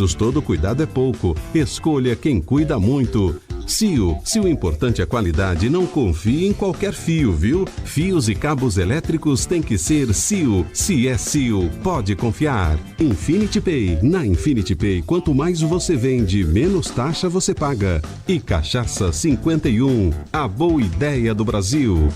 serviços, todo cuidado é pouco. Escolha quem cuida muito. CIO, se o importante é qualidade, não confie em qualquer fio, viu? Fios e cabos elétricos tem que ser CIO. Se é CIO, pode confiar. Infinity Pay. Na Infinity Pay, quanto mais você vende, menos taxa você paga. E Cachaça 51, a boa ideia do Brasil.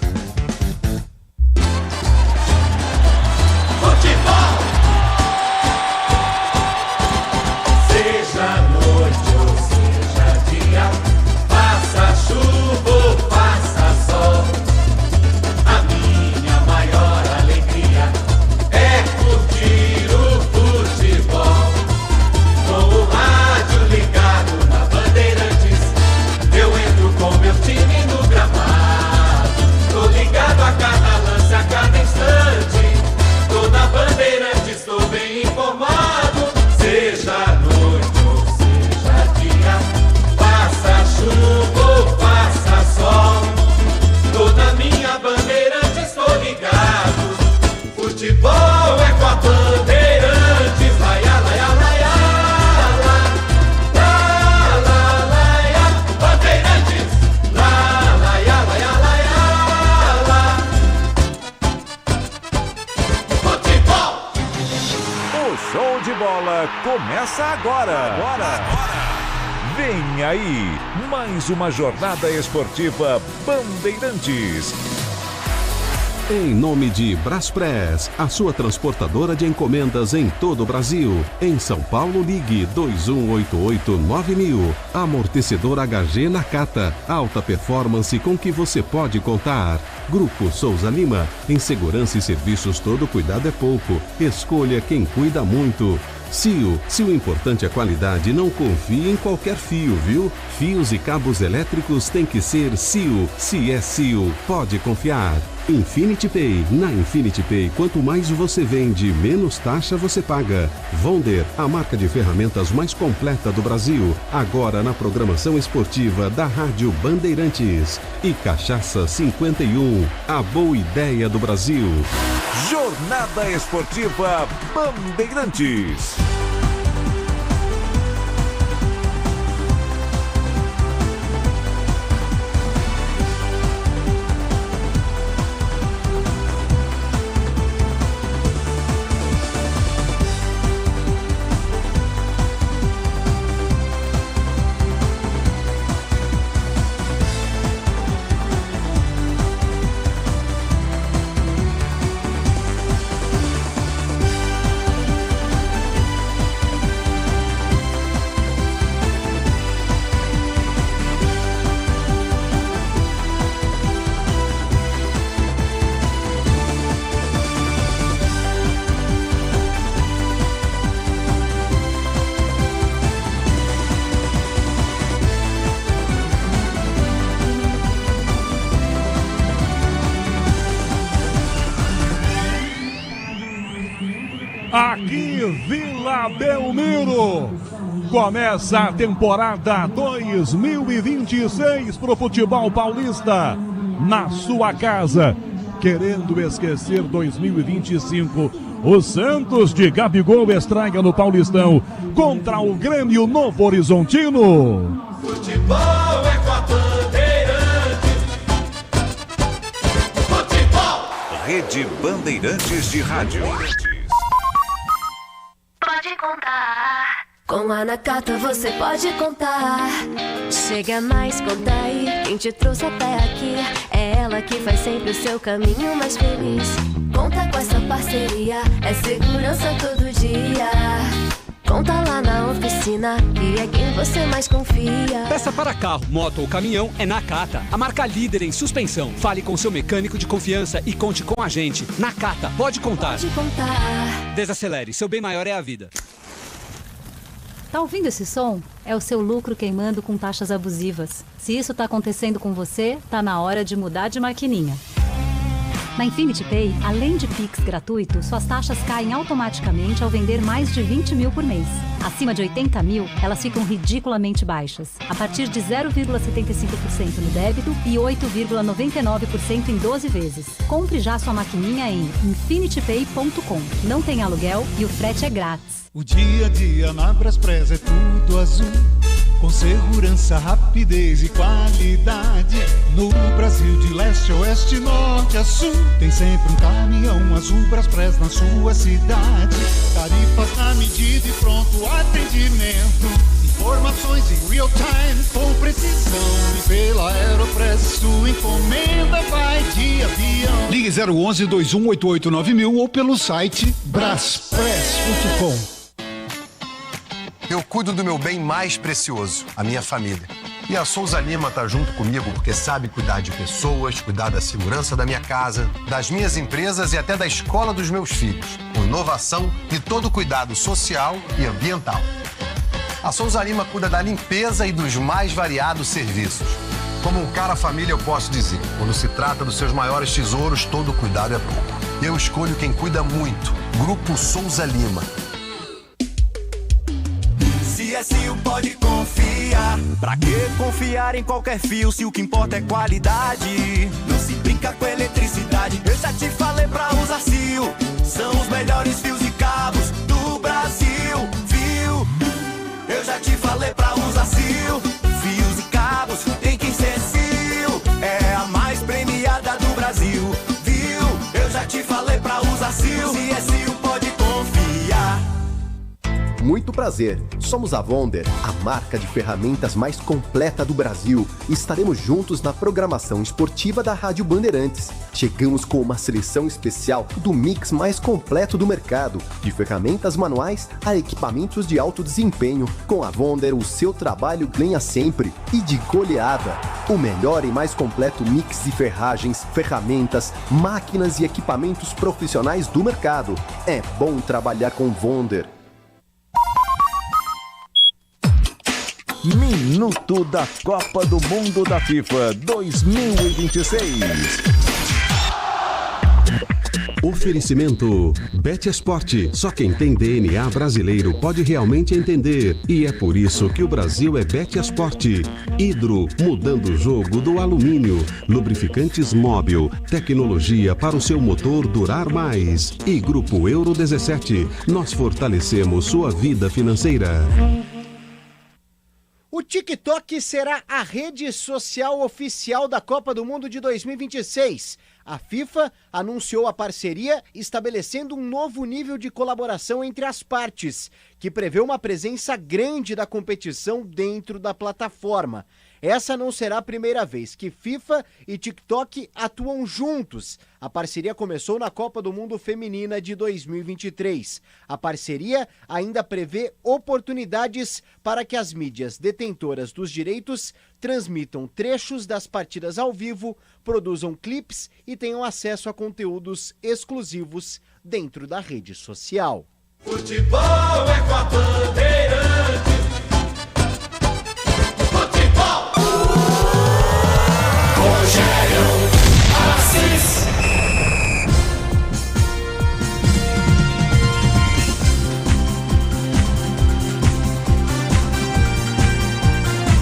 Começa agora. Vem aí, mais uma jornada esportiva Bandeirantes. Em nome de Braspress, a sua transportadora de encomendas em todo o Brasil. Em São Paulo, ligue 2188-9000. Amortecedor HG Nakata, alta performance com que você pode contar. Grupo Souza Lima, em segurança e serviços todo cuidado é pouco. Escolha quem cuida muito. CIO, se o importante é qualidade, não confie em qualquer fio, viu? Fios e cabos elétricos tem que ser CIO. Se é CIO, pode confiar. Infinity Pay. Na Infinity Pay, quanto mais você vende, menos taxa você paga. Vonder, a marca de ferramentas mais completa do Brasil. Agora na programação esportiva da Rádio Bandeirantes. E Cachaça 51, a boa ideia do Brasil. Jornada Esportiva Bandeirantes. Aqui, Vila Belmiro. Começa a temporada 2026 para o futebol paulista. Na sua casa, querendo esquecer 2025. O Santos de Gabigol estreia no Paulistão contra o Grêmio Novo Horizontino. Futebol é com a Bandeirantes. Futebol. Rede Bandeirantes de Rádio. Pode contar. Com a Nakata você pode contar. Chega mais, conta aí. Quem te trouxe até aqui é ela que faz sempre o seu caminho mais feliz. Conta com essa parceria, é segurança todo dia. Conta lá na oficina, que é quem você mais confia. Peça para carro, moto ou caminhão é Nakata, a marca líder em suspensão. Fale com seu mecânico de confiança e conte com a gente. Nakata, pode contar. Pode contar. Desacelere, seu bem maior é a vida. Tá ouvindo esse som? É o seu lucro queimando com taxas abusivas. Se isso tá acontecendo com você, tá na hora de mudar de maquininha. Na Infinity Pay, além de Pix gratuito, suas taxas caem automaticamente ao vender mais de 20 mil por mês. Acima de 80 mil, elas ficam ridiculamente baixas, a partir de 0,75% no débito e 8,99% em 12 vezes. Compre já sua maquininha em infinitypay.com. Não tem aluguel e o frete é grátis. O dia a dia na Braspress é tudo azul, com segurança, rapidez e qualidade. No Brasil de leste a oeste, norte a sul, tem sempre um caminhão azul Braspress na sua cidade. Tarifas na medida e pronto atendimento, informações em real time com precisão. E pela Aeropress sua encomenda vai de avião. Ligue 011-2188-9000 ou pelo site braspress.com. Eu cuido do meu bem mais precioso, a minha família. E a Souza Lima tá junto comigo porque sabe cuidar de pessoas, cuidar da segurança da minha casa, das minhas empresas e até da escola dos meus filhos, com inovação e todo cuidado social e ambiental. A Souza Lima cuida da limpeza e dos mais variados serviços. Como um cara família, eu posso dizer, quando se trata dos seus maiores tesouros, todo cuidado é pouco. Eu escolho quem cuida muito, Grupo Souza Lima. CSU pode confiar. Pra que confiar em qualquer fio se o que importa é qualidade? Não se brinca com eletricidade. Eu já te falei pra usar CIO. São os melhores fios e cabos do Brasil, viu? Eu já te falei pra usar CIO. Fios e cabos tem que ser CIO. É a mais premiada do Brasil, viu? Eu já te falei pra usar CIO. CSU pode confiar. Muito prazer, somos a Wonder, a marca de ferramentas mais completa do Brasil. Estaremos juntos na programação esportiva da Rádio Bandeirantes. Chegamos com uma seleção especial do mix mais completo do mercado, de ferramentas manuais a equipamentos de alto desempenho. Com a Wonder, o seu trabalho ganha sempre e de goleada. O melhor e mais completo mix de ferragens, ferramentas, máquinas e equipamentos profissionais do mercado. É bom trabalhar com Wonder. Minuto da Copa do Mundo da FIFA 2026. Oferecimento Bet Esporte. Só quem tem DNA brasileiro pode realmente entender. E é por isso que o Brasil é Bet Esporte. Hidro, mudando o jogo do alumínio. Lubrificantes Móbil, tecnologia para o seu motor durar mais. E Grupo Euro 17. Nós fortalecemos sua vida financeira. O TikTok será a rede social oficial da Copa do Mundo de 2026. A FIFA anunciou a parceria, estabelecendo um novo nível de colaboração entre as partes, que prevê uma presença grande da competição dentro da plataforma. Essa não será a primeira vez que FIFA e TikTok atuam juntos. A parceria começou na Copa do Mundo Feminina de 2023. A parceria ainda prevê oportunidades para que as mídias detentoras dos direitos transmitam trechos das partidas ao vivo, produzam clipes e tenham acesso a conteúdos exclusivos dentro da rede social. Futebol é com a Bandeirantes. Futebol Rogério Assis.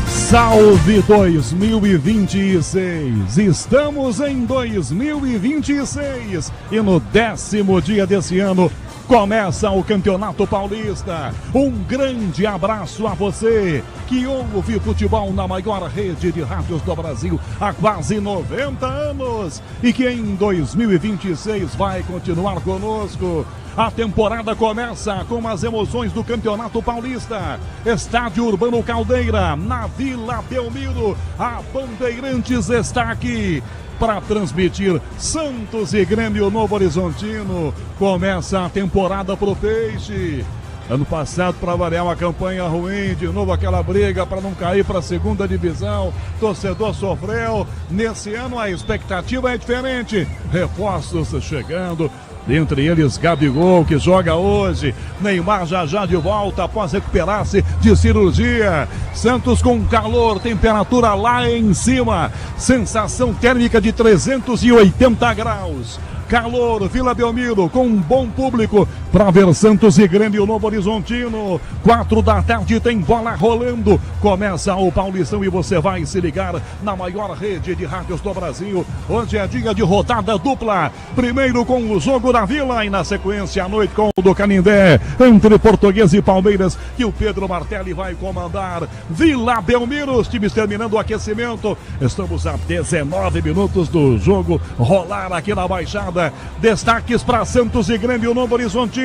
Salve 2026! Estamos em 2026 e no 10º dia desse ano começa o Campeonato Paulista. Um grande abraço a você que ouve futebol na maior rede de rádios do Brasil há quase 90 anos e que em 2026 vai continuar conosco. A temporada começa com as emoções do Campeonato Paulista. Estádio Urbano Caldeira, na Vila Belmiro. A Bandeirantes está aqui para transmitir Santos e Grêmio Novo Horizontino. Começa a temporada pro Peixe. Ano passado, para variar, uma campanha ruim, de novo aquela briga para não cair para a segunda divisão. Torcedor sofreu. Nesse ano a expectativa é diferente. Reforços chegando. Dentre eles, Gabigol, que joga hoje. Neymar já de volta após recuperar-se de cirurgia. Santos com calor, temperatura lá em cima. Sensação térmica de 380 graus. Calor, Vila Belmiro com um bom público, para ver Santos e Grêmio Novo Horizontino. 4 da tarde tem bola rolando. Começa o Paulistão e você vai se ligar na maior rede de rádios do Brasil. Hoje é dia de rodada dupla. Primeiro com o jogo da Vila e na sequência à noite com o do Canindé. Entre Português e Palmeiras, que o Pedro Martelli vai comandar. Vila Belmiro, os times terminando o aquecimento. Estamos a 19 minutos do jogo rolar aqui na Baixada. Destaques para Santos e Grêmio Novo Horizontino.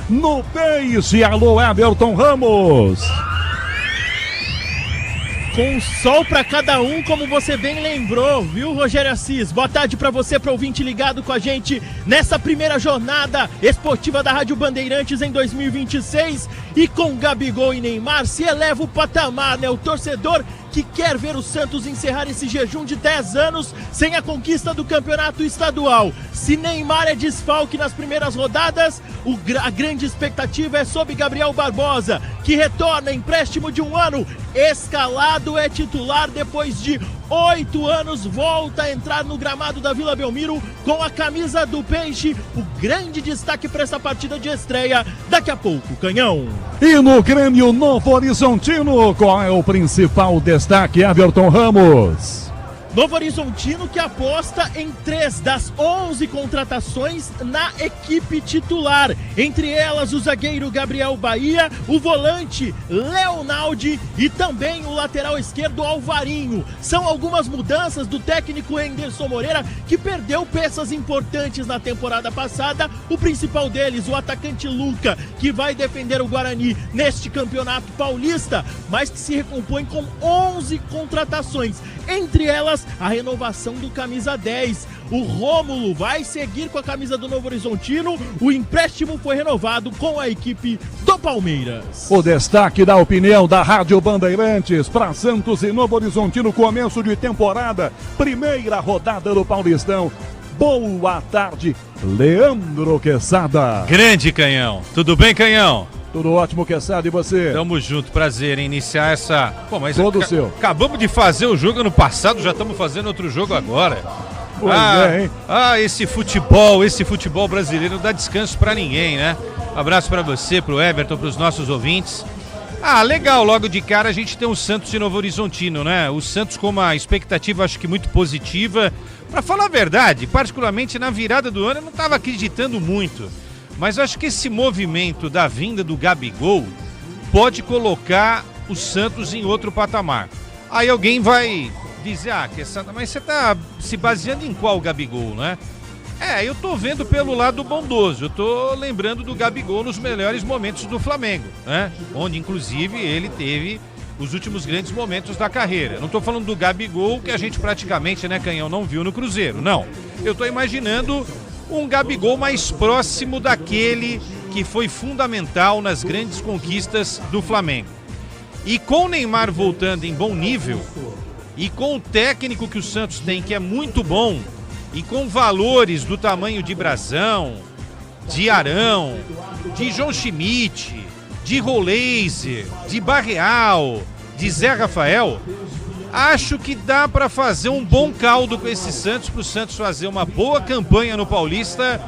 No Pace, alô Everton Ramos. Com sol para cada um, como você bem lembrou, viu, Rogério Assis? Boa tarde para você, para ouvinte ligado com a gente nessa primeira jornada esportiva da Rádio Bandeirantes em 2026. E com Gabigol e Neymar se eleva o patamar, né? O torcedor que quer ver o Santos encerrar esse jejum de 10 anos sem a conquista do campeonato estadual. Se Neymar é desfalque nas primeiras rodadas, a grande expectativa é sobre Gabriel Barbosa, que retorna empréstimo de 1 ano, escalado, é titular depois de 8 anos, volta a entrar no gramado da Vila Belmiro com a camisa do Peixe. O grande destaque para essa partida de estreia daqui a pouco, Canhão. E no Grêmio Novo Horizontino, qual é o principal destaque, Everton Ramos? Novo Horizontino que aposta em 3 das 11 contratações na equipe titular. Entre elas o zagueiro Gabriel Bahia, o volante Leonaldi e também o lateral esquerdo Alvarinho. São algumas mudanças do técnico Anderson Moreira, que perdeu peças importantes na temporada passada. O principal deles, o atacante Luca, que vai defender o Guarani neste campeonato paulista, mas que se recompõe com 11 contratações. Entre elas, a renovação do camisa 10. O Rômulo vai seguir com a camisa do Novo Horizontino. O empréstimo foi renovado com a equipe do Palmeiras. O destaque da opinião da Rádio Bandeirantes para Santos e Novo Horizontino, começo de temporada, primeira rodada do Paulistão. Boa tarde, Leandro Quesada. Grande Canhão. Tudo bem, Canhão? Tudo ótimo, Quesada, e você? Tamo junto, prazer em iniciar essa... Pô, mas todo seu. Acabamos de fazer o jogo ano passado, já estamos fazendo outro jogo agora. Pois é, hein? Esse futebol brasileiro não dá descanso pra ninguém, né? Um abraço pra você, pro Everton, pros nossos ouvintes. Legal, logo de cara a gente tem o Santos e Novo Horizontino, né? O Santos com uma expectativa, acho que muito positiva. Pra falar a verdade, particularmente na virada do ano, eu não tava acreditando muito. Mas acho que esse movimento da vinda do Gabigol pode colocar o Santos em outro patamar. Aí alguém vai dizer, mas você tá se baseando em qual Gabigol, né? Eu tô vendo pelo lado bondoso, eu tô lembrando do Gabigol nos melhores momentos do Flamengo, né? Onde inclusive ele teve os últimos grandes momentos da carreira. Não tô falando do Gabigol que a gente praticamente, né, Canhão, não viu no Cruzeiro, não. Eu tô imaginando um Gabigol mais próximo daquele que foi fundamental nas grandes conquistas do Flamengo. E com o Neymar voltando em bom nível, e com o técnico que o Santos tem, que é muito bom, e com valores do tamanho de Brazão, de Arão, de João Schmidt, de Roleiser, de Barreal, de Zé Rafael, acho que dá para fazer um bom caldo com esse Santos, para o Santos fazer uma boa campanha no Paulista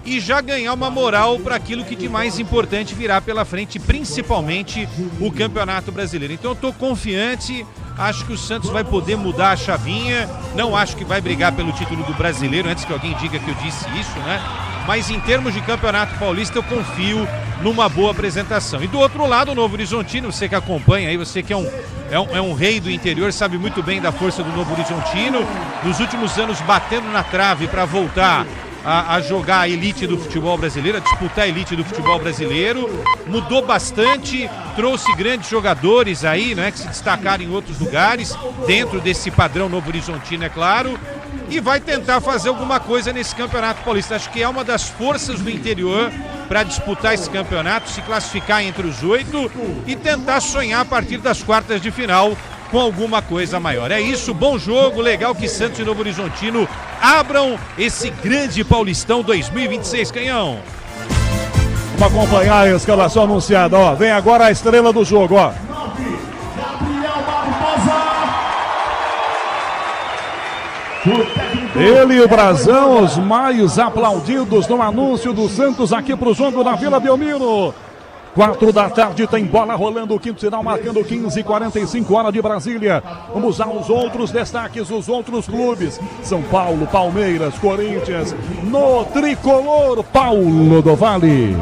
e já ganhar uma moral para aquilo que de mais importante virá pela frente, principalmente o Campeonato Brasileiro. Então eu estou confiante, acho que o Santos vai poder mudar a chavinha, não acho que vai brigar pelo título do Brasileiro, antes que alguém diga que eu disse isso, né? Mas em termos de Campeonato Paulista eu confio numa boa apresentação. E do outro lado, o Novo Horizontino, você que acompanha aí, você que é um rei do interior, sabe muito bem da força do Novo Horizontino, nos últimos anos batendo na trave para voltar a jogar a elite do futebol brasileiro, a disputar a elite do futebol brasileiro, mudou bastante, trouxe grandes jogadores aí, né, que se destacaram em outros lugares, dentro desse padrão Novo Horizontino, é claro, e vai tentar fazer alguma coisa nesse Campeonato Paulista. Acho que é uma das forças do interior para disputar esse campeonato, se classificar entre os 8 e tentar sonhar a partir das quartas de final com alguma coisa maior. É isso, bom jogo, legal que Santos e Novo Horizontino abram esse grande Paulistão 2026, Canhão. Vamos acompanhar a escalação anunciada, ó. Vem agora a estrela do jogo, ó. Gabriel Barbosa. O técnico Ele e o Brasão, os mais aplaudidos no anúncio do Santos aqui pro jogo da Vila Belmiro. 4 da tarde tem bola rolando, o quinto sinal marcando 15h45, hora de Brasília. Vamos aos outros destaques, os outros clubes. São Paulo, Palmeiras, Corinthians, no tricolor, Paulo do Vale.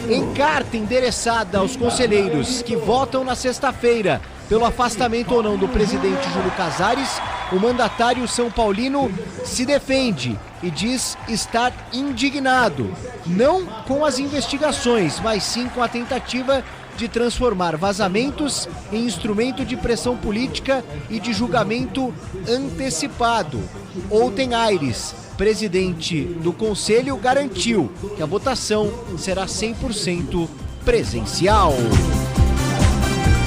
Em carta endereçada aos conselheiros que votam na sexta-feira pelo afastamento ou não do presidente Júlio Casares, o mandatário São Paulino se defende e diz estar indignado, não com as investigações, mas sim com a tentativa de transformar vazamentos em instrumento de pressão política e de julgamento antecipado. Outen Aires, presidente do Conselho, garantiu que a votação será 100% presencial.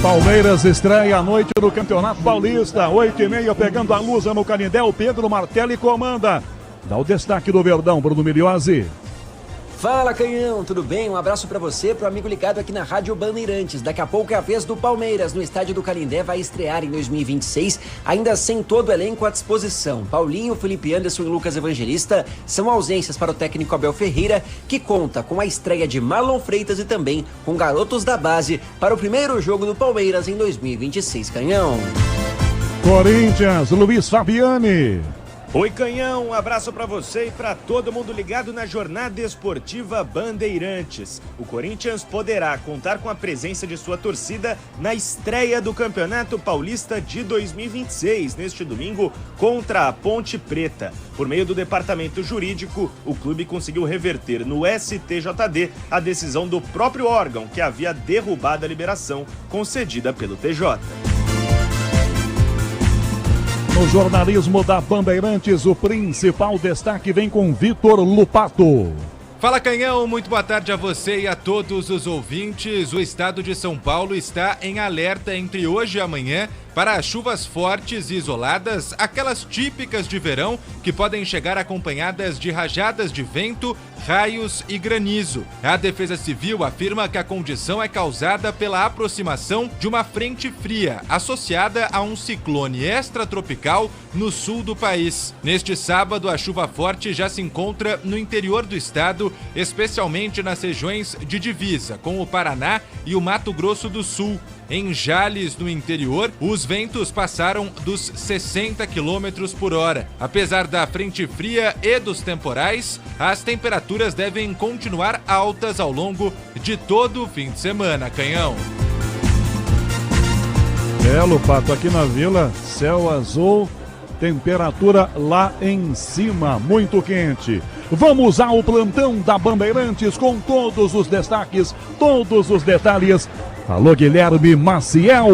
Palmeiras estreia à noite no Campeonato Paulista, 8h30, pegando a Lusa no Canindé, o Pedro Martelli comanda. Dá o destaque do Verdão, Bruno Migliozzi. Fala, Canhão, tudo bem? Um abraço pra você, pro amigo ligado aqui na Rádio Bandeirantes. Daqui a pouco é a vez do Palmeiras, no estádio do Canindé, vai estrear em 2026, ainda sem todo o elenco à disposição. Paulinho, Felipe Anderson e Lucas Evangelista são ausências para o técnico Abel Ferreira, que conta com a estreia de Marlon Freitas e também com garotos da base para o primeiro jogo do Palmeiras em 2026, Canhão. Corinthians, Luiz Fabiani. Oi, Canhão, um abraço para você e para todo mundo ligado na Jornada Esportiva Bandeirantes. O Corinthians poderá contar com a presença de sua torcida na estreia do Campeonato Paulista de 2026, neste domingo, contra a Ponte Preta. Por meio do departamento jurídico, o clube conseguiu reverter no STJD a decisão do próprio órgão que havia derrubado a liberação concedida pelo TJ. No jornalismo da Bandeirantes, o principal destaque vem com Vitor Lupato. Fala, Canhão, muito boa tarde a você e a todos os ouvintes. O estado de São Paulo está em alerta entre hoje e amanhã para chuvas fortes e isoladas, aquelas típicas de verão que podem chegar acompanhadas de rajadas de vento, raios e granizo. A Defesa Civil afirma que a condição é causada pela aproximação de uma frente fria associada a um ciclone extratropical no sul do país. Neste sábado, a chuva forte já se encontra no interior do estado, especialmente nas regiões de divisa com o Paraná e o Mato Grosso do Sul. Em Jales, no interior, os ventos passaram dos 60 km por hora. Apesar da frente fria e dos temporais, as temperaturas devem continuar altas ao longo de todo o fim de semana, Canhão. Lupato, aqui na Vila, céu azul, temperatura lá em cima, muito quente. Vamos ao plantão da Bandeirantes com todos os destaques, todos os detalhes. Alô, Guilherme Maciel.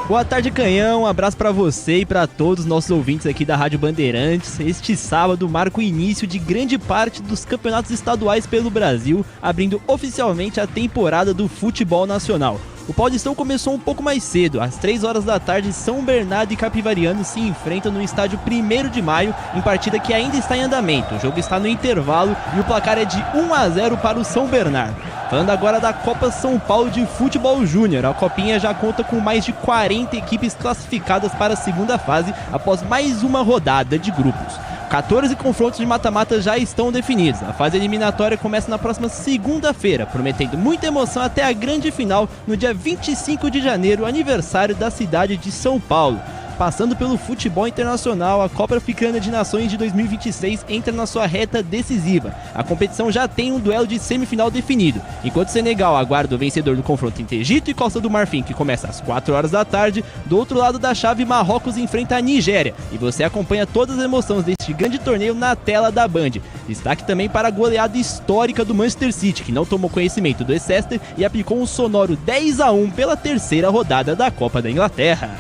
Boa tarde, Canhão. Um abraço para você e para todos os nossos ouvintes aqui da Rádio Bandeirantes. Este sábado marca o início de grande parte dos campeonatos estaduais pelo Brasil, abrindo oficialmente a temporada do futebol nacional. O Paulistão começou um pouco mais cedo. Às 3 horas da tarde, São Bernardo e Capivariano se enfrentam no estádio 1º de Maio, em partida que ainda está em andamento. O jogo está no intervalo e o placar é de 1-0 para o São Bernardo. Falando agora da Copa São Paulo de Futebol Júnior, a Copinha já conta com mais de 40 equipes classificadas para a segunda fase após mais uma rodada de grupos. 14 confrontos de mata-mata já estão definidos. A fase eliminatória começa na próxima segunda-feira, prometendo muita emoção até a grande final no dia 25 de janeiro, aniversário da cidade de São Paulo. Passando pelo futebol internacional, a Copa Africana de Nações de 2026 entra na sua reta decisiva. A competição já tem um duelo de semifinal definido, enquanto o Senegal aguarda o vencedor do confronto entre Egito e Costa do Marfim, que começa às 4 horas da tarde. Do outro lado da chave, Marrocos enfrenta a Nigéria, e você acompanha todas as emoções deste grande torneio na tela da Band. Destaque também para a goleada histórica do Manchester City, que não tomou conhecimento do Exeter e aplicou um sonoro 10-1 pela terceira rodada da Copa da Inglaterra.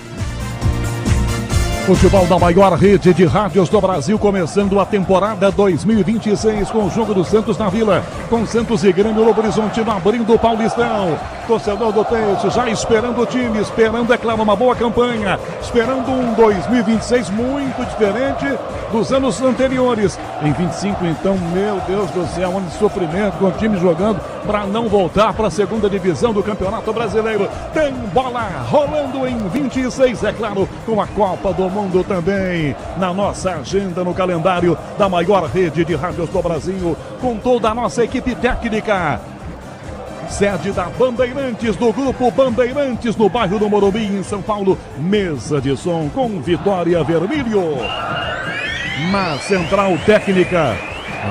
Futebol da maior rede de rádios do Brasil, começando a temporada 2026 com o jogo do Santos na Vila, com Santos e Grêmio Novo Horizontino abrindo o Paulistão. Torcedor do Peixe já esperando o time, esperando, é claro, uma boa campanha, esperando um 2026 muito diferente dos anos anteriores. Em 25, então, meu Deus do céu, um ano de sofrimento com o time jogando para não voltar para a segunda divisão do Campeonato Brasileiro. Tem bola rolando em 26, é claro, com a Copa do Mundo também na nossa agenda, no calendário da maior rede de rádios do Brasil, com toda a nossa equipe técnica. Sede da Bandeirantes, do Grupo Bandeirantes, no bairro do Morumbi, em São Paulo. Mesa de som com Vitória Vermelho. Na central técnica,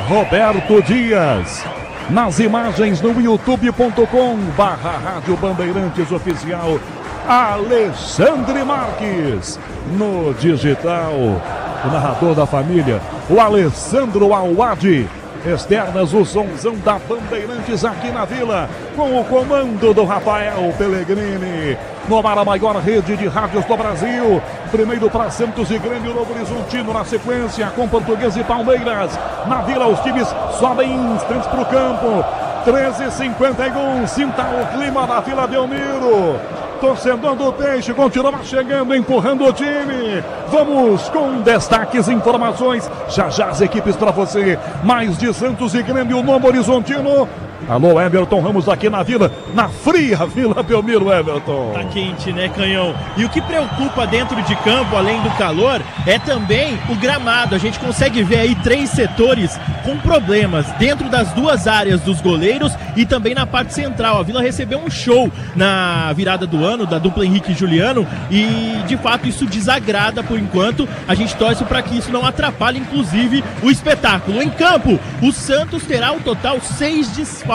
Roberto Dias. Nas imagens no youtube.com/Rádio Bandeirantes Oficial, Alexandre Marques. No digital, o narrador da família, o Alessandro Alwadi. Externas, o sonzão da Bandeirantes aqui na Vila, com o comando do Rafael Pellegrini. No ar, a maior rede de rádios do Brasil. Primeiro para Santos e Grêmio Novo Horizontino, na sequência com Portuguesa e Palmeiras. Na Vila, os times sobem instantes para o campo. 13h51, sinta o clima da Vila Belmiro. Torcedor do Peixe continua chegando, empurrando o time. Vamos com destaques e informações. Já já as equipes para você. Mais de Santos e Grêmio Novo Horizontino. Alô, Everton Ramos aqui na Vila, na fria Vila Belmiro, Everton. Tá quente, né, Canhão? E o que preocupa dentro de campo, além do calor, é também o gramado. A gente consegue ver aí 3 setores com problemas dentro das 2 áreas dos goleiros e também na parte central. A Vila recebeu um show na virada do ano da dupla Henrique e Juliano e, de fato, isso desagrada por enquanto. A gente torce para que isso não atrapalhe, inclusive, o espetáculo. Em campo, o Santos terá o total 6 desfalques.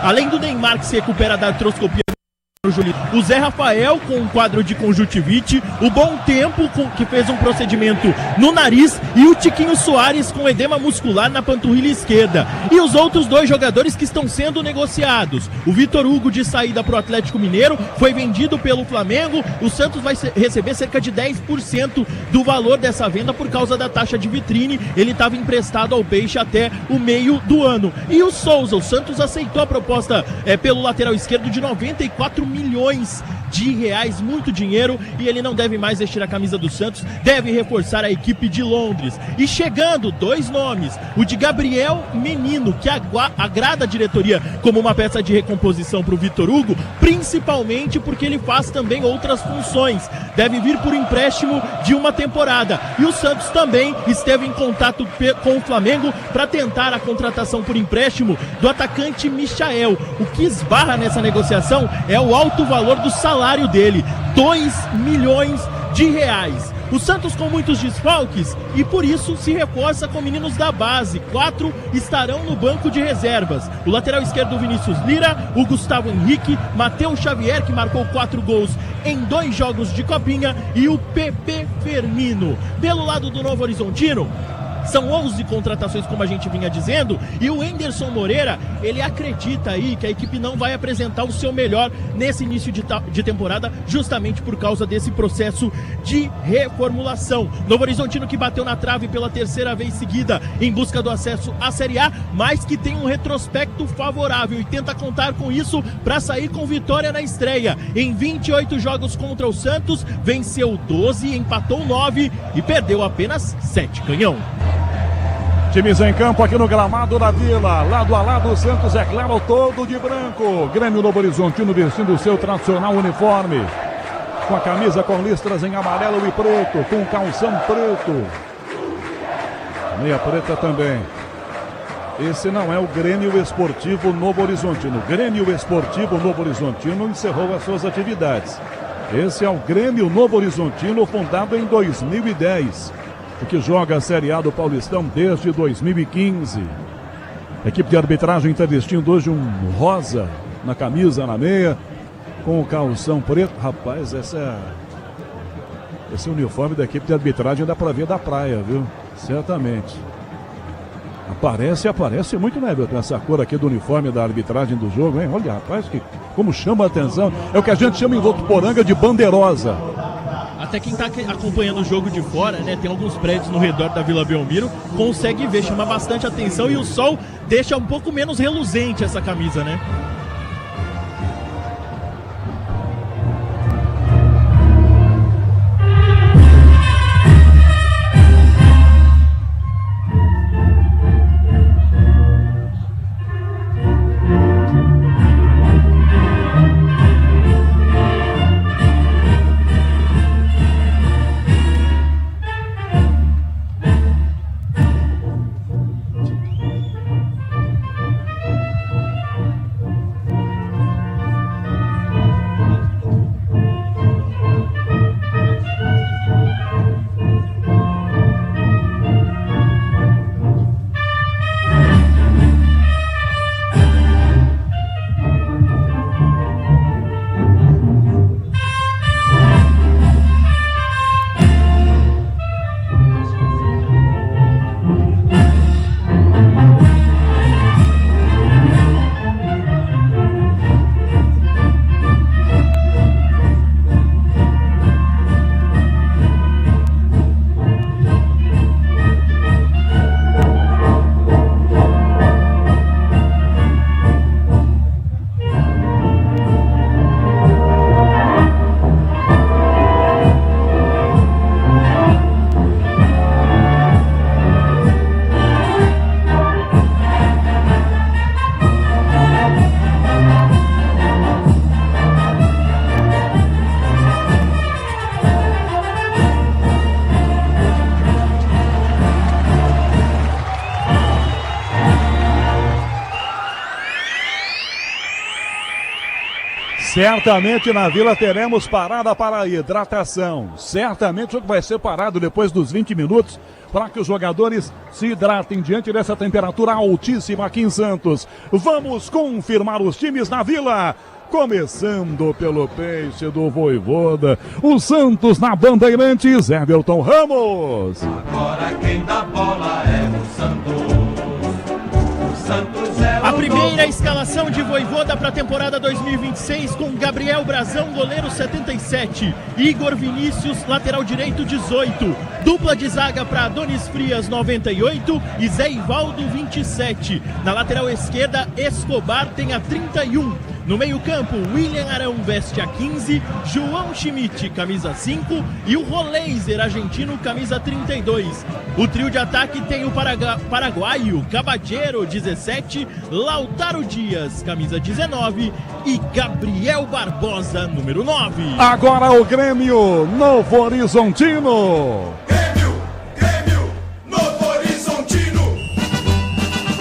Além do Neymar, que se recupera da artroscopia, o Zé Rafael com um quadro de conjuntivite, o Bom Tempo que fez um procedimento no nariz e o Tiquinho Soares com edema muscular na panturrilha esquerda. E os outros 2 jogadores que estão sendo negociados. O Vitor Hugo, de saída para o Atlético Mineiro, foi vendido pelo Flamengo. O Santos vai receber cerca de 10% do valor dessa venda por causa da taxa de vitrine. Ele estava emprestado ao Peixe até o meio do ano. E o Souza, o Santos aceitou a proposta pelo lateral esquerdo de 94 milhões de reais, muito dinheiro, e ele não deve mais vestir a camisa do Santos, deve reforçar a equipe de Londres. E chegando 2 nomes, o de Gabriel Menino, que agrada a diretoria como uma peça de recomposição para o Vitor Hugo, principalmente porque ele faz também outras funções. Deve vir por empréstimo de uma temporada. E o Santos também esteve em contato com o Flamengo para tentar a contratação por empréstimo do atacante Michael. O que esbarra nessa negociação é o alto valor do salário dele, 2 milhões de reais. O Santos com muitos desfalques e por isso se reforça com meninos da base. 4 estarão no banco de reservas. O lateral esquerdo Vinícius Lira, o Gustavo Henrique, Matheus Xavier, que marcou 4 gols em 2 jogos de Copinha, e o Pepe Firmino. Pelo lado do Novo Horizontino, são 11 contratações, como a gente vinha dizendo, e o Enderson Moreira, ele acredita aí que a equipe não vai apresentar o seu melhor nesse início de temporada, justamente por causa desse processo de reformulação. Novo Horizontino que bateu na trave pela 3ª vez seguida em busca do acesso à Série A, mas que tem um retrospecto favorável e tenta contar com isso para sair com vitória na estreia. Em 28 jogos contra o Santos, venceu 12, empatou 9 e perdeu apenas 7. Canhão. Times em campo aqui no gramado da Vila, lado a lado, o Santos, é claro, todo de branco. Grêmio Novo Horizontino vestindo o seu tradicional uniforme, com a camisa com listras em amarelo e preto, com calção preto, meia preta também. Esse não é o Grêmio Esportivo Novo Horizontino. O Grêmio Esportivo Novo Horizontino encerrou as suas atividades. Esse é o Grêmio Novo Horizontino, fundado em 2010. O que joga a Série A do Paulistão desde 2015. A equipe de arbitragem está vestindo hoje um rosa na camisa, na meia, com o calção preto. Rapaz, esse uniforme da equipe de arbitragem dá para ver da praia, viu? Certamente. Aparece muito, né, Everton? Essa cor aqui do uniforme da arbitragem do jogo, hein? Olha, rapaz, como chama a atenção. É o que a gente chama em Votuporanga de bandeirosa. até quem tá acompanhando o jogo de fora, né, tem alguns prédios no redor da Vila Belmiro, consegue ver, chama bastante atenção, e o sol deixa um pouco menos reluzente essa camisa, né? Certamente na Vila teremos parada para a hidratação. Certamente o jogo vai ser parado depois dos 20 minutos para que os jogadores se hidratem diante dessa temperatura altíssima aqui em Santos. Vamos confirmar os times na Vila. Começando pelo Peixe do Voivoda, o Santos na Bandeirantes, Everton Ramos. Agora quem dá bola é o Santos. O Santos é a primeira escalação de Voivoda para a temporada 2026 com Gabriel Brazão, goleiro 77, Igor Vinícius, lateral direito 18, dupla de zaga para Adonis Frias 98 e Zé Ivaldo 27. Na lateral esquerda, Escobar tem a 31. No meio-campo, William Arão veste a 15, João Schmidt, camisa 5 e o Roleiser argentino, camisa 32. O trio de ataque tem o paraguaio Caballero, 17, Lautaro Dias, camisa 19 e Gabriel Barbosa, número 9. Agora o Grêmio Novo Horizontino.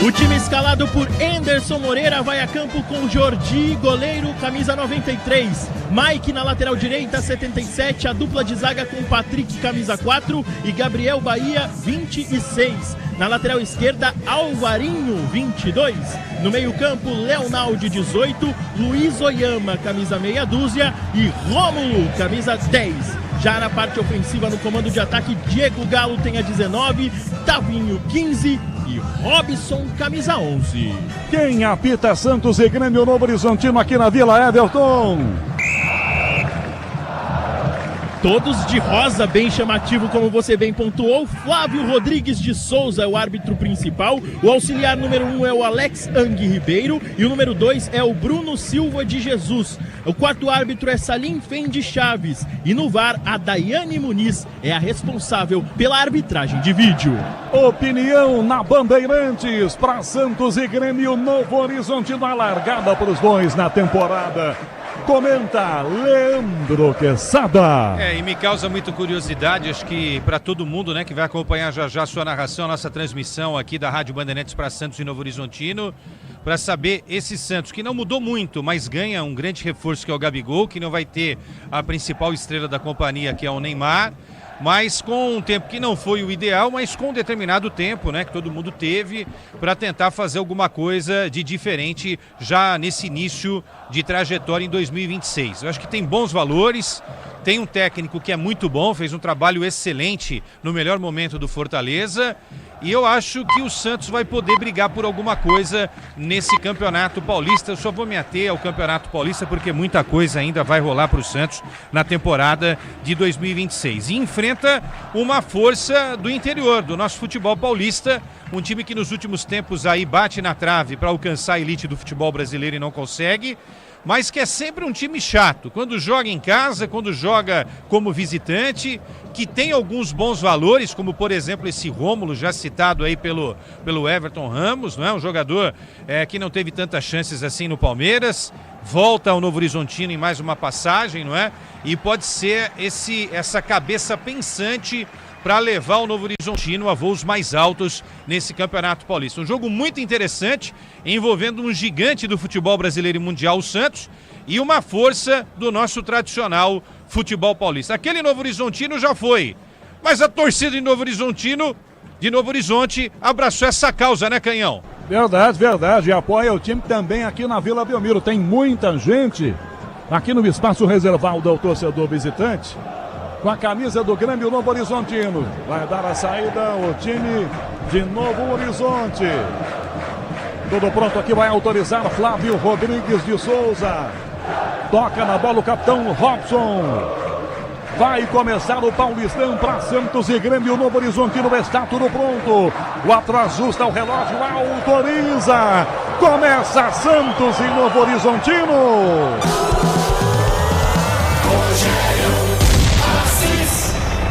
O time escalado por Anderson Moreira vai a campo com Jordi, goleiro, camisa 93. Mike na lateral direita, 77. A dupla de zaga com Patrick, camisa 4. E Gabriel Bahia, 26. Na lateral esquerda, Alvarinho, 22. No meio-campo, Leonaldi, 18. Luiz Oyama, camisa meia dúzia. E Rômulo, camisa 10. Já na parte ofensiva, no comando de ataque, Diego Galo tem a 19. Tavinho, 15. E Robson, camisa 11. Quem apita Santos e Grêmio Novo Horizontino aqui na Vila, Everton? Todos de rosa, bem chamativo, como você bem pontuou. Flávio Rodrigues de Souza é o árbitro principal. O auxiliar número 1 é o Alex Ang Ribeiro. E o número 2 é o Bruno Silva de Jesus. O quarto árbitro é Salim Fendi Chaves. E no VAR, a Daiane Muniz é a responsável pela arbitragem de vídeo. Opinião na Bandeirantes para Santos e Grêmio Novo Horizontino. A largada para os dois na temporada. Comenta Leandro Quesada. E me causa muita curiosidade, acho que para todo mundo, né, que vai acompanhar já a sua narração, a nossa transmissão aqui da Rádio Bandeirantes para Santos e Novo Horizontino, para saber esse Santos, que não mudou muito, mas ganha um grande reforço que é o Gabigol, que não vai ter a principal estrela da companhia, que é o Neymar, mas com um tempo que não foi o ideal, mas com um determinado tempo, né, que todo mundo teve para tentar fazer alguma coisa de diferente já nesse início de trajetória em 2026. Eu acho que tem bons valores, tem um técnico que é muito bom, fez um trabalho excelente no melhor momento do Fortaleza. E eu acho que o Santos vai poder brigar por alguma coisa nesse Campeonato Paulista. Eu só vou me ater ao Campeonato Paulista porque muita coisa ainda vai rolar para o Santos na temporada de 2026. E enfrenta uma força do interior, do nosso futebol paulista, um time que nos últimos tempos aí bate na trave para alcançar a elite do futebol brasileiro e não consegue, mas que é sempre um time chato, quando joga em casa, quando joga como visitante, que tem alguns bons valores, como por exemplo esse Rômulo, já citado aí pelo Everton Ramos, não é? Um jogador que não teve tantas chances assim no Palmeiras, volta ao Novo Horizontino em mais uma passagem, não é? E pode ser essa cabeça pensante para levar o Novo Horizontino a voos mais altos nesse Campeonato Paulista. Um jogo muito interessante, envolvendo um gigante do futebol brasileiro e mundial, o Santos, e uma força do nosso tradicional futebol paulista. Aquele Novo Horizontino já foi, mas a torcida de Novo Horizonte abraçou essa causa, né, Canhão? Verdade, e apoia o time também aqui na Vila Belmiro. Tem muita gente aqui no espaço reservado ao torcedor visitante, com a camisa do Grêmio Novo Horizontino. Vai dar a saída o time de Novo Horizonte. Tudo pronto aqui, vai autorizar Flávio Rodrigues de Souza. Toca na bola o capitão Robson. Vai começar o Paulistão para Santos e Grêmio Novo Horizontino. Está tudo pronto. O árbitro ajusta o relógio, autoriza. Começa Santos e Novo Horizontino.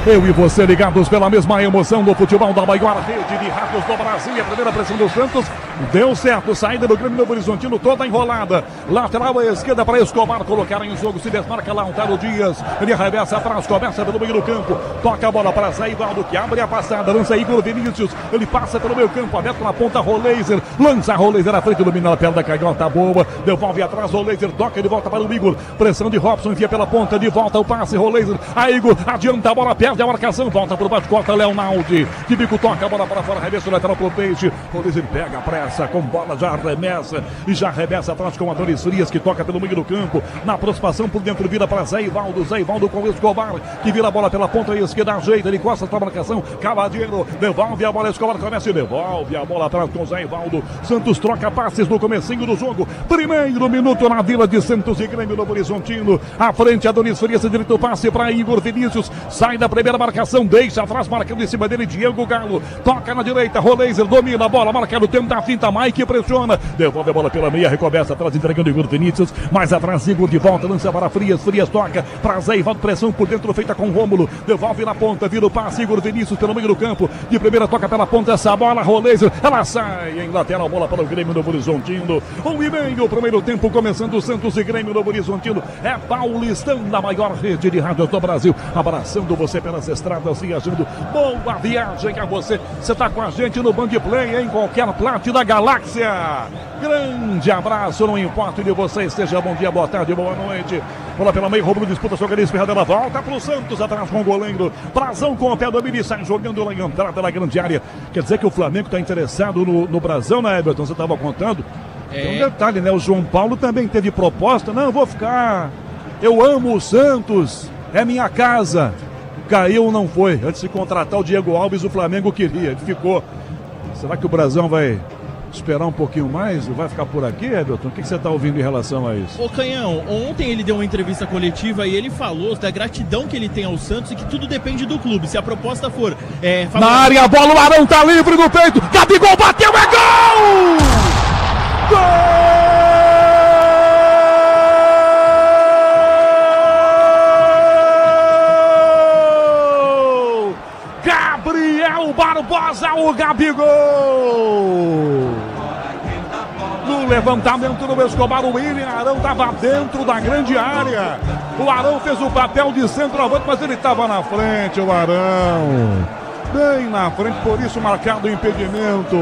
Eu e você ligados pela mesma emoção do futebol da maior rede de rádios do Brasil. E a primeira pressão do Santos deu certo. Saída do Grêmio Novo Horizontino toda enrolada. Lateral à esquerda para Escobar colocar em jogo. Se desmarca Lautaro Dias. Ele arremessa atrás, começa pelo meio do campo. Toca a bola para Zé Ivaldo, que abre a passada. Lança Igor Vinícius. Ele passa pelo meio campo, aberto na ponta. Roleiser. Lança Roleiser na frente, domina a perna da canhota boa. Devolve atrás, Roleiser. Toca de volta para o Igor. Pressão de Robson, envia pela ponta. De volta o passe, Roleiser. A Igor adianta a bola, perde a marcação, volta por baixo, corta Leonaldi, de bico toca a bola para fora, arremesso lateral pro Peixe, Rodrigues pega a pressa, com bola já arremessa, e já arremessa atrás com Adonis Frias, que toca pelo meio do campo, na aproximação por dentro, vira para Zé Ivaldo com o Escobar, que vira a bola pela ponta esquerda, ajeita, ele costa para a marcação, Cavadeiro, devolve a bola, Escobar começa e devolve a bola atrás com Zé Ivaldo, Santos troca passes no comecinho do jogo, primeiro minuto na Vila de Santos e Grêmio Novo Horizontino, à frente Adonis Frias, direito passe para Igor Vinícius, sai da primeira marcação, deixa atrás, marcando em cima dele Diego Galo, toca na direita, Roleiser domina a bola, marcando o tempo da finta, Mike pressiona, devolve a bola pela meia, recomeça atrás, entregando Igor Vinícius, mais atrás Igor de volta, lança para Frias toca para Zé Ivaldo, pressão por dentro feita com Rômulo, devolve na ponta, vira o passe, Igor Vinícius pelo meio do campo, de primeira toca pela ponta, essa bola, Roleiser, ela sai em lateral, bola para o Grêmio Novo Horizontino, 1:30, primeiro tempo começando, Santos e Grêmio Novo Horizontino, é Paulistão da maior rede de rádios do Brasil, abraçando você pelas estradas, viajando, boa viagem a você, está com a gente no Band Play, em qualquer parte da galáxia, grande abraço, não importa onde você esteja, bom dia, boa tarde, boa noite, bola pela meio, Rômulo disputa, joga esferrada, volta pro Santos, atrás com o goleiro, Brazão com o pé do Mini, sai jogando lá em entrada da grande área, quer dizer que o Flamengo está interessado no Brazão, né, Everton, você estava contando? Tem um detalhe, né, o João Paulo também teve proposta, não, eu vou ficar, eu amo o Santos, é minha casa, caiu ou não foi? Antes de contratar o Diego Alves, o Flamengo queria, ele ficou. Será que o Brazão vai esperar um pouquinho mais? Vai ficar por aqui, Everton? O que você está ouvindo em relação a isso? Ô Canhão, ontem ele deu uma entrevista coletiva e ele falou da gratidão que ele tem ao Santos e que tudo depende do clube. Se a proposta for... Na área, a bola, o Arão tá livre no peito, Gabigol bateu, é gol! Gol! Barbosa, o Gabigol! No levantamento do Escobar, o William Arão estava dentro da grande área. O Arão fez o papel de centroavante, mas ele estava na frente, o Arão. Bem na frente, por isso marcado o impedimento.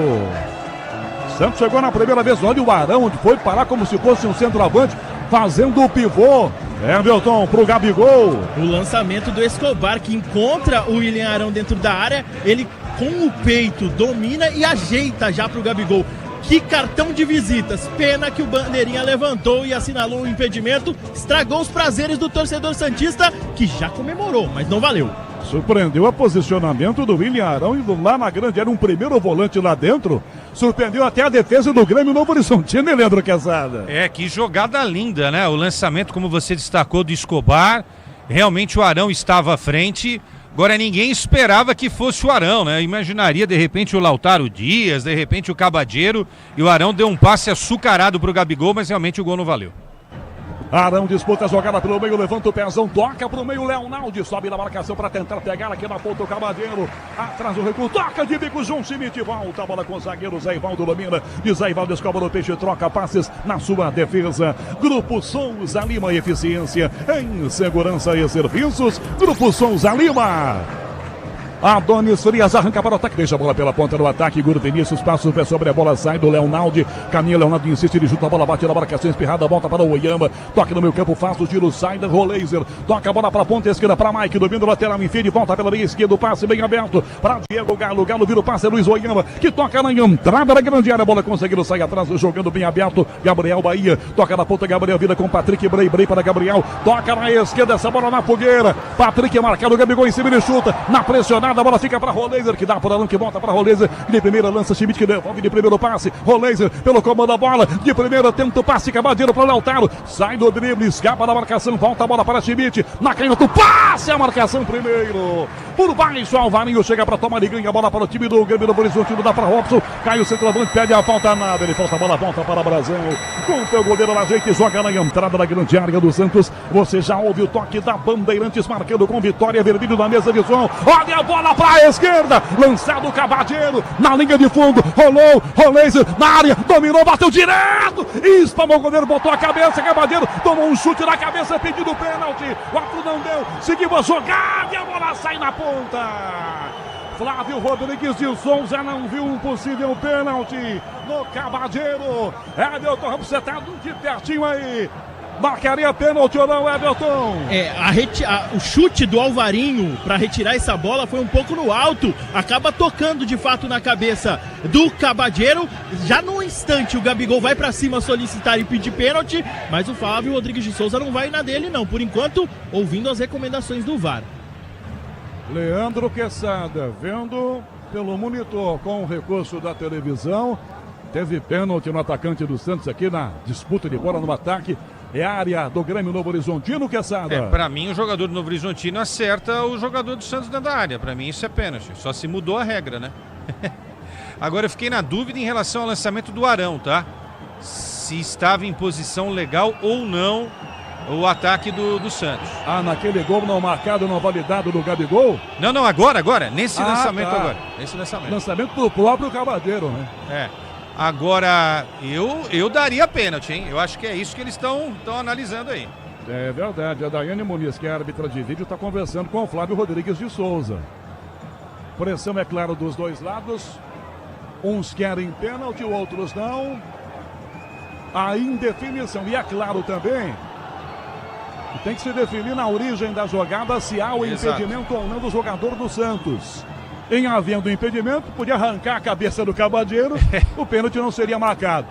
Santos chegou na primeira vez, olha o Arão, onde foi parar como se fosse um centroavante, fazendo o pivô. Everton pro Gabigol. O lançamento do Escobar, que encontra o William Arão dentro da área, ele com o peito domina e ajeita já pro Gabigol. Que cartão de visitas. Pena que o Bandeirinha levantou e assinalou o impedimento. Estragou os prazeres do torcedor santista, que já comemorou, mas não valeu. Surpreendeu o posicionamento do William Arão, indo lá na grande, era um primeiro volante lá dentro. Surpreendeu até a defesa do Grêmio Novo Horizontino, né, Leandro Quezada? Que jogada linda, né? O lançamento, como você destacou, do Escobar. Realmente o Arão estava à frente. Agora ninguém esperava que fosse o Arão, né? Imaginaria de repente o Lautaro Dias, de repente o Cabadeiro, e o Arão deu um passe açucarado pro Gabigol, mas realmente o gol não valeu. Arão disputa a jogada pelo meio, levanta o pezão, toca pro meio, Leonaldi sobe na marcação para tentar pegar aqui na ponta o Cabadeiro, atrás do recuo, toca de bico, João Schmidt, volta a bola com o zagueiro, Zé Ivaldo domina, e Zé Ivaldo escova no peixe, troca passes na sua defesa. Grupo Souza Lima, eficiência em segurança e serviços, Grupo Souza Lima. Adonis Frias arranca para o ataque, deixa a bola pela ponta do ataque, Guro Vinícius passa o pé sobre a bola, sai do Leonaldi, caminha, Leonaldi insiste, ele junta a bola, bate na marcação espirrada, volta para o Oyama, toca no meio campo, faz o giro, sai da Roleiser, toca a bola para a ponta esquerda para Mike, domina o lateral, enfim, volta pela meia esquerda, o passe bem aberto para Diego Galo, Galo vira o passe, Luiz Oyama, que toca na entrada da grande área, a bola conseguindo sair atrás, jogando bem aberto, Gabriel Bahia, toca na ponta, Gabriel vira com Patrick, Brei para Gabriel, toca na esquerda, essa bola na fogueira, Patrick é marcado, Gabigol em cima, ele chuta, na pressionada, a bola fica para Roleiser, que dá por Arão, que volta para Roleiser, de primeira lança Schmidt, que devolve de primeiro passe, Roleiser pelo comando da bola, de primeira tenta o passe, Cabadeiro para o Lautaro, sai do drible, escapa da marcação, volta a bola para Schmidt, na canhota, passe a marcação primeiro, por baixo, Alvarinho chega para tomar e ganha a bola para o time do Grêmio do Horizontino, dá para Robson, cai o centroavante, pede a falta, nada, ele falta a bola, volta para Brasão, com o teu goleiro na jeito, joga na entrada da grande área do Santos, você já ouve o toque da Bandeirantes, marcando com vitória, Vermelho na mesa de som, olha a bola para a esquerda, lançado o Cabadeiro, na linha de fundo, rolou, Roleiser na área, dominou, bateu direto, espalmou o goleiro, botou a cabeça, Cabadeiro tomou um chute na cabeça, pedindo pênalti, o árbitro não deu, seguiu a jogada e a bola sai na ponta. Flávio Rodrigues de Souza não viu um possível pênalti no Cabadeiro. Everton Ramos, você tá de pertinho aí. Marcaria pênalti ou não, Everton? O chute do Alvarinho para retirar essa bola foi um pouco no alto, acaba tocando de fato na cabeça do Cabadeiro. Já no instante o Gabigol vai para cima solicitar e pedir pênalti, mas o Flávio Rodrigues de Souza não vai na dele não, por enquanto ouvindo as recomendações do VAR. Leandro Quezada, vendo pelo monitor com o recurso da televisão, teve pênalti no atacante do Santos aqui na disputa de bola no ataque. É a área do Grêmio Novo Horizontino, Quezada. Pra mim o jogador do Novo Horizontino acerta o jogador do Santos dentro da área. Pra mim isso é pênalti, só se mudou a regra, né? Agora eu fiquei na dúvida em relação ao lançamento do Arão, tá? Se estava em posição legal ou não o ataque do Santos. Naquele gol não marcado, não validado do Gabigol? Não, agora, nesse lançamento agora. Nesse lançamento. Lançamento do próprio Cabadeiro, né? Agora, eu daria pênalti, hein? Eu acho que é isso que eles estão analisando aí. É verdade, a Daiane Muniz, que é a árbitra de vídeo, está conversando com o Flávio Rodrigues de Souza. Pressão, é claro, dos dois lados. Uns querem pênalti, outros não. A indefinição, e é claro também, tem que se definir na origem da jogada se há o impedimento ou não do jogador do Santos. Em havendo impedimento, podia arrancar a cabeça do Cabadeiro, o pênalti não seria marcado.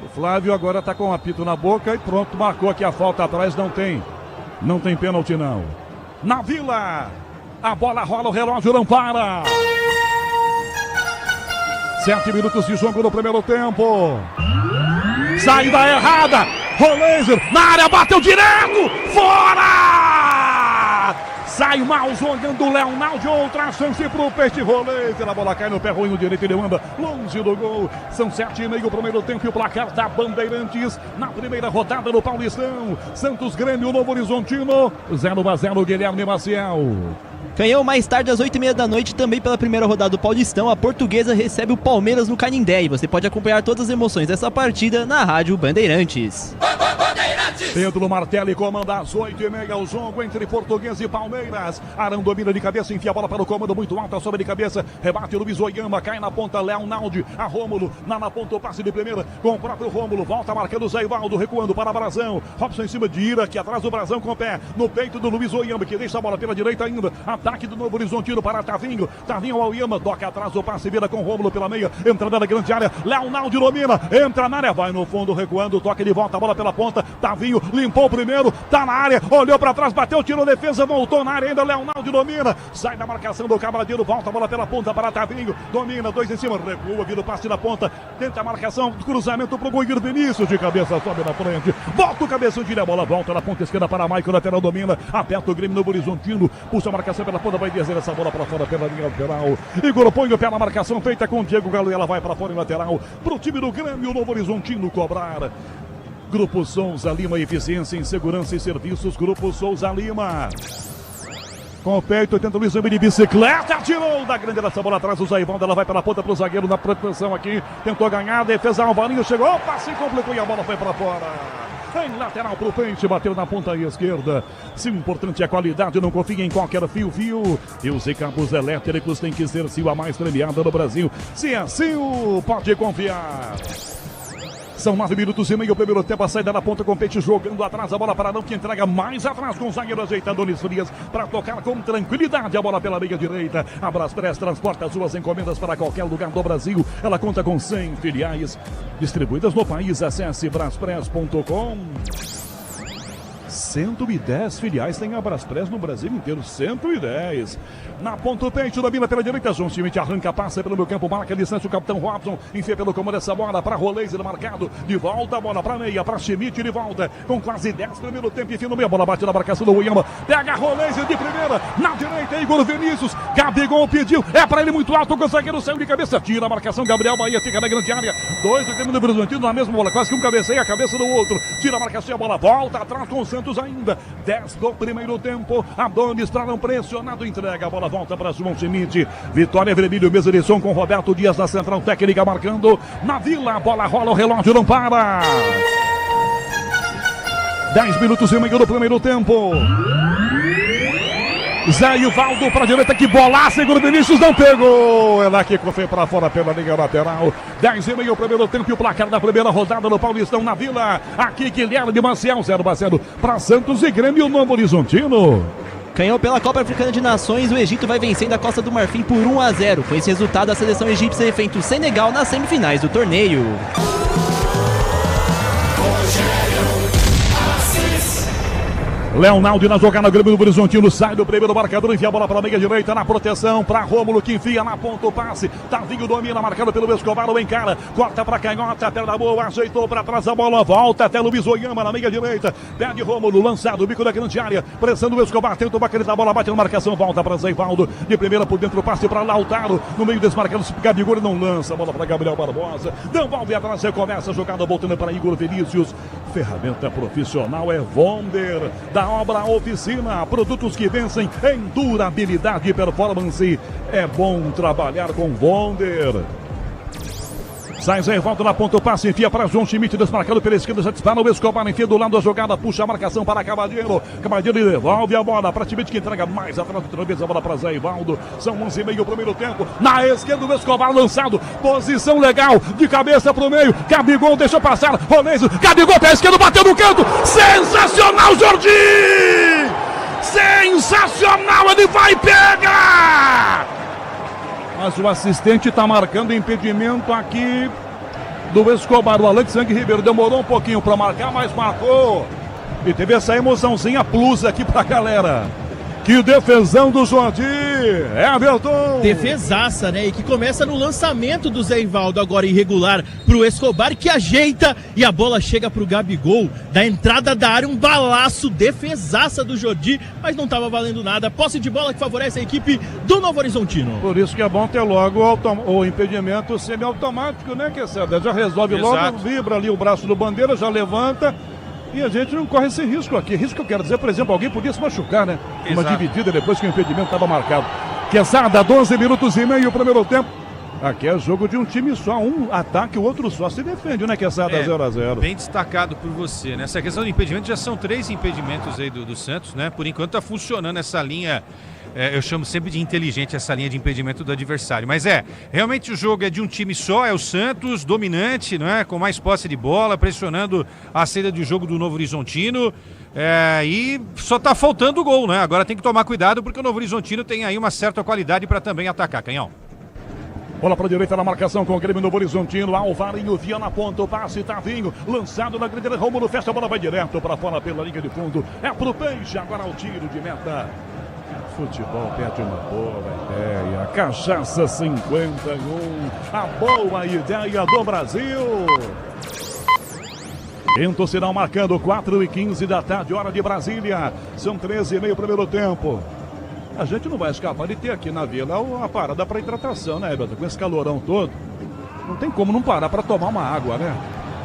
O Flávio agora está com o apito na boca e pronto, marcou aqui a falta atrás, não tem pênalti não. Na Vila, a bola rola, o relógio não para. 7 minutos de jogo no primeiro tempo. Saída errada, Roleiser na área, bateu direto, fora! Sai mal jogando o Leonaldi, outra chance pro Peixe, Roleiser, a bola cai no pé ruim no direito, ele manda longe do gol. São 7:30 o primeiro tempo e o placar da Bandeirantes na primeira rodada do Paulistão. Santos, Grêmio, Novo Horizontino, 0-0, Guilherme Maciel. Canhão, mais tarde às 8:30 da noite, também pela primeira rodada do Paulistão, a Portuguesa recebe o Palmeiras no Canindé e você pode acompanhar todas as emoções dessa partida na Rádio Bandeirantes. Bandeirantes! Pedro Martelli comanda às 8h30 o jogo entre Português e Palmeiras. Arão domina de cabeça, enfia a bola para o comando muito alto, sobe de cabeça, rebate Luiz Oyama, cai na ponta Leonaldi, a Rômulo, na ponta o passe de primeira com o próprio Rômulo, volta marcando o Zé Ivaldo, recuando para Brazão, Robson em cima de Ira, que atrás do Brazão com o pé, no peito do Luiz Oyama, que deixa a bola pela direita ainda, ataque do Novo Horizontino para Tavinho ao Oyama, toca atrás o passe, vira com o Rômulo pela meia, entrada na grande área, Leonaldi domina, entra na área, vai no fundo recuando, toca de volta, a bola pela ponta, Tavinho limpou o primeiro, tá na área, olhou para trás, bateu, tirou defesa, voltou na área ainda, Leonaldi domina, sai da marcação do Cavaleiro, volta a bola pela ponta para Tavinho, domina, 2 em cima, recua, vira o passe na ponta, tenta a marcação, cruzamento pro Goiânia, Vinícius de cabeça, sobe na frente, volta o cabeção, tira a bola, volta na ponta esquerda para Maicon, lateral domina, aperta o Grêmio no Horizontino, puxa a marcação pela ponta, vai descer essa bola para fora pela linha lateral, Igor põe o pé na marcação feita com o Diego Galo, e ela vai para fora em lateral, pro time do Grêmio, Novo Horizontino cobrar. Grupo Souza Lima, eficiência em segurança e serviços, Grupo Souza Lima. Com o peito, tenta o Luiz Henrique de bicicleta, tirou da grande dessa bola atrás, o Zé Ivaldo, ela vai pela ponta pro zagueiro na proteção aqui, tentou ganhar, defesa, Alvarinho chegou, passe complicou e a bola foi para fora. Em lateral pro Peixe, bateu na ponta esquerda. Se o importante é a qualidade, não confia em qualquer fio. E os cabos elétricos tem que ser Sil, a mais premiada no Brasil. Se é Sil, pode confiar. São 9 minutos e meio, o primeiro tempo, a saída da ponta com o Peixe jogando atrás, a bola para Arão, que entrega mais atrás com o zagueiro ajeitando Donis Frias para tocar com tranquilidade a bola pela meia direita. A Braspress transporta as suas encomendas para qualquer lugar do Brasil. Ela conta com 100 filiais distribuídas no país. Acesse braspress.com. 110 filiais tem a Braspress no Brasil inteiro, 110. Na ponta o Peixe, domina pela direita, João Schmidt arranca, passa pelo meio campo, marca a distância, o capitão Robson enfia pelo comando essa bola para Roleiser, marcado, de volta a bola para meia, para Schmidt, de volta, com quase 10 primeiro tempo, enfim no meio, a bola bate na marcação do Oyama, pega Roleiser de primeira, na direita, Igor Vinícius, Gabigol pediu, é para ele muito alto, o zagueiro saiu de cabeça, tira a marcação, Gabriel Bahia fica na grande área, 2 do Grêmio do Horizontino na mesma bola, quase que um cabeceia a cabeça do outro, tira a marcação, a bola volta atrás com o Santos ainda, 10 do primeiro tempo, Adonis para não pressionado, entrega, a bola volta para João Schmidt, Vitória Vermelho, mesa de som com Roberto Dias na central técnica marcando, na Vila, a bola rola, o relógio não para. 10 minutos e meio do primeiro tempo. Zé Ivaldo para a direita, que bolaça, Igor Vinícius não pegou. Ela que foi para fora pela linha lateral. 10 e meio, primeiro tempo e o placar da primeira rodada no Paulistão na Vila. Aqui Guilherme Maciel, 0-0 para Santos e Grêmio Novo Horizontino. Ganhou pela Copa Africana de Nações, o Egito vai vencendo a Costa do Marfim por 1-0. Com esse resultado, a seleção egípcia enfrenta o Senegal nas semifinais do torneio. Leonaldi na jogada, Grêmio do Horizontino, sai do primeiro marcador, enfia a bola para a meia direita, na proteção, para Rômulo, que enfia na ponta o passe, Tavinho domina, marcado pelo Escobar, o encara, corta para canhota, perna boa, ajeitou para trás a bola, volta até Luiz Oyama na meia direita, perde Rômulo, lançado, bico da grande área, pressão do Escobar, tenta o bacana da bola, bate na marcação, volta para Zé Ivaldo, de primeira por dentro, passe para Lautaro, no meio desmarcado, Gabigol não lança, a bola para Gabriel Barbosa, devolve atrás, recomeça a jogada, voltando para Igor Vinícius, ferramenta profissional é Vonder, da obra Oficina, produtos que vencem em durabilidade e performance. É bom trabalhar com Vonder. Sai Zé Ivaldo na ponta, o passe, enfia para João Schmidt, desmarcado pela esquerda, já dispara o Escobar, enfia do lado da jogada, puxa a marcação para Cavaleiro devolve a bola para Schmidt, que entrega mais atrás, outra vez a bola para Zé Ivaldo, são 11 e meio, primeiro tempo, na esquerda o Escobar lançado, posição legal, de cabeça pro meio, Gabigol deixou passar, Roleiso, Gabigol pé esquerdo, bateu no canto, sensacional Jordi! Sensacional, ele vai pegar! Mas o assistente está marcando impedimento aqui do Escobar. O Alexandre Ribeiro demorou um pouquinho para marcar, mas marcou. E teve essa emoçãozinha plus aqui para a galera. Que defesão do Jordi, Everton. Defesaça, né? E que começa no lançamento do Zé Ivaldo, agora irregular, pro Escobar, que ajeita e a bola chega pro Gabigol. Da entrada da área, um balaço, defesaça do Jordi, mas não tava valendo nada. Posse de bola que favorece a equipe do Novo Horizontino. Por isso que é bom ter logo o impedimento semiautomático, né, que já resolve. Exato. Logo, vibra ali o braço do Bandeira, já levanta. E a gente não corre esse risco aqui. Risco que eu quero dizer, por exemplo, alguém podia se machucar, né? Exato. Uma dividida depois que o impedimento estava marcado. Quesada, 12 minutos e meio, primeiro tempo. Aqui é jogo de um time só, um ataque, o outro só se defende, né, que é 0x0. Bem destacado por você, né? Essa questão do impedimento, já são 3 impedimentos aí do Santos, né? Por enquanto tá funcionando essa linha, eu chamo sempre de inteligente essa linha de impedimento do adversário. Mas realmente o jogo é de um time só, é o Santos, dominante, né? Com mais posse de bola, pressionando a saída de jogo do Novo Horizontino. E só tá faltando o gol, né? Agora tem que tomar cuidado porque o Novo Horizontino tem aí uma certa qualidade para também atacar, Canhão. Bola para a direita na marcação com o Grêmio Novo Horizontino. Alvarinho via na ponta, o passe Tavinho, lançado na grande área. Rômulo fecha, a bola vai direto para fora pela linha de fundo. É pro Peixe, agora o tiro de meta. Futebol pede uma boa ideia. Cachaça 51, a boa ideia do Brasil. Quinto sinal marcando 4h15 da tarde, hora de Brasília. São 13h30 primeiro tempo. A gente não vai escapar de ter aqui na Vila a parada para hidratação, né, Everton? Com esse calorão todo, não tem como não parar para tomar uma água, né?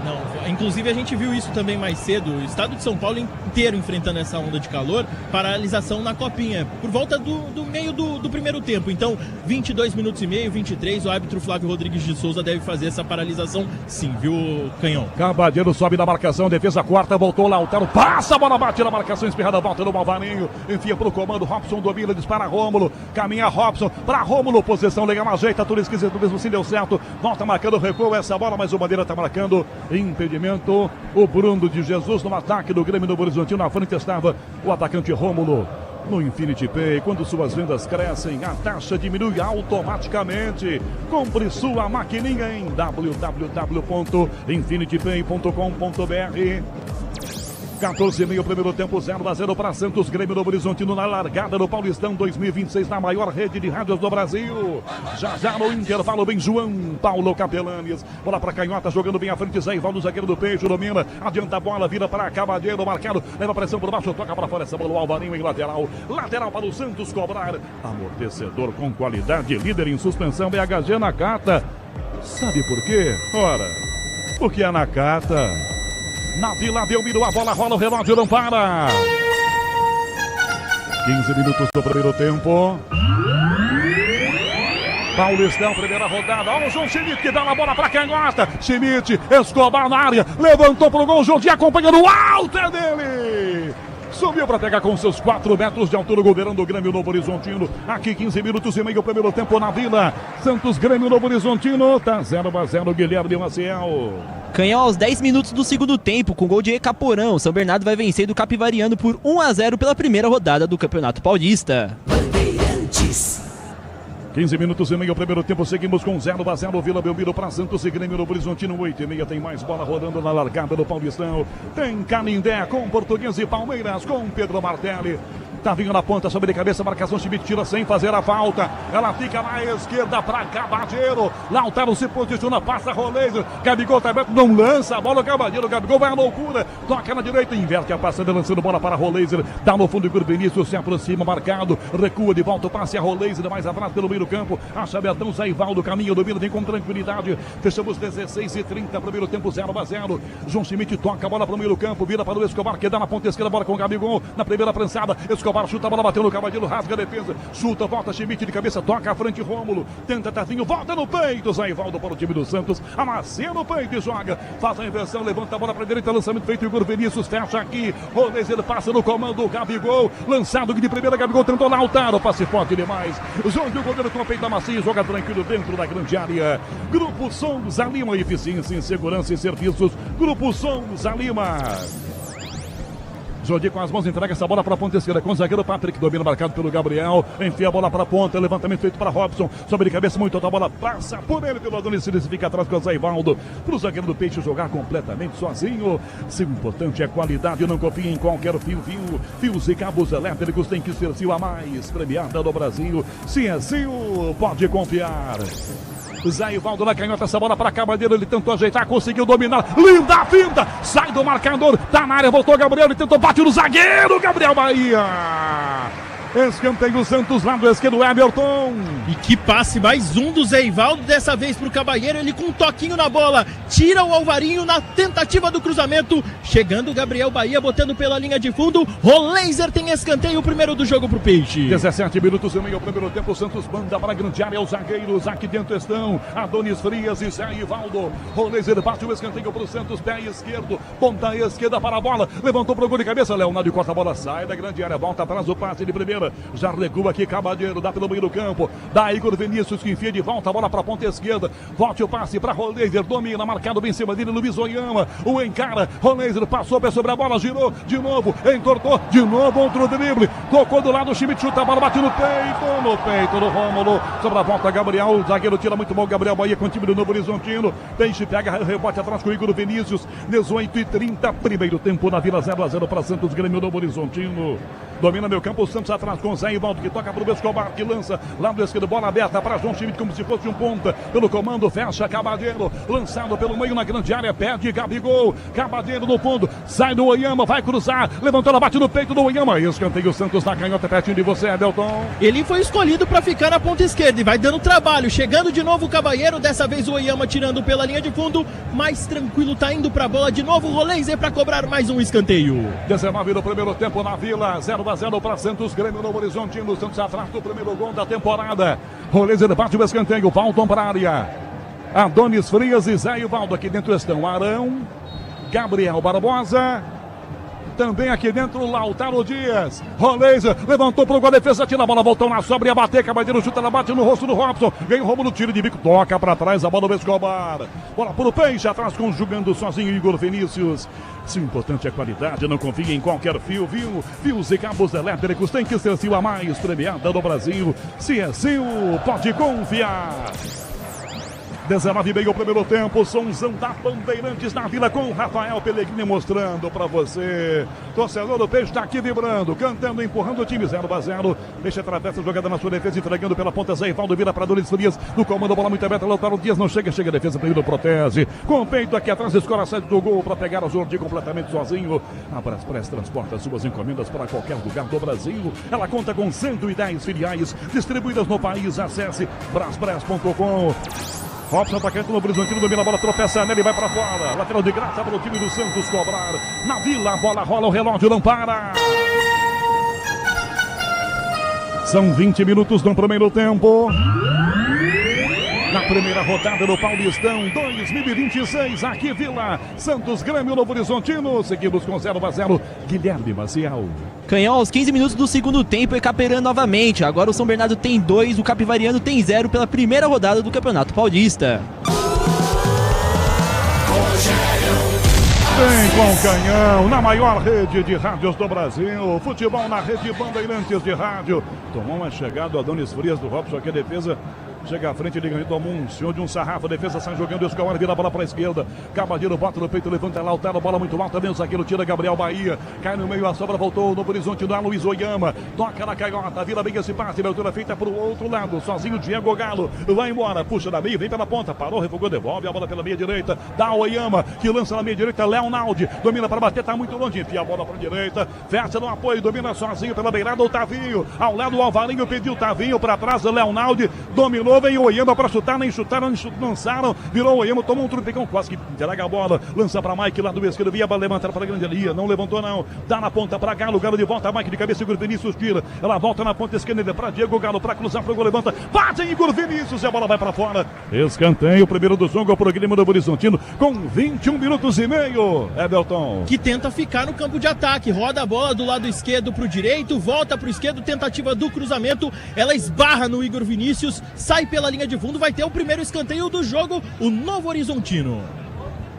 Não, inclusive a gente viu isso também mais cedo, o estado de São Paulo inteiro enfrentando essa onda de calor, paralisação na copinha, por volta do meio do primeiro tempo. Então, 22 minutos e meio, 23, o árbitro Flávio Rodrigues de Souza deve fazer essa paralisação sim, viu, Canhão? Cabadeiro sobe na marcação, defesa quarta, voltou Lautaro, passa a bola, bate na marcação, espirrada, volta no Malvarinho, enfia pro comando, Robson domina, dispara Rômulo, caminha Robson, pra Rômulo, posição legal, ajeita, tudo esquisito, mesmo assim deu certo, volta marcando, recuo essa bola, mas o Bandeira tá marcando, impedimento, o Bruno de Jesus no ataque do Grêmio Novo Horizontino, na frente estava o atacante Rômulo. No Infinity Pay, quando suas vendas crescem, a taxa diminui automaticamente. Compre sua maquininha em www.infinitypay.com.br. 14h30, primeiro tempo, 0x0 para Santos, Grêmio Novo Horizontino na largada do Paulistão 2026, na maior rede de rádios do Brasil. Já no intervalo vem João Paulo Capelanes. Bola para Canhota, jogando bem à frente, Zé Ivaldo, zagueiro do Peixe, domina, adianta a bola, vira para Cabadeiro, marcado, leva pressão por baixo, toca para fora essa bola, o Alvarinho em lateral para o Santos cobrar. Amortecedor com qualidade, líder em suspensão, BHG Nakata. Sabe por quê? Ora, porque a Nakata... Na Vila Belmiro, a bola rola, o relógio não para. 15 minutos do primeiro tempo. Paulistão, primeira rodada. Olha o João Schmidt que dá uma bola para Canhota. Schmidt, Escobar na área, levantou pro gol, Jordi acompanhando o alto é dele. Subiu para pegar com seus 4 metros de altura o goleirão do Grêmio Novo Horizontino. Aqui 15 minutos e meio, primeiro tempo na Vila. Santos, Grêmio Novo Horizontino. Tá 0x0, Guilherme Maciel. Canhão aos 10 minutos do segundo tempo, com gol de Ecaporão. São Bernardo vai vencer do Capivariano por 1x0 pela primeira rodada do Campeonato Paulista. 15 minutos e meio, primeiro tempo, seguimos com 0x0, Vila Belmiro para Santos e Grêmio Novo Horizontino, 8h30, tem mais bola rodando na largada do Paulistão, tem Canindé com Português e Palmeiras, com Pedro Martelli. Tavinho na ponta, sobre de cabeça, marcação, Schmidt tira sem fazer a falta. Ela fica na esquerda para Cabadeiro. Lautaro se posiciona, passa Rolês. Gabigol tá aberto, não lança a bola. Cabadeiro, Gabigol vai à loucura. Toca na direita, inverte a passada, lançando bola para Rolês. Dá no fundo, Igor Vinícius se aproxima, marcado. Recua de volta, passe a Rolês. Mais atrás pelo meio do campo. Acha Betão, Zé Ivaldo, caminha, domina, vem com tranquilidade. Fechamos 16h30, primeiro tempo, 0x0. João Schmidt toca a bola para o meio do campo, vira para o Escobar, que dá na ponta esquerda, bola com o Gabigol. Na primeira prensada, Escobar chuta a bola, bateu no Cabadeiro, rasga a defesa, chuta, volta Schmidt de cabeça, toca à frente Rômulo, tenta Tavinho, volta no peito, Zé Ivaldo para o time do Santos, amacia no peito e joga, faz a inversão, levanta a bola para a direita, lançamento feito, Igor Vinícius fecha aqui, Rolês, ele passa no comando, Gabigol, lançado de primeira, Gabigol tentou Lautaro, passe forte demais, joga o goleiro com a peita macia, joga tranquilo dentro da grande área. Grupo Souza Lima, eficiência em segurança e serviços, Grupo Souza Lima. Jordi com as mãos, entrega essa bola para a ponta esquerda com o zagueiro Patrick, domina marcado pelo Gabriel, enfia a bola para a ponta, levantamento feito para Robson, sobe de cabeça muito alta, a bola passa por ele pelo Adonis, ele fica atrás com o Zé Ivaldo, para o zagueiro do Peixe jogar completamente sozinho. Se o importante é qualidade, não copia em qualquer fios e cabos elétricos, tem que ser Sil a mais premiada do Brasil. Se é Sil, pode confiar. Zé Ivaldo na canhota, essa bola para Cabadeiro, ele tentou ajeitar, conseguiu dominar, linda finta, sai do marcador, tá na área, voltou Gabriel, ele tentou, bate no zagueiro, Gabriel Bahia. Escanteio Santos, lado esquerdo, Everton. E que passe, mais um do Zé Ivaldo, dessa vez pro Cabalheiro, ele com um toquinho na bola, tira o Alvarinho na tentativa do cruzamento, chegando o Gabriel Bahia, botando pela linha de fundo, Roleiser tem escanteio, o primeiro do jogo pro Peixe. 17 minutos e meio, primeiro tempo, o Santos manda para a grande área, os zagueiros aqui dentro estão Adonis Frias e Zé Ivaldo. Roleiser bate o escanteio pro Santos, pé esquerdo, ponta esquerda para a bola, levantou pro gol de cabeça, Leonardo corta a bola, sai da grande área, volta atrás o passe de primeira, já recua aqui Cabadeiro, dá pelo meio do campo, dá Igor Vinícius que enfia de volta a bola para a ponta esquerda, volte o passe para Roleiser, domina, marcado bem em cima dele, Luiz Oyama, o encara, Roleiser passou pé sobre a bola, girou de novo, entortou de novo, outro drible, tocou do lado, o Schmidt chuta a bola, bate no peito do Rômulo, sobre a volta Gabriel, o zagueiro tira muito bom, Gabriel Bahia com o time do Novo Horizontino, Peixe pega, rebote atrás com o Igor Vinícius, 18:30, primeiro tempo na Vila, 0-0 para Santos, Grêmio Novo Horizontino, domina meu campo, o Santos atrás com o Zé Ivaldo, que toca pro Escobar, que lança, lado esquerdo, bola aberta para João Schmidt, como se fosse um ponta, pelo comando, fecha Cabadeiro, lançado pelo meio na grande área, perde Gabigol, Cabadeiro no fundo, sai do Oyama, vai cruzar, levantou, bate no peito do Oyama, escanteio o Santos na canhota, pertinho de você, Abelton. Ele foi escolhido para ficar na ponta esquerda e vai dando trabalho, chegando de novo o Cabalheiro, dessa vez o Oyama tirando pela linha de fundo, mais tranquilo, tá indo pra bola de novo, o Roleiser para cobrar mais um escanteio. 19 no primeiro tempo na Vila, 0-0 para Santos, Grêmio Novo Horizontino, Santos atrás do primeiro gol da temporada, Roleiser bate o escanteio, Valton para a área, Adonis Frias e Zé Ivaldo, aqui dentro estão Arão, Gabriel Barbosa, também aqui dentro Lautaro Dias, Roleiser levantou pro gol, a defesa tira a bola, voltou na sobra, ia bater, Cabadeiro chuta, ela bate no rosto do Robson, ganha o Rômulo, tiro de bico, toca pra trás, a bola do Escobar, bola pro Peixe, atrás conjugando sozinho Igor Vinícius. Se o importante é a qualidade, não confie em qualquer fio, viu? Fios e cabos elétricos tem que ser Sil, a mais premiada do Brasil. Se é Sil, pode confiar. 19:30 o primeiro tempo, somzão da Bandeirantes na Vila com Rafael Pellegrini mostrando pra você. Torcedor do Peixe tá aqui vibrando, cantando, empurrando o time 0-0. Deixa atravessa a jogada na sua defesa, entregando pela ponta Zé Ivaldo, vira pra Adonis Frias. No comando, bola muito aberta, Lautaro Dias não chega, a defesa, Pereira protege. Com o peito aqui atrás, escora a sede do gol pra pegar a Jordi completamente sozinho. A Braspress transporta suas encomendas para qualquer lugar do Brasil. Ela conta com 110 filiais distribuídas no país. Acesse braspress.com. Robson, atacante no Horizontino, domina a bola, tropeça nele, vai pra fora. Lateral de graça para o time do Santos cobrar. Na Vila, a bola rola, o relógio não para. São 20 minutos no primeiro tempo. Na primeira rodada do Paulistão 2026, aqui Vila, Santos, Grêmio Novo Horizontino. Seguimos com 0-0, Guilherme Maciel. Canhão aos 15 minutos do segundo tempo, Ecaperã novamente. Agora o São Bernardo tem 2, o Capivariano tem 0 pela primeira rodada do Campeonato Paulista. Vem com o Canhão, na maior rede de rádios do Brasil. Futebol na rede Bandeirantes de rádio. Tomou uma chegada, Adonis Frias do Robson, aqui a defesa. Chega à frente, ele ganhou, tomou um senhor de um sarrafo, a defesa sai jogando, o Escobar vira a bola para a esquerda, Cabadeiro bota no peito, levanta Lautaro, bola muito alta, vem o zagueiro, tira Gabriel Bahia, cai no meio, a sobra voltou no horizonte do Luiz Oyama, toca na canhota, vira bem esse passe, abertura feita para o outro lado, sozinho Diego Galo, vai embora, puxa da meia, vem pela ponta, parou, refugou, devolve a bola pela meia direita, dá Oyama, que lança na meia direita, Leonaldi, domina para bater, tá muito longe, enfia a bola para a direita, fecha no apoio, domina sozinho pela beirada, o Tavinho, ao lado o Alvarinho, pediu Tavinho para trás, Leonaldi, dominou, vem o Oyama para chutar, nem chutaram, nem lançaram, virou o Oyama, tomou um trupicão, quase que entrega a bola, lança para Mike lá do esquerdo, via para levantar para a grande linha, não levantou não, dá na ponta para Galo, Galo de volta, Mike de cabeça, Igor Vinícius tira, ela volta na ponta esquerda para Diego Galo, para cruzar, pro gol, levanta, bate em Igor Vinícius e a bola vai para fora, escanteio, o primeiro do jogo, o programa do Horizontino, com 21 minutos e meio, Everton. Que tenta ficar no campo de ataque, roda a bola do lado esquerdo pro direito, volta pro esquerdo, tentativa do cruzamento, ela esbarra no Igor Vinícius, sai pela linha de fundo, vai ter o primeiro escanteio do jogo, o Novo Horizontino.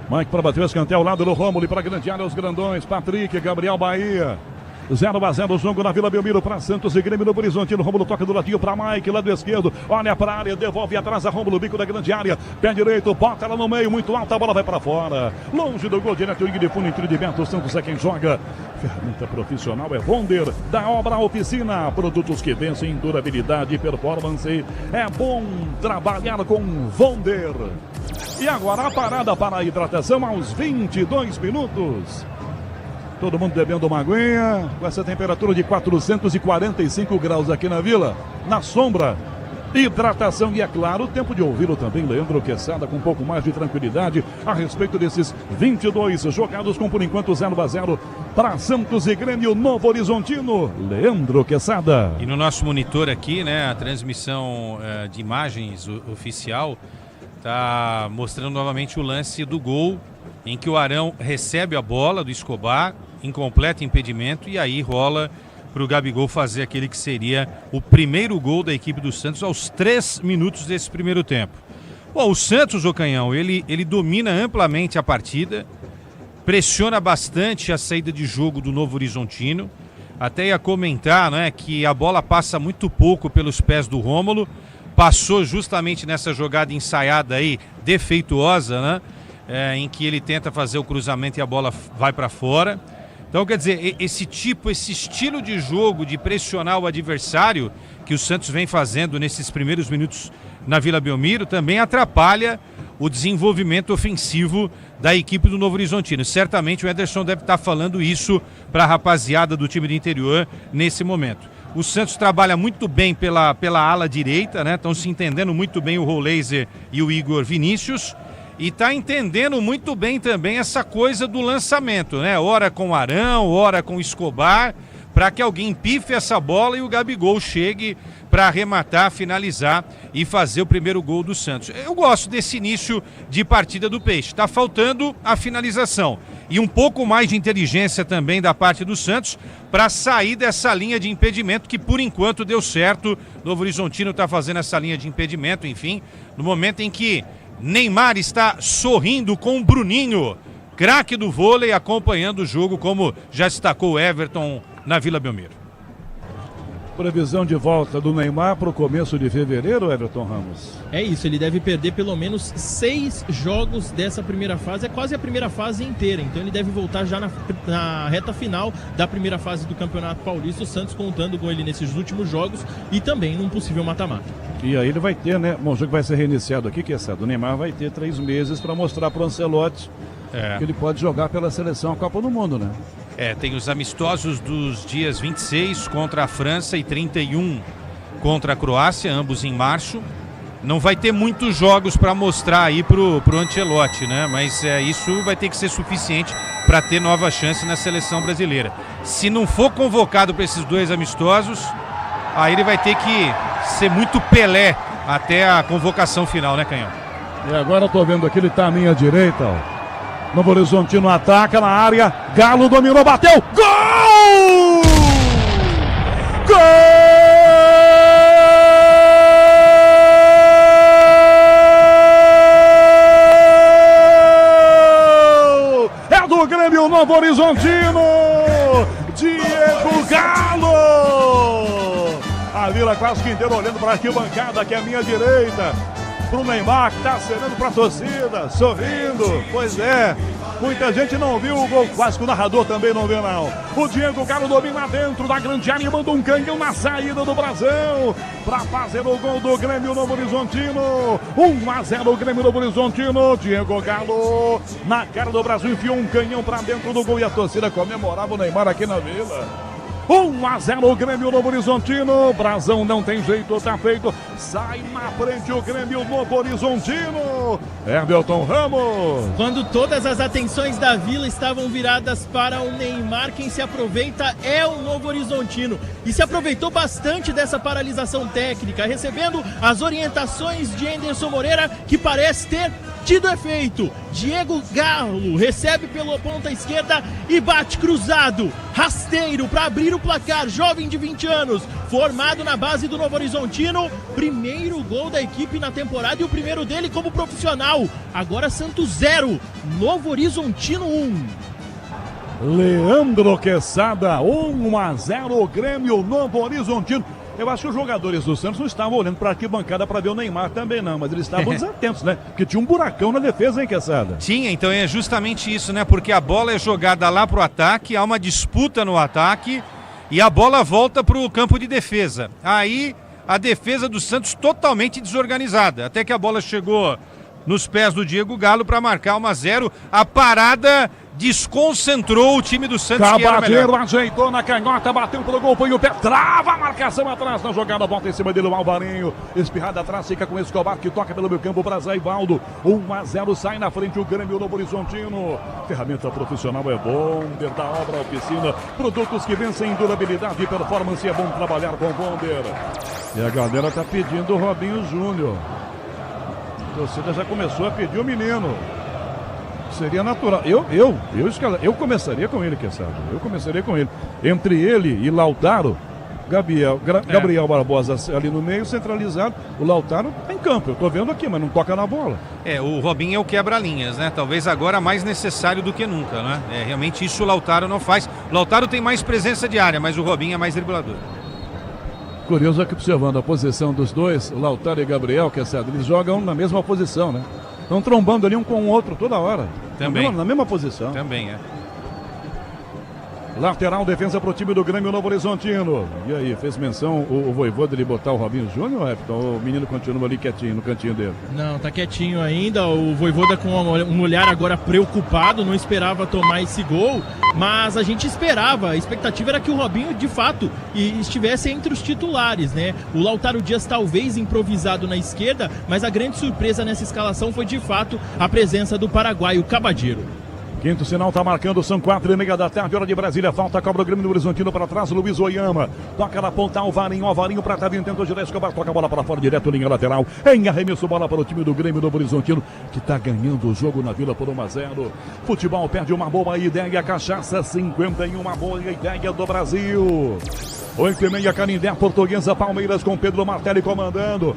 Mike para bater o escanteio ao lado do Rômulo, para a grande área, os grandões, Patrick, Gabriel Bahia. 0-0 o jogo na Vila Belmiro para Santos e Grêmio no Horizontino. Rômulo toca do ladinho para Mike, lado esquerdo. Olha para a área, devolve atrás a Rômulo, bico da grande área. Pé direito, bota ela no meio, muito alta, a bola vai para fora. Longe do gol, direto de fundo, entendimento. O Santos é quem joga. Ferramenta profissional é Vonder, da Obra Oficina. Produtos que vencem em durabilidade e performance. É bom trabalhar com Vonder. E agora a parada para a hidratação aos 22 minutos. todo mundo bebendo uma aguinha, com essa temperatura de 445 graus aqui na Vila, na sombra. Hidratação e, é claro, tempo de ouvi-lo também, Leandro Quesada, com um pouco mais de tranquilidade a respeito desses 22 jogados com, por enquanto, 0-0 para Santos e Grêmio Novo Horizontino. Leandro Quesada. E no nosso monitor aqui, né, a transmissão de imagens oficial está mostrando novamente o lance do gol em que o Arão recebe a bola do Escobar em completo impedimento e aí rola para o Gabigol fazer aquele que seria o primeiro gol da equipe do Santos aos 3 minutos desse primeiro tempo. Bom, o Santos, ô Canhão, ele domina amplamente a partida, pressiona bastante a saída de jogo do Novo Horizontino. Até ia comentar, né, que a bola passa muito pouco pelos pés do Rômulo, passou justamente nessa jogada ensaiada aí, defeituosa, né, em que ele tenta fazer o cruzamento e a bola vai para fora. Então, quer dizer, esse estilo de jogo, de pressionar o adversário, que o Santos vem fazendo nesses primeiros minutos na Vila Belmiro, também atrapalha o desenvolvimento ofensivo da equipe do Novo Horizontino. Certamente o Ederson deve estar falando isso para a rapaziada do time do interior nesse momento. O Santos trabalha muito bem pela ala direita, né? Estão se entendendo muito bem o Roleiser e o Igor Vinícius. E está entendendo muito bem também essa coisa do lançamento, né? Ora com o Arão, ora com o Escobar, para que alguém pife essa bola e o Gabigol chegue para arrematar, finalizar e fazer o primeiro gol do Santos. Eu gosto desse início de partida do Peixe. Está faltando a finalização e um pouco mais de inteligência também da parte do Santos para sair dessa linha de impedimento que por enquanto deu certo. Novo Horizontino está fazendo essa linha de impedimento, enfim, no momento em que Neymar está sorrindo com o Bruninho, craque do vôlei, acompanhando o jogo, como já destacou o Everton na Vila Belmiro. Previsão de volta do Neymar para o começo de fevereiro, Everton Ramos? É isso, ele deve perder pelo menos 6 jogos dessa primeira fase, é quase a primeira fase inteira, então ele deve voltar já na reta final da primeira fase do Campeonato Paulista, o Santos contando com ele nesses últimos jogos e também num possível mata-mata. E aí ele vai ter, né, bom, o jogo vai ser reiniciado aqui, que é certo, o Neymar vai ter 3 meses para mostrar para o Ancelotti que ele pode jogar pela seleção a Copa do Mundo, né? Tem os amistosos dos dias 26 contra a França e 31 contra a Croácia, ambos em março. Não vai ter muitos jogos para mostrar aí pro Ancelotti, né? Mas isso vai ter que ser suficiente para ter nova chance na seleção brasileira. Se não for convocado para esses 2 amistosos, aí ele vai ter que ser muito Pelé até a convocação final, né, Canhão? E agora eu tô vendo aqui, ele tá à minha direita, ó. Novo Horizontino ataca na área, Galo dominou, bateu, gol! Gol! É do Grêmio Novo Horizontino, Diego Galo! A Vila quase que inteira olhando para a arquibancada, que é a minha direita. Pro Neymar, que tá acenando pra torcida, sorrindo, pois é, muita gente não viu o gol, quase que o narrador também não viu não. O Diego Galo domina dentro da grande área e manda um canhão na saída do Brasão, pra fazer o gol do Grêmio Novo Horizontino, 1-0 o Grêmio Novo Horizontino, Diego Galo, na cara do Brasil, enfiou um canhão pra dentro do gol e a torcida comemorava o Neymar aqui na Vila. 1-0 o Grêmio Novo Horizontino, Brasão não tem jeito, tá feito, sai na frente o Grêmio Novo Horizontino, Everton Ramos. Quando todas as atenções da Vila estavam viradas para o Neymar, quem se aproveita é o Novo Horizontino e se aproveitou bastante dessa paralisação técnica, recebendo as orientações de Anderson Moreira, que parece ter tido efeito. Diego Galo recebe pela ponta esquerda e bate cruzado, rasteiro para abrir o placar. Jovem de 20 anos, formado na base do Novo Horizontino, primeiro gol da equipe na temporada e o primeiro dele como profissional. Agora Santos 0, Novo Horizontino 1. Leandro Quesada, 1-0 Grêmio Novo Horizontino. Eu acho que os jogadores do Santos não estavam olhando para a arquibancada para ver o Neymar também não, mas eles estavam desatentos, né? Porque tinha um buracão na defesa, hein, Quesada? Tinha, então é justamente isso, né? Porque a bola é jogada lá pro ataque, há uma disputa no ataque e a bola volta pro campo de defesa. Aí a defesa do Santos totalmente desorganizada, até que a bola chegou nos pés do Diego Galo para marcar 1-0. A parada desconcentrou o time do Santos. Cabadeiro ajeitou na canhota, bateu pro gol, põe o pé, trava a marcação atrás na jogada, volta em cima dele o Alvarinho, espirrada atrás, fica com o Escobar que toca pelo meio campo para Zé Ivaldo, 1-0, sai na frente o Grêmio Novo Horizontino. Ferramenta profissional é Bonder, da obra oficina, produtos que vencem em durabilidade e performance, é bom trabalhar com Bonder. E a galera tá pedindo o Robinho Júnior. A torcida já começou a pedir o menino. Seria natural. Eu começaria com ele, Eu começaria com ele. Entre ele e Lautaro, Gabriel Barbosa ali no meio, centralizado. O Lautaro tá em campo. Eu tô vendo aqui, mas não toca na bola. O Robinho é o quebra-linhas, né? Talvez agora mais necessário do que nunca, né? Realmente isso o Lautaro não faz. O Lautaro tem mais presença de área, mas o Robinho é mais driblador. Curioso é que observando a posição dos dois, o Lautaro e Gabriel, eles jogam na mesma posição, né? Estão trombando ali um com o outro toda hora. Também. Na mesma posição. Também, Lateral, defesa pro time do Grêmio Novo Horizontino. E aí, fez menção o Voivoda de botar o Robinho Júnior, Everton? O menino continua ali quietinho, no cantinho dele. Não, tá quietinho ainda. O Voivoda com um olhar agora preocupado, não esperava tomar esse gol, mas a gente esperava. A expectativa era que o Robinho, de fato, estivesse entre os titulares, né? O Lautaro Dias talvez improvisado na esquerda, mas a grande surpresa nessa escalação foi, de fato, a presença do paraguaio Cabadeiro. Quinto sinal tá marcando, são 4:30 da tarde, hora de Brasília, falta, cobra o Grêmio do Horizontino para trás, Luiz Oyama, toca na ponta, Alvarinho para Tavinho, tentou girar, Escobar, toca a bola para fora, direto, linha lateral, em arremesso, bola para o time do Grêmio do Horizontino, que tá ganhando o jogo na Vila por 1-0, futebol perde uma boa ideia, cachaça 51, uma boa ideia do Brasil, 8:30, Canindé, Portuguesa, Palmeiras com Pedro Martelli comandando.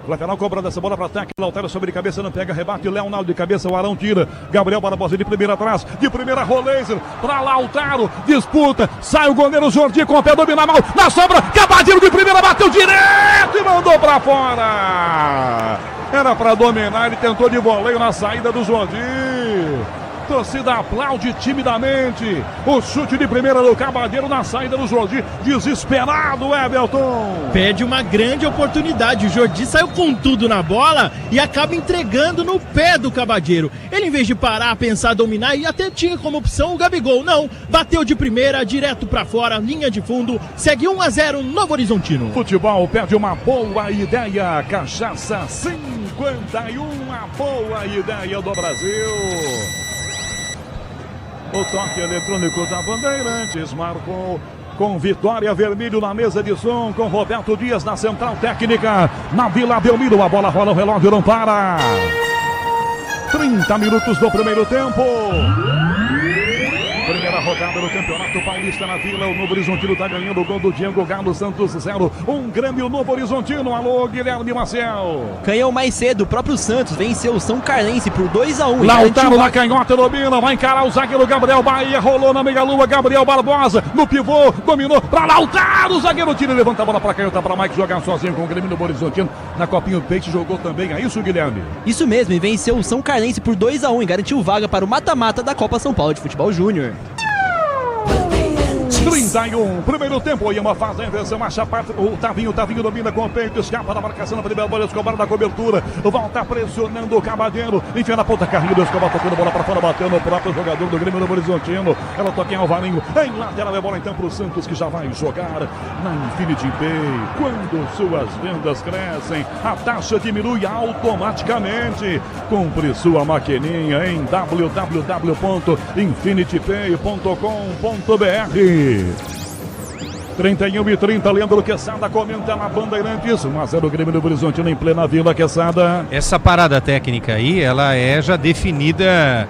Lateral cobrando essa bola para ataque, Lautaro sobre cabeça, não pega, rebate, Leonardo de cabeça, o Arão tira, Gabriel Barbosa de primeira atrás, de primeira Roleiser, para Lautaro, disputa, sai o goleiro Jordi com o pé, domina mal, na sobra, Cabadeiro de primeira, bateu direto e mandou para fora, era para dominar, ele tentou de voleio na saída do Jordi. Torcida aplaude timidamente o chute de primeira do Cabadeiro na saída do Jordi, desesperado, Everton. Perde uma grande oportunidade, o Jordi saiu com tudo na bola e acaba entregando no pé do Cabadeiro. Ele, em vez de parar, pensar, dominar, e até tinha como opção o Gabigol, não, bateu de primeira, direto pra fora, linha de fundo, segue 1-0 Novo Horizontino. Futebol perde uma boa ideia, cachaça 51, uma boa ideia do Brasil. O toque eletrônico da Bandeirantes marcou com Vitória Vermelho na mesa de som, com Roberto Dias na central técnica, na Vila Belmiro, a bola rola, o relógio não para. 30 minutos do primeiro tempo. Primeira rodada do Campeonato Paulista na Vila, o Novo Horizontino está ganhando o gol do Diego Galo, Santos 0, Grêmio Novo Horizontino. Alô, Guilherme Maciel. Canhão mais cedo, o próprio Santos venceu o São Carlense por 2-1. Lautaro na canhota, domina, vai encarar o zagueiro Gabriel Bahia, rolou na meia-lua, Gabriel Barbosa, no pivô, dominou para Lautaro, o zagueiro tira, levanta a bola para canhota, para Mike jogar sozinho com o Grêmio Novo Horizontino. Na Copinha o Peixe jogou também, é isso, Guilherme? Isso mesmo, e venceu o São Carlense por 2-1 e garantiu vaga para o mata-mata da Copa São Paulo de Futebol Júnior. 31, primeiro tempo, Oyama faz a inversão, a chapata, o Tavinho domina com o peito, escapa da marcação na primeira bola, Escobar da cobertura, volta pressionando o Cabadeiro, enfia na ponta, carrinho, Escobar tocando bola para fora, bateu no próprio jogador do Grêmio Novo Horizontino, ela toca em Alvarinho, em lateral, é bola então para o Santos, que já vai jogar na Infinity Pay. Quando suas vendas crescem, a taxa diminui automaticamente. Compre sua maquininha em www.infinitypay.com.br. 31:30, Leandro Quesada comenta na Bandeirantes, 1-0 Grêmio do Horizontino em plena Vila, Quesada. Essa parada técnica aí, ela é já definida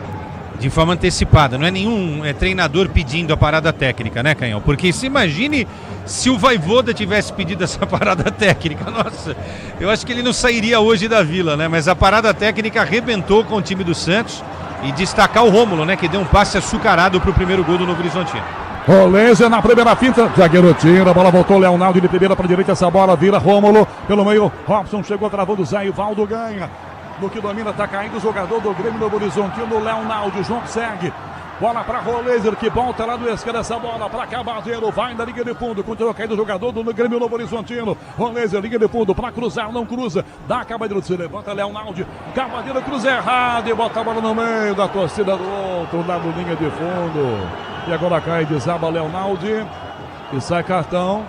de forma antecipada, não é nenhum treinador pedindo a parada técnica, né, Canhão? Porque se imagine se o Voivoda tivesse pedido essa parada técnica, nossa, eu acho que ele não sairia hoje da Vila, né? Mas a parada técnica arrebentou com o time do Santos, e destacar o Rômulo, né, que deu um passe açucarado pro primeiro gol do Novo Horizontino. Rolense na primeira finta, zagueiro tira, a bola voltou, Leonardo de primeira para direita, essa bola vira Rômulo, pelo meio, Robson chegou travando, Zé Ivaldo ganha, no que domina, tá caindo o jogador do Grêmio Novo Horizontino, Leonardo, João segue, Bola para Roleiser, que volta lá do esquerda essa bola para Cabadeiro. Vai na linha de fundo. Continua caindo o jogador do Grêmio Novo Horizontino. Roleiser, linha de fundo para cruzar. Não cruza. Dá Cabadeiro, se levanta Leonaldi. Cabadeiro cruza errado e bota a bola no meio da torcida do outro lado, linha de fundo. E agora cai, desaba Leonaldi. E sai cartão.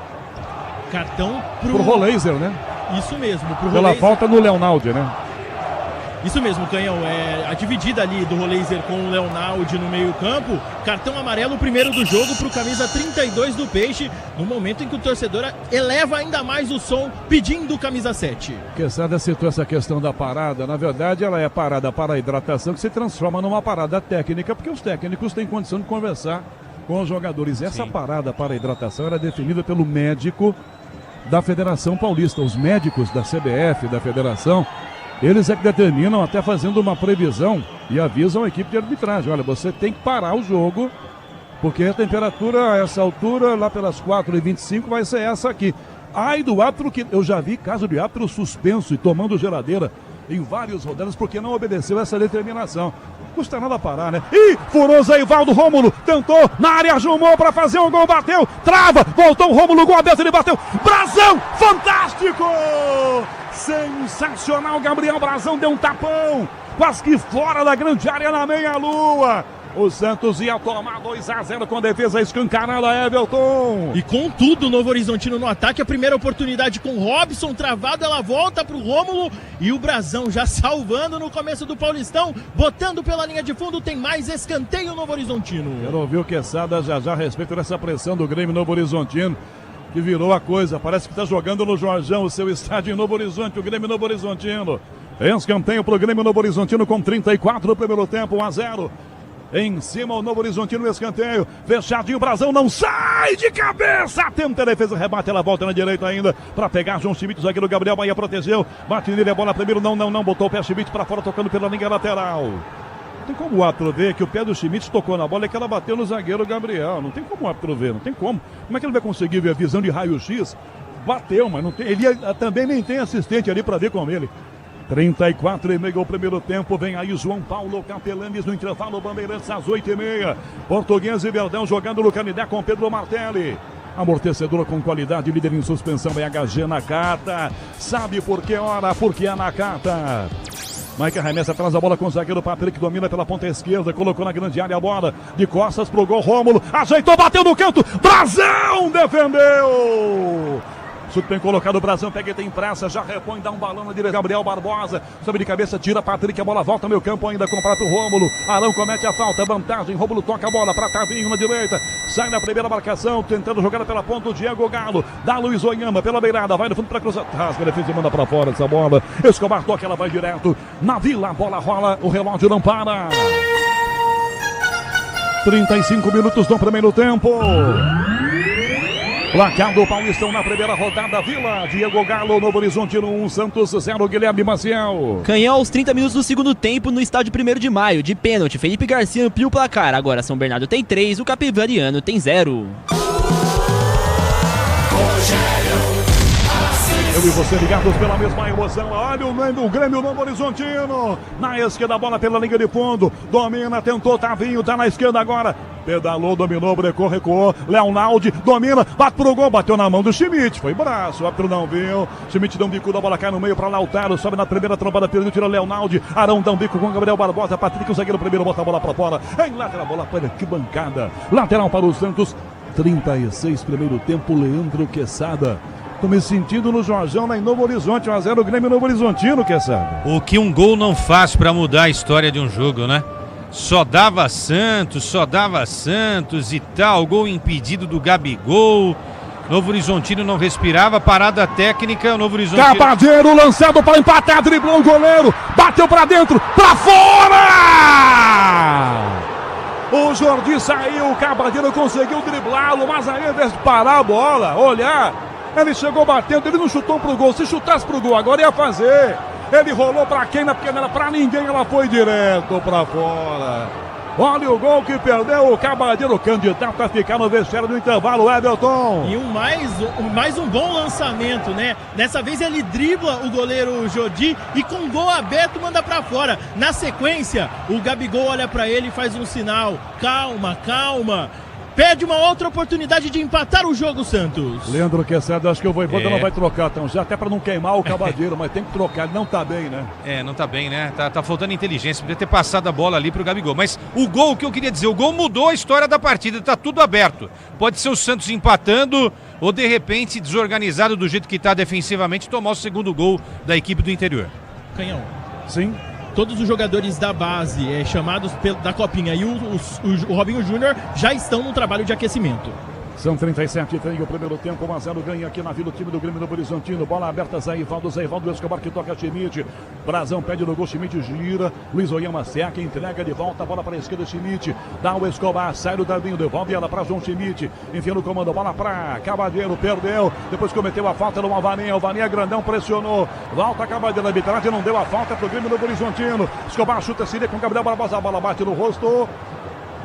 Cartão pro Roleiser, né? Isso mesmo. Pela falta no Leonaldi, né? Isso mesmo, Canhão. A dividida ali do Roleiser com o Leonaldi no meio campo. Cartão amarelo, o primeiro do jogo para o camisa 32 do Peixe. No momento em que o torcedor eleva ainda mais o som, pedindo o camisa 7. Quesada citou essa questão da parada. Na verdade, ela é parada para a hidratação que se transforma numa parada técnica, porque os técnicos têm condição de conversar com os jogadores. Essa parada para a hidratação era definida pelo médico da Federação Paulista. Os médicos da CBF, da Federação, eles é que determinam, até fazendo uma previsão, e avisam a equipe de arbitragem. Olha, você tem que parar o jogo, porque a temperatura a essa altura, lá pelas 4h25, vai ser essa aqui. Ai do árbitro, que eu já vi caso de árbitro suspenso e tomando geladeira em vários rodadas, porque não obedeceu essa determinação. Custa nada parar, né? Ih, furou Zé Ivaldo, Rômulo tentou, na área, Jumou para fazer o gol, bateu, trava, voltou o Rômulo, gol aberto, ele bateu, Brazão, fantástico! Sensacional, Gabriel Brazão deu um tapão, quase que fora da grande área na meia-lua. O Santos ia tomar 2-0 com defesa escancarada, Everton. E com tudo, o Novo Horizontino no ataque. A primeira oportunidade com o Robson travado, ela volta pro Rômulo. E o Brazão já salvando no começo do Paulistão, botando pela linha de fundo. Tem mais escanteio Novo Horizontino. Quero ouvir o Quesada já a respeito dessa pressão do Grêmio Novo Horizontino, que virou a coisa. Parece que está jogando no Jorjão, o seu estádio em Novo Horizonte, o Grêmio Novo Horizontino. Escanteio pro Grêmio Novo Horizontino com 34 no primeiro tempo, 1-0. Em cima o Novo Horizontino no escanteio. Fechadinho, o Brazão não sai de cabeça. Tenta a defesa, rebate, ela volta na direita ainda para pegar João Schmidt, o zagueiro Gabriel Bahia protegeu. Bate nele, a bola primeiro, não. Botou o pé Schmidt para fora, tocando pela linha lateral. Não tem como o árbitro ver que o pé do Schmidt tocou na bola e que ela bateu no zagueiro Gabriel. Não tem como o árbitro ver, não tem como. Como é que ele vai conseguir ver a visão de raio-x? Bateu, mas não tem. Ele também nem tem assistente ali para ver com ele. 34,5 o primeiro tempo, vem aí João Paulo Capelanes no intervalo, Bandeirantes às 8h30. Português e Verdão jogando no Canindé com Pedro Martelli. Amortecedora com qualidade, líder em suspensão é HG Nakata. Sabe por que hora? Porque é Nakata. Mike arremessa atrás da bola com o zagueiro Patrick, domina pela ponta esquerda, colocou na grande área a bola, de costas pro gol, Rômulo, ajeitou, bateu no canto, Brazão defendeu! Chute bem colocado, o Brazão pega e tem pressa, já repõe, dá um balão na direita, Gabriel Barbosa, sobe de cabeça, tira Patrick, a bola volta ao meio campo ainda com o próprio Rômulo, Arão comete a falta, vantagem, Rômulo toca a bola para Tavinho na direita, sai na primeira marcação, tentando jogar pela ponta o Diego Galo, dá Luiz Oyama pela beirada, vai no fundo para cruzar, rasga a defesa e manda para fora essa bola, Escobar toca, ela vai direto, na Vila, a bola rola, o relógio não para. 35 minutos do primeiro tempo. Placar do Paulistão na primeira rodada, Vila, Diego Galo, Novo Horizonte 1, Santos 0, Guilherme Maciel. Canhão aos 30 minutos do segundo tempo no estádio 1º de Maio, de pênalti, Felipe Garcia amplia o placar, agora São Bernardo tem 3, o Capivariano tem 0. Eu e você ligados pela mesma emoção. Olha o Grêmio Novo Horizontino. Na esquerda, a bola pela linha de fundo. Domina, tentou, Tavinho, tá na esquerda agora. Pedalou, dominou, brecou, recuou. Leonaldi domina, bate pro gol, bateu na mão do Schmidt. Foi braço, o árbitro não viu. Schmidt dá um bico, a bola cai no meio para Lautaro. Sobe na primeira trombada, perdeu, tira Leonaldi. Arão dá um bico com Gabriel Barbosa. Patrick, o zagueiro primeiro, bota a bola para fora. Em lateral, bola para que bancada. Lateral para o Santos. 36, primeiro tempo, Leandro Quesada. Tô me sentindo no Jorjão, lá em Novo Horizonte, 1-0 o Grêmio Novo Horizontino, Quesada. O que um gol não faz pra mudar a história de um jogo, né? Só dava Santos e tal, gol impedido do Gabigol. Novo Horizontino não respirava, parada técnica, Novo Horizontino... Cabadeiro lançado para empatar, driblou o goleiro, bateu pra dentro, pra fora! O Jordi saiu, o Cabadeiro conseguiu driblá-lo, mas aí, ao invés de parar a bola, olhar... Ele chegou batendo, ele não chutou pro gol. Se chutasse pro gol, agora ia fazer. Ele rolou pra quem na pequena, pra ninguém, ela foi direto pra fora. Olha o gol que perdeu o Cabadeiro, candidato a ficar no vestiário do intervalo, Everton. E mais um bom lançamento, né? Dessa vez ele dribla o goleiro Jodi e com gol aberto manda pra fora. Na sequência, o Gabigol olha pra ele e faz um sinal. Calma, calma. Perde uma outra oportunidade de empatar o jogo, Santos. Leandro Quezada, acho que o Voivoda não vai trocar, então, já até pra não queimar o Cabadeiro, mas tem que trocar, ele não tá bem, né? Não tá bem, né? Tá faltando inteligência, podia ter passado a bola ali pro Gabigol. Mas o gol, que eu queria dizer, o gol mudou a história da partida, tá tudo aberto. Pode ser o Santos empatando ou, de repente, desorganizado do jeito que tá defensivamente, tomar o segundo gol da equipe do interior. Canhão. Sim. Todos os jogadores da base chamados da Copinha e o Robinho Júnior já estão no trabalho de aquecimento. São 37, tem o primeiro tempo, 1-0 ganha aqui na Vila o time do Grêmio do Horizontino. Bola aberta, Zé Ivaldo Escobar que toca Schmidt. Brazão pede no gol, Schmidt gira. Luiz Oyama seca, entrega de volta, bola para a esquerda, Schmidt. Dá o Escobar, sai do Dadinho, devolve ela para João Schmidt. Enfia no comando, bola para Cabadeiro, perdeu. Depois cometeu a falta no Alvarinha. Alvarinha grandão, pressionou. Volta Cabadeiro, a arbitragem não deu a falta para o Grêmio do Horizontino. Escobar chuta, seria com Gabriel Barbosa. A bola bate no rosto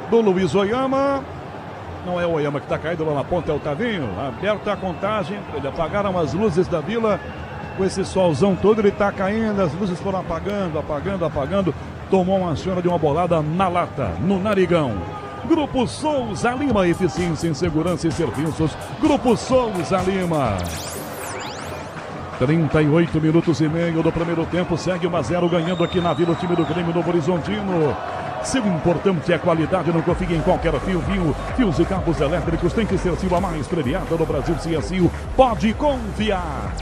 do Luiz Oyama. Não é o Oyama que está caído lá na ponta, é o Tavinho. Aberta a contagem, ele apagaram as luzes da Vila. Com esse solzão todo, ele está caindo. As luzes foram apagando. Tomou uma senhora de uma bolada na lata, no narigão. Grupo Souza Lima, eficiência em segurança e serviços. Grupo Souza Lima. 38 minutos e meio do primeiro tempo. Segue 1-0 ganhando aqui na Vila o time do Grêmio Novo Horizontino. Seu importante é a qualidade, não confie em qualquer fio. Fios e cabos elétricos tem que ser a mais premiada do Brasil. Se é Sil, pode confiar.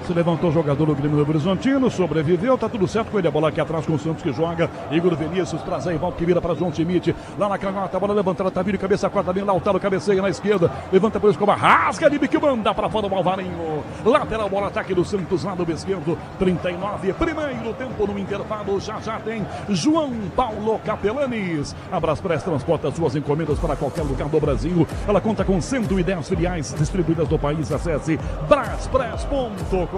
Se levantou o jogador do Grêmio do Horizontino, sobreviveu, tá tudo certo com ele. A bola aqui atrás com o Santos que joga. Igor Vinícius traz aí, volta que vira para João Schmidt. Lá na canhota, a bola levantada, Tavinho, cabeça quarta, bem Lautaro, cabeceia na esquerda. Levanta para o Escobar, rasga de bico, manda para fora o Alvarinho. Lateral, bola, ataque do Santos, lado esquerdo. 39, primeiro tempo no intervalo. Já tem João Paulo Capelanes. A Braspress transporta suas encomendas para qualquer lugar do Brasil. Ela conta com 110 filiais distribuídas no país. Acesse braspress.com.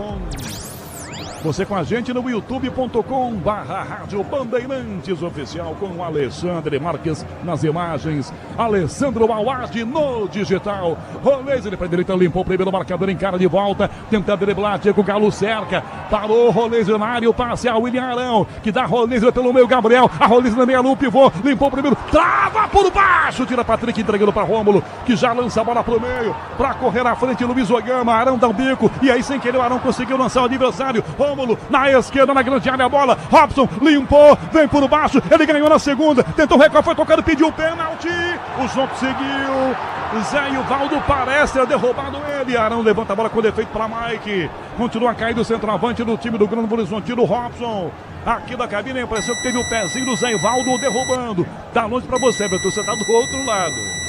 Você com a gente no youtube.com/Rádio Bandeirantes Oficial, com o Alexandre Marques nas imagens, Alessandro Awad no digital. Rolês, ele para a direita, limpou o primeiro marcador, em cara de volta, tenta driblar, Diego Galo cerca, parou, Rolês na área, o passe a William Arão, que dá Rolês pelo meio, Gabriel, a Rolês na meia lua, pivô, limpou o primeiro, trava por baixo, tira Patrick, entregando para Rômulo, que já lança a bola pro meio, para correr à frente, Luiz Oyama, Arão dá um bico, e aí sem querer o Arão conseguiu lançar o adversário, Rômulo na esquerda, na grande área, a bola, Robson limpou, vem por baixo, ele ganhou na segunda, tentou recuar, foi tocado, pediu pênalti, o João conseguiu, Zé Ivaldo parece ter derrubado ele, Arão levanta a bola com defeito para Mike, continua caindo o centroavante do time do Grêmio Horizontino, Robson, aqui da cabine, a impressão que teve o pezinho do Zé Ivaldo derrubando, tá longe para você, Beto, você tá do outro lado.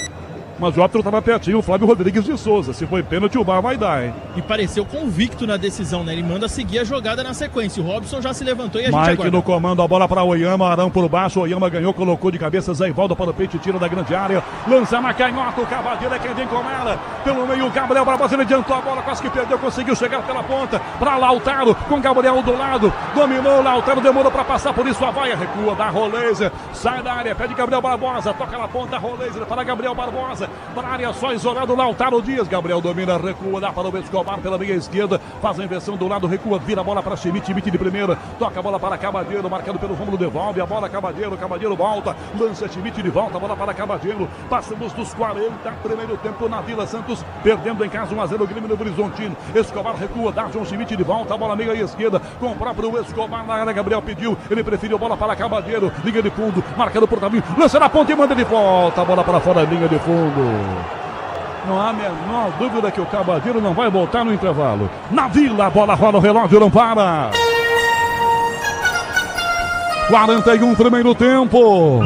Mas o árbitro estava pertinho, o Flávio Rodrigues de Souza. Se foi pênalti, o VAR vai dar, hein? E pareceu convicto na decisão, né? Ele manda seguir a jogada na sequência. O Robson já se levantou e a gente Mike aguarda. no comando, a bola para Oyama, Arão por baixo, Oyama ganhou, colocou de cabeça, Zé Ivaldo para o peito, tira da grande área, lança na canhota, o Cavadeiro é quem vem com ela, pelo meio, Gabriel Barbosa, ele adiantou a bola, quase que perdeu, conseguiu chegar pela ponta, para Lautaro, com Gabriel do lado, dominou, Lautaro demorou para passar, por isso a vaia, recua, dá Roleza, sai da área, pede Gabriel Barbosa, toca na ponta, Roleza, para Gabriel Barbosa, para a área só isolado, Lautaro Dias, Gabriel domina, recua, dá para o Escobar pela meia esquerda, faz a inversão do lado, recua, vira a bola para Schmidt de primeira, toca a bola para Cabadeiro, marcado pelo Rômulo, devolve a bola, Cabadeiro volta, lança Schmidt de volta, a bola para Cabadeiro, passamos dos 40, primeiro tempo na Vila Santos, perdendo em casa 1-0 o Grêmio do Horizontino, Escobar recua, dá João Schmidt de volta, a bola meia esquerda, com o próprio Escobar na área, Gabriel pediu, ele preferiu a bola para Cabadeiro, linha de fundo, marcado por Tavinho, lança na ponta e manda de volta, a bola para fora, linha de fundo. Não há a menor dúvida que o Cabadeiro não vai voltar no intervalo. Na Vila, a bola rola, o relógio não para. 41 primeiro tempo.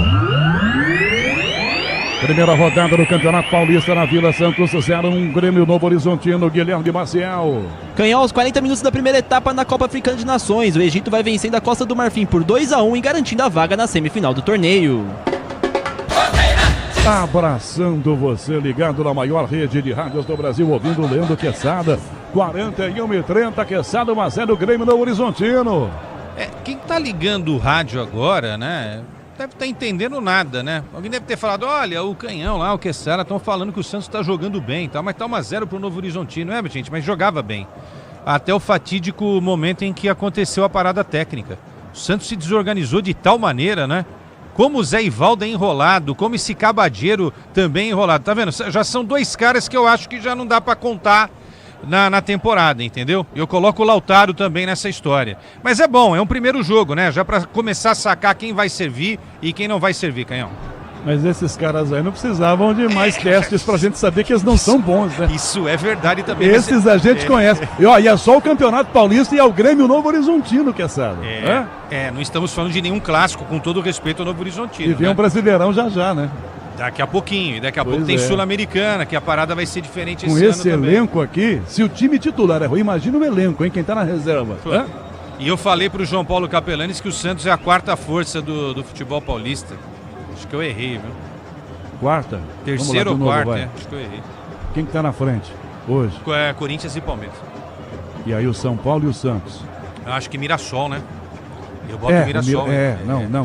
Primeira rodada do Campeonato Paulista na Vila Santos, 0-1, Grêmio Novo Horizontino, Guilherme Maciel. Canhão aos 40 minutos da primeira etapa na Copa Africana de Nações. O Egito vai vencendo a Costa do Marfim por 2-1 e garantindo a vaga na semifinal do torneio. Abraçando você, ligado na maior rede de rádios do Brasil, ouvindo Leandro Quezada, 41:30, Quezada 1-0, Grêmio Novo Horizontino. Quem tá ligando o rádio agora, né? deve estar entendendo nada, né? Alguém deve ter falado, olha, o Canhão lá, o Quezada, estão falando que o Santos está jogando bem, tá? Mas tá 1-0 pro Novo Horizontino, não é, gente? Mas jogava bem. Até o fatídico momento em que aconteceu a parada técnica. O Santos se desorganizou de tal maneira, né? Como o Zé Ivaldo é enrolado, como esse Cabadeiro também é enrolado. Tá vendo? Já são 2 caras que eu acho que já não dá para contar na temporada, entendeu? Eu coloco o Lautaro também nessa história. Mas é bom, é um primeiro jogo, né? Já para começar a sacar quem vai servir e quem não vai servir, Canhão. Mas esses caras aí não precisavam de mais testes pra gente saber que eles não são bons, né? Isso é verdade também. Esses a gente conhece. E é só o Campeonato Paulista e é o Grêmio Novo Horizontino que é sábado. Não estamos falando de nenhum clássico, com todo o respeito ao Novo Horizontino. E vem um Brasileirão já, né? Daqui a pouquinho. E daqui a pouco tem Sul-Americana, que a parada vai ser diferente esse ano. Com esse elenco também. aqui, se o time titular é ruim, imagina o elenco, hein? Quem tá na reserva. E eu falei pro João Paulo Capelanes que o Santos é a 4ª força do futebol paulista. Acho que eu errei, viu? Quarta? Terceiro ou quarto, acho que eu errei. Quem que tá na frente hoje? Corinthians e Palmeiras. E aí o São Paulo e o Santos? Eu acho que Mirassol, né? Eu boto o Mirassol.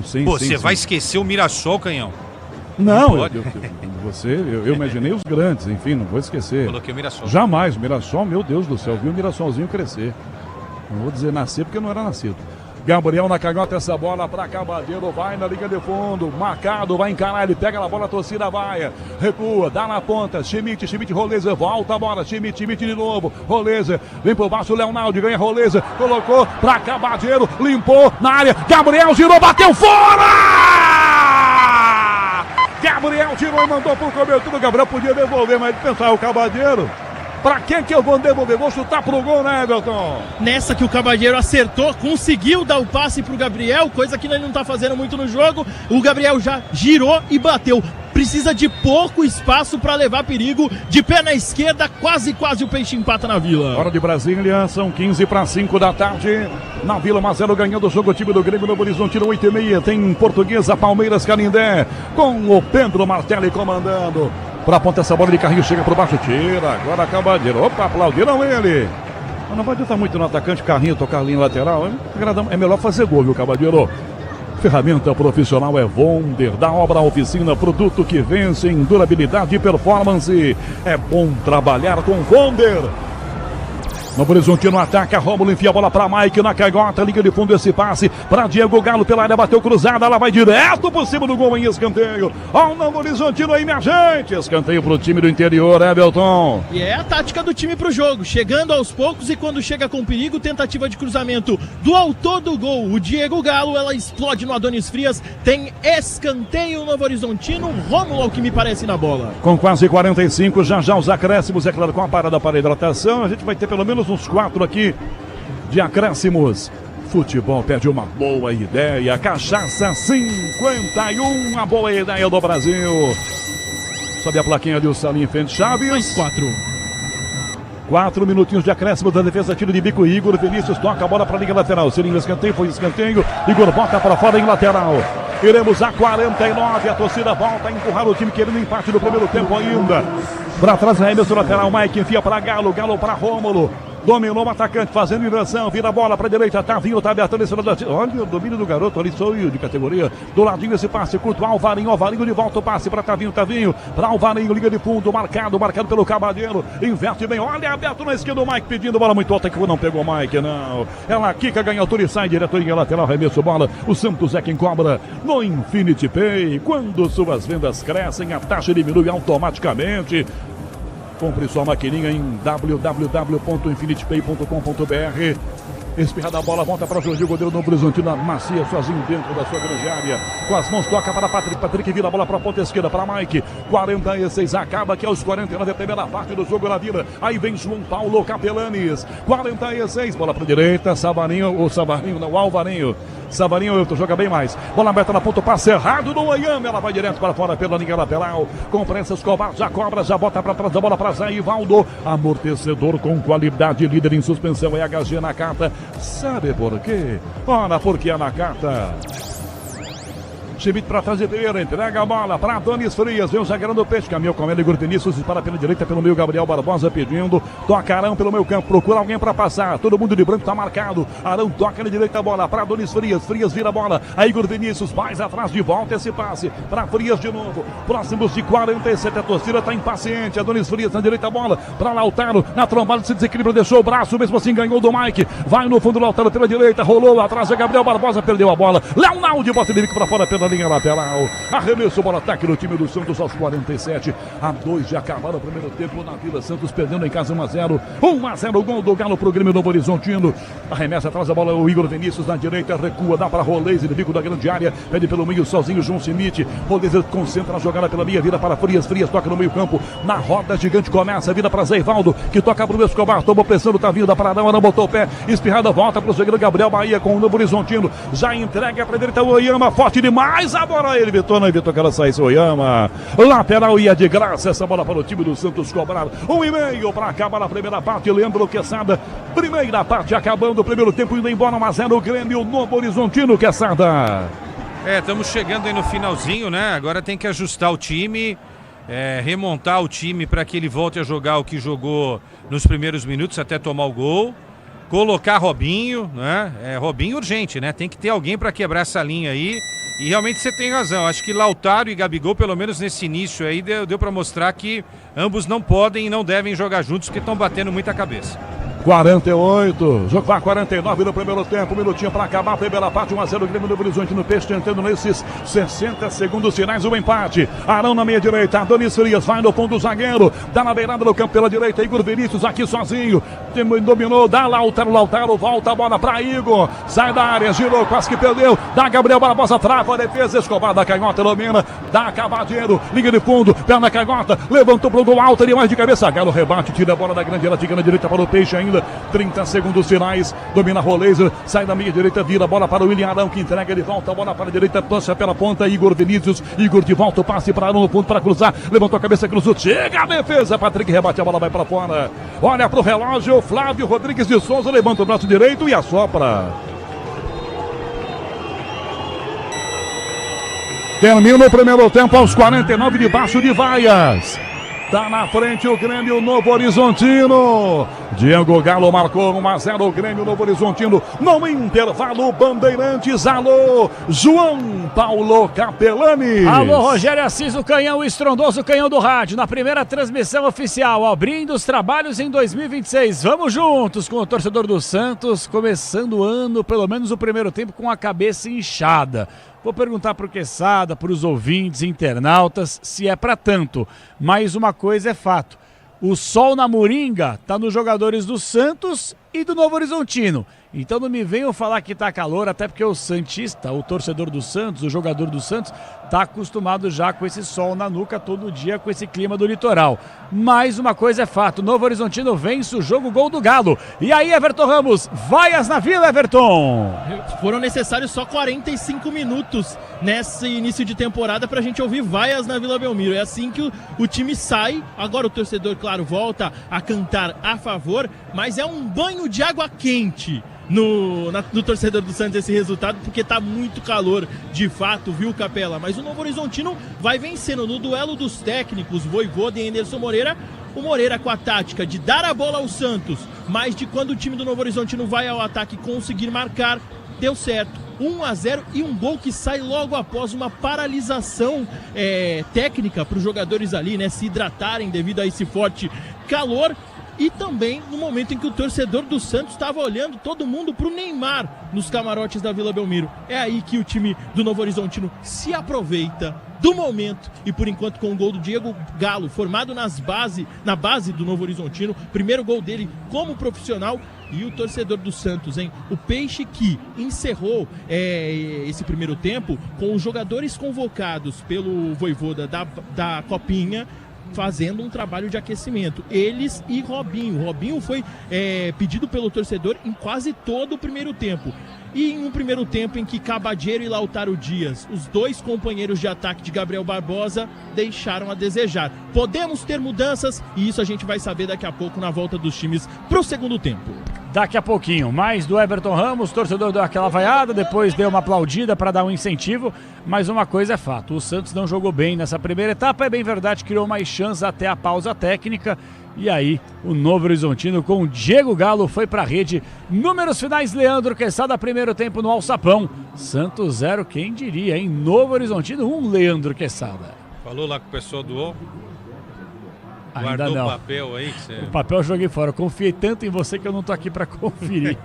Sim. Pô, você vai esquecer o Mirassol, Canhão? Não, eu imaginei os grandes, enfim, não vou esquecer. Coloquei o Mirassol. Jamais, o Mirassol, meu Deus do céu, vi o Mirassolzinho crescer. Não vou dizer nascer porque não era nascido. Gabriel na canhota, essa bola para Cabadeiro, vai na linha de fundo, marcado, vai encarar, ele pega na bola, a torcida vai, recua, dá na ponta, Schmidt, Roleza, volta a bola, Schmidt de novo, Roleza, vem por baixo, Leonardo, ganha Roleza, colocou para Cabadeiro, limpou na área, Gabriel girou, bateu fora! Gabriel tirou e mandou pro cobertura, o Gabriel podia devolver, mas ele pensava, o Cabadeiro... Pra que eu vou devolver? Vou chutar pro gol, né, Everton? Nessa que o Cabadeiro acertou, conseguiu dar o passe pro Gabriel, coisa que ele não tá fazendo muito no jogo. O Gabriel já girou e bateu. Precisa de pouco espaço para levar perigo. De pé na esquerda, quase o Peixe empata na Vila. Hora de Brasília, são 15:05 da tarde. Na Vila, 1-0 ganhando o jogo, o time do Grêmio Novo Horizontino, 8:30. Tem Portuguesa, Palmeiras, Canindé, com o Pedro Martelli comandando. Pra ponta essa bola de carrinho, chega por baixo, tira, agora Cabadeiro. Opa, aplaudiram ele. Mas não vai adiantar muito no atacante, carrinho, tocar linha lateral. É melhor fazer gol, viu, Cabadeiro? Ferramenta profissional é Wonder, da obra oficina, produto que vence em durabilidade e performance. É bom trabalhar com Wonder. Novo Horizontino ataca, Rômulo enfia a bola para Mike na canhota, liga de fundo esse passe para Diego Galo pela área, bateu cruzada, ela vai direto por cima do gol em escanteio. Ó o Novo Horizontino aí, minha gente, escanteio pro time do interior, Everton. E é a tática do time pro jogo, chegando aos poucos e quando chega com perigo, tentativa de cruzamento do autor do gol, o Diego Galo, ela explode no Adonis Frias, tem escanteio Novo Horizontino, Rômulo ao que me parece na bola. Com quase 45, já os acréscimos, é claro, com a parada para a hidratação, a gente vai ter pelo menos uns 4 aqui de acréscimos. Futebol pede uma boa ideia. Cachaça 51, a boa ideia do Brasil. Sobe a plaquinha ali, o Salim Fente Chaves. Mais 4 minutinhos de acréscimo da defesa, tiro de bico. Igor Vinícius toca a bola para a linha lateral. Seria escanteio, foi escanteio. Igor bota para fora em lateral. Iremos a 49, a torcida volta a empurrar o time querendo empate do primeiro tempo ainda. Para trás, arremesso lateral, Mike enfia para Galo, Galo para Rômulo. Dominou o atacante, fazendo inversão, vira a bola para a direita, tá vindo, tá abertando esse lado. Olha o domínio do garoto ali, sou eu de categoria. Do ladinho esse passe, curto, Alvarinho de volta o passe para Tavinho, para Alvarinho, liga de fundo, marcado pelo Cabadeiro, inverte bem, olha, aberto na esquerda o Mike pedindo bola muito alta, que não pegou o Mike, não. Ela quica, ganha altura e sai direto em lateral, arremesso bola. O Santos é quem cobra no Infinity Pay. Quando suas vendas crescem, a taxa diminui automaticamente. Compre sua maquininha em www.infinitypay.com.br. Espirrada a bola, volta para o Jorginho, goleiro Novo Horizontino, macia, sozinho dentro da sua grande área. Com as mãos, toca para Patrick, vira a bola para a ponta esquerda, para Mike. 46, acaba aqui aos 49, a primeira parte do jogo na Vila. Aí vem João Paulo Capelanes. 46, bola para a direita, Alvarinho. Savarinho joga bem mais. Bola aberta na ponta, passe errado do Miami. Ela vai direto para fora pela linha lateral. Com pressa, Escobar já cobra, já bota para trás a bola para Zé Ivaldo. Amortecedor com qualidade, líder em suspensão é HG Nakata. Sabe por quê? Ora, porque a Nakata Chimite para trás de primeira, entrega a bola para Adonis Frias, vem o zagueirão do Peixe, caminhou com ele, Igor Vinícius, dispara pela direita, pelo meio, Gabriel Barbosa pedindo, toca Arão pelo meio campo, procura alguém para passar, todo mundo de branco tá marcado, Arão toca na direita a bola para Adonis Frias, Frias vira a bola, aí Igor Vinícius, mais atrás de volta esse passe, para Frias de novo, próximos de 47, a torcida tá impaciente, Adonis Frias na direita a bola, para Lautaro, na trombada se desequilibra, deixou o braço, mesmo assim ganhou do Mike, vai no fundo, Lautaro pela direita, rolou atrás, é Gabriel Barbosa, perdeu a bola, Leonardo bota ele para fora pela linha lateral, arremesso, bola ataque no time do Santos aos 47, a 2 de acabar o primeiro tempo na Vila Santos, perdendo em casa 1-0, 1-0, gol do Galo pro Grêmio Novo Horizontino, arremessa atrás a bola, o Igor Vinícius na direita, recua, dá para Rolês, ele bico da grande área, pede pelo meio sozinho, João Simite, Rolês concentra a jogada pela linha, vira para Frias, Frias toca no meio campo, na roda gigante começa, vira para Zeivaldo, que toca pro Escobar, tomou pressão do Tavinho, dá para Arão, Arão botou o pé, espirrada, volta pro zagueiro Gabriel Bahia com o Novo Horizontino, já entrega pra direita o Oyama, forte demais a bola, ele evitou, não evitou que ela saísse, Oyama, lateral ia de graça, essa bola para o time do Santos cobrar, 1,5 para acabar a primeira parte, Leandro Quesada, primeira parte acabando o primeiro tempo, indo embora 1-0, o Grêmio Novo Horizontino, Quesada. Estamos chegando aí no finalzinho, né? Agora tem que ajustar o time, remontar o time para que ele volte a jogar o que jogou nos primeiros minutos até tomar o gol. Colocar Robinho, né? Robinho urgente, né? Tem que ter alguém para quebrar essa linha aí. E realmente você tem razão. Acho que Lautaro e Gabigol, pelo menos nesse início aí, deu para mostrar que ambos não podem e não devem jogar juntos porque estão batendo muita cabeça. 48, jogo vai 49 no primeiro tempo, um minutinho para acabar a primeira parte, 1-0 Grêmio Novo Horizonte no Peixe, tentando nesses 60 segundos finais o empate. Arão na meia direita, Adonis Frias vai no fundo do zagueiro, dá na beirada do campo pela direita, Igor Vinícius aqui sozinho, dominou, dá Lautaro, volta a bola para Igor, sai da área, girou, quase que perdeu, dá Gabriel Barbosa, trava a defesa, Escobar da canhota, domina, dá Cavadeiro, liga de fundo, perna canhota, levantou pro gol alto, ali mais de cabeça, Galo rebate, tira a bola da grande área, fica na direita para o Peixe ainda. 30 segundos finais, domina Roleza, sai da meia direita, vira a bola para o William Arão, que entrega, ele volta a bola para a direita, tocha pela ponta, Igor Vinícius, Igor de volta, o passe para Arão no fundo para cruzar, levantou a cabeça, cruzou, chega a defesa, Patrick rebate, a bola vai para fora, olha pro relógio, Flávio Rodrigues de Souza, levanta o braço direito e assopra. Termina o primeiro tempo aos 49 debaixo de vaias. Tá na frente o Grêmio Novo Horizontino. Diego Galo marcou 1-0 o Grêmio Novo Horizontino. No intervalo, Bandeirantes. Alô, João Paulo Capelani. Alô, Rogério Assis, o canhão, o estrondoso canhão do rádio. Na primeira transmissão oficial, abrindo os trabalhos em 2026. Vamos juntos com o torcedor do Santos, começando o ano, pelo menos o primeiro tempo, com a cabeça inchada. Vou perguntar para o Quesada, para os ouvintes, internautas, se é para tanto. Mas uma coisa é fato. O sol na moringa está nos jogadores do Santos e do Novo Horizontino. Então não me venham falar que tá calor, até porque o santista, o torcedor do Santos, o jogador do Santos, tá acostumado já com esse sol na nuca todo dia, com esse clima do litoral. Mas uma coisa é fato, o Novo Horizontino vence o jogo, gol do Galo. E aí, Everton Ramos, vaias na Vila, Everton! Foram necessários só 45 minutos nesse início de temporada pra gente ouvir vaias na Vila Belmiro. É assim que o time sai, agora o torcedor, claro, volta a cantar a favor, mas é um banho de água quente no torcedor do Santos esse resultado, porque tá muito calor de fato, viu, Capela? Mas o Novo Horizontino vai vencendo no duelo dos técnicos, Vojvoda e Anderson Moreira. O Moreira com a tática de dar a bola ao Santos, mas de quando o time do Novo Horizontino vai ao ataque conseguir marcar, deu certo. 1-0 e um gol que sai logo após uma paralisação técnica para os jogadores ali, né, se hidratarem devido a esse forte calor. E também no momento em que o torcedor do Santos estava olhando todo mundo para o Neymar nos camarotes da Vila Belmiro. É aí que o time do Novo Horizontino se aproveita do momento e por enquanto com o gol do Diego Galo, formado na base do Novo Horizontino, primeiro gol dele como profissional. E o torcedor do Santos, hein? O Peixe que encerrou esse primeiro tempo com os jogadores convocados pelo Vojvoda da Copinha, fazendo um trabalho de aquecimento, eles e Robinho. Robinho foi pedido pelo torcedor em quase todo o primeiro tempo. E em um primeiro tempo em que Cavadeiro e Lautaro Dias, os dois companheiros de ataque de Gabriel Barbosa, deixaram a desejar. Podemos ter mudanças e isso a gente vai saber daqui a pouco na volta dos times para o segundo tempo. daqui a pouquinho. Mais do Everton Ramos, torcedor deu aquela vaiada, depois deu uma aplaudida para dar um incentivo, mas uma coisa é fato, o Santos não jogou bem nessa primeira etapa, é bem verdade, criou mais chances até a pausa técnica, e aí o Novo Horizontino com o Diego Galo foi para a rede. Números finais, Leandro Quesada, primeiro tempo no Alçapão, Santos 0, quem diria, hein? Novo Horizontino 1, Leandro Quesada. Falou lá com o pessoal do O? Ainda Guardou não. o papel aí? Que você... O papel eu joguei fora. Eu confiei tanto em você que eu não tô aqui para conferir.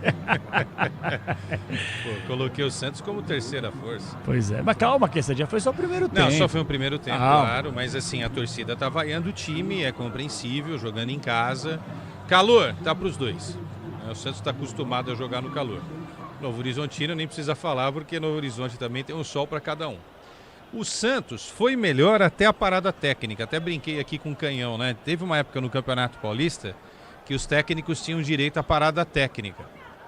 Pô, coloquei o Santos como terceira força. Pois é, mas calma que esse dia foi só o primeiro tempo. Não, só foi o primeiro tempo, claro. Mas assim, a torcida tá vaiando o time, é compreensível, jogando em casa. Calor, tá pros dois. O Santos tá acostumado a jogar no calor. Novo Horizontino nem precisa falar, porque Novo Horizonte também tem um sol para cada um. O Santos foi melhor até a parada técnica, até brinquei aqui com o Canhão, né? Teve uma época no Campeonato Paulista que os técnicos tinham direito à parada técnica.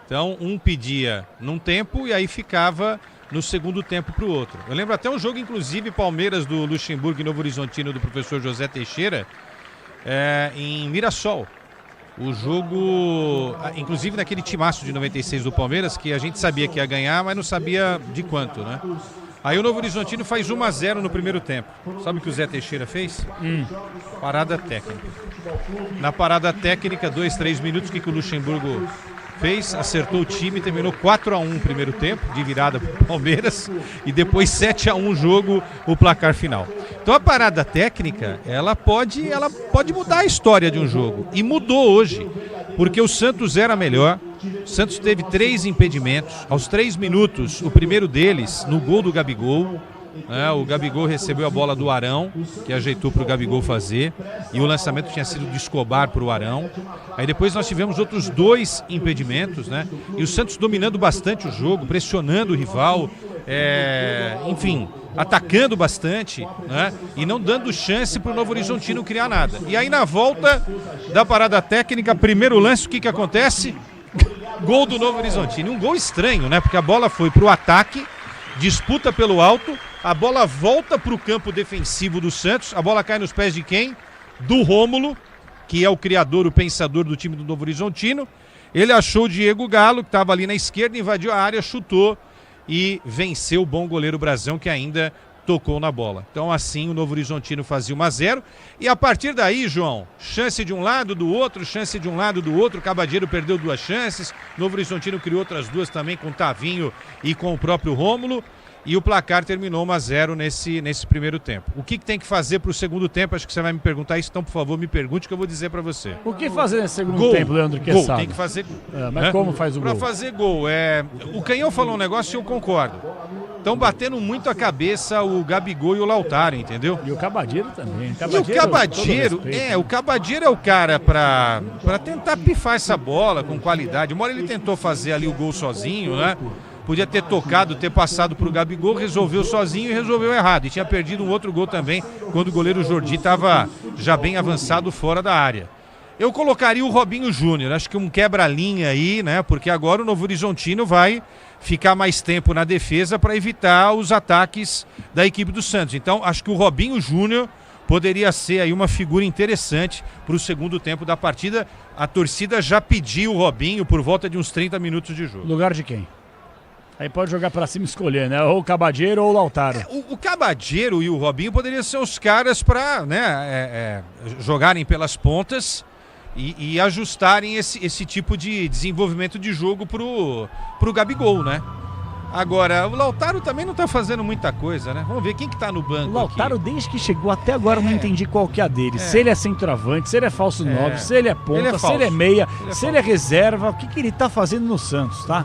Então, um pedia num tempo e aí ficava no segundo tempo para o outro. Eu lembro até um jogo, inclusive, Palmeiras do Luxemburgo e Novo Horizontino do professor José Teixeira, em Mirassol. O jogo, inclusive naquele timaço de 96 do Palmeiras, que a gente sabia que ia ganhar, mas não sabia de quanto, né? Aí o Novo Horizontino faz 1-0 no primeiro tempo. Sabe o que o Zé Teixeira fez? Parada técnica. Na parada técnica, 2-3 minutos, o que o Luxemburgo fez? Acertou o time, terminou 4-1 no primeiro tempo, de virada para o Palmeiras, e depois 7-1 o jogo, o placar final. Então a parada técnica, ela pode mudar a história de um jogo. E mudou hoje, porque o Santos era melhor. O Santos teve 3 impedimentos. Aos 3 minutos, o primeiro deles, no gol do Gabigol. O Gabigol recebeu a bola do Arão, que ajeitou para o Gabigol fazer. E o lançamento tinha sido de Escobar para o Arão. Aí depois nós tivemos outros 2 impedimentos, né? E o Santos dominando bastante o jogo, pressionando o rival. Enfim, atacando bastante, né? E não dando chance para o Novo Horizontino criar nada. E aí na volta da parada técnica, primeiro lance, o que acontece? Gol do Novo Horizontino, um gol estranho, né? Porque a bola foi para o ataque, disputa pelo alto, a bola volta para o campo defensivo do Santos, a bola cai nos pés de quem? Do Rômulo, que é o criador, o pensador do time do Novo Horizontino. Ele achou o Diego Galo, que estava ali na esquerda, invadiu a área, chutou e venceu o bom goleiro Brazão, que ainda tocou na bola. Então assim o Novo Horizontino fazia 1-0 e a partir daí, João, chance de um lado, do outro, chance de um lado, do outro, o Cabadeiro perdeu 2 chances, Novo Horizontino criou outras 2 também com o Tavinho e com o próprio Rômulo e o placar terminou 1-0 nesse primeiro tempo. O que tem que fazer para o segundo tempo? Acho que você vai me perguntar isso, então por favor me pergunte que eu vou dizer para você. O que fazer nesse segundo tempo, Leandro Quesada? Gol, tem que fazer gol. Mas como faz o gol? Para fazer gol, o Canhão falou um negócio e eu concordo. Estão batendo muito a cabeça o Gabigol e o Lautaro, entendeu? E o Cabadeiro também. E o Cabadeiro é o cara para tentar pifar essa bola com qualidade. Uma hora ele tentou fazer ali o gol sozinho, né? Podia ter tocado, ter passado para o Gabigol, resolveu sozinho e resolveu errado. E tinha perdido um outro gol também, quando o goleiro Jordi estava já bem avançado fora da área. Eu colocaria o Robinho Júnior, acho que um quebra-linha aí, né? Porque agora o Novo Horizontino vai ficar mais tempo na defesa para evitar os ataques da equipe do Santos. Então, acho que o Robinho Júnior poderia ser aí uma figura interessante para o segundo tempo da partida. A torcida já pediu o Robinho por volta de uns 30 minutos de jogo. Lugar de quem? Aí pode jogar para cima e escolher, né? Ou o Cabadeiro ou o Lautaro. O Cabadeiro e o Robinho poderiam ser os caras para jogarem pelas pontas e ajustarem esse tipo de desenvolvimento de jogo pro Gabigol, né? Agora, o Lautaro também não tá fazendo muita coisa, né? Vamos ver quem que tá no banco. O Lautaro, desde que chegou até agora, não entendi qual que é a dele. Se ele é centroavante, se ele é falso 9, se ele é ponta, se ele é meia, se ele é reserva, o que ele tá fazendo no Santos, tá?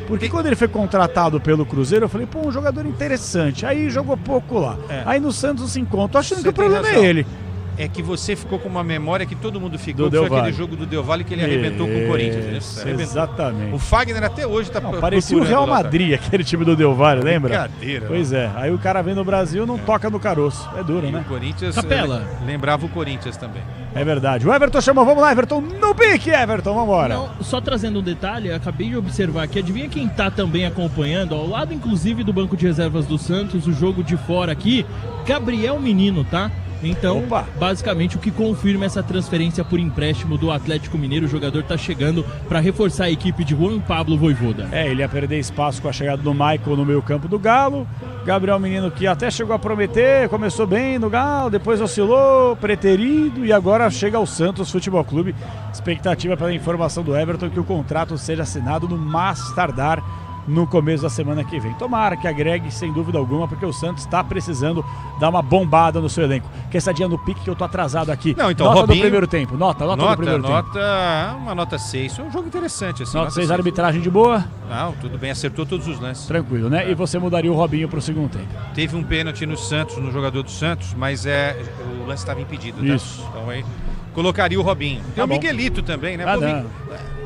Porque quando ele foi contratado pelo Cruzeiro, eu falei, um jogador interessante. Aí jogou pouco lá. Aí no Santos se encontra. Achando que o problema é ele. É que você ficou com uma memória que todo mundo ficou, que foi aquele jogo do Del Valle que ele arrebentou com o Corinthians. Exatamente. O Fagner até hoje tá parecia o Real Madrid, aquele time do Del Valle, lembra? Brincadeira. Pois é, aí o cara vem no Brasil não toca no caroço. É duro, né? O Corinthians lembrava o Corinthians também. É verdade. O Everton chamou, vamos lá, Everton, no pique, Everton, vambora. Não, só trazendo um detalhe, acabei de observar aqui, adivinha quem tá também acompanhando, ao lado inclusive do banco de reservas do Santos, o jogo de fora aqui, Gabriel Menino, tá? Então, basicamente, o que confirma essa transferência por empréstimo do Atlético Mineiro, o jogador está chegando para reforçar a equipe de Juan Pablo Vojvoda. Ele ia perder espaço com a chegada do Michael no meio campo do Galo. Gabriel Menino, que até chegou a prometer, começou bem no Galo, depois oscilou, preterido, e agora chega ao Santos Futebol Clube. Expectativa pela informação do Everton que o contrato seja assinado no mais tardar no começo da semana que vem. Tomara que agregue, sem dúvida alguma, porque o Santos está precisando dar uma bombada no seu elenco. Quer essa dia no pique que eu tô atrasado aqui. Não, então, nota Robinho, do primeiro tempo. Nota do primeiro tempo. Uma nota 6. Foi um jogo interessante. Assim, nota 6, arbitragem de boa? Não, tudo bem, acertou todos os lances. Tranquilo, né? E você mudaria o Robinho pro segundo tempo? Teve um pênalti no Santos, no jogador do Santos, mas o lance estava impedido. Tá? Isso. Então aí colocaria o Robinho. Tem o Miguelito também, né?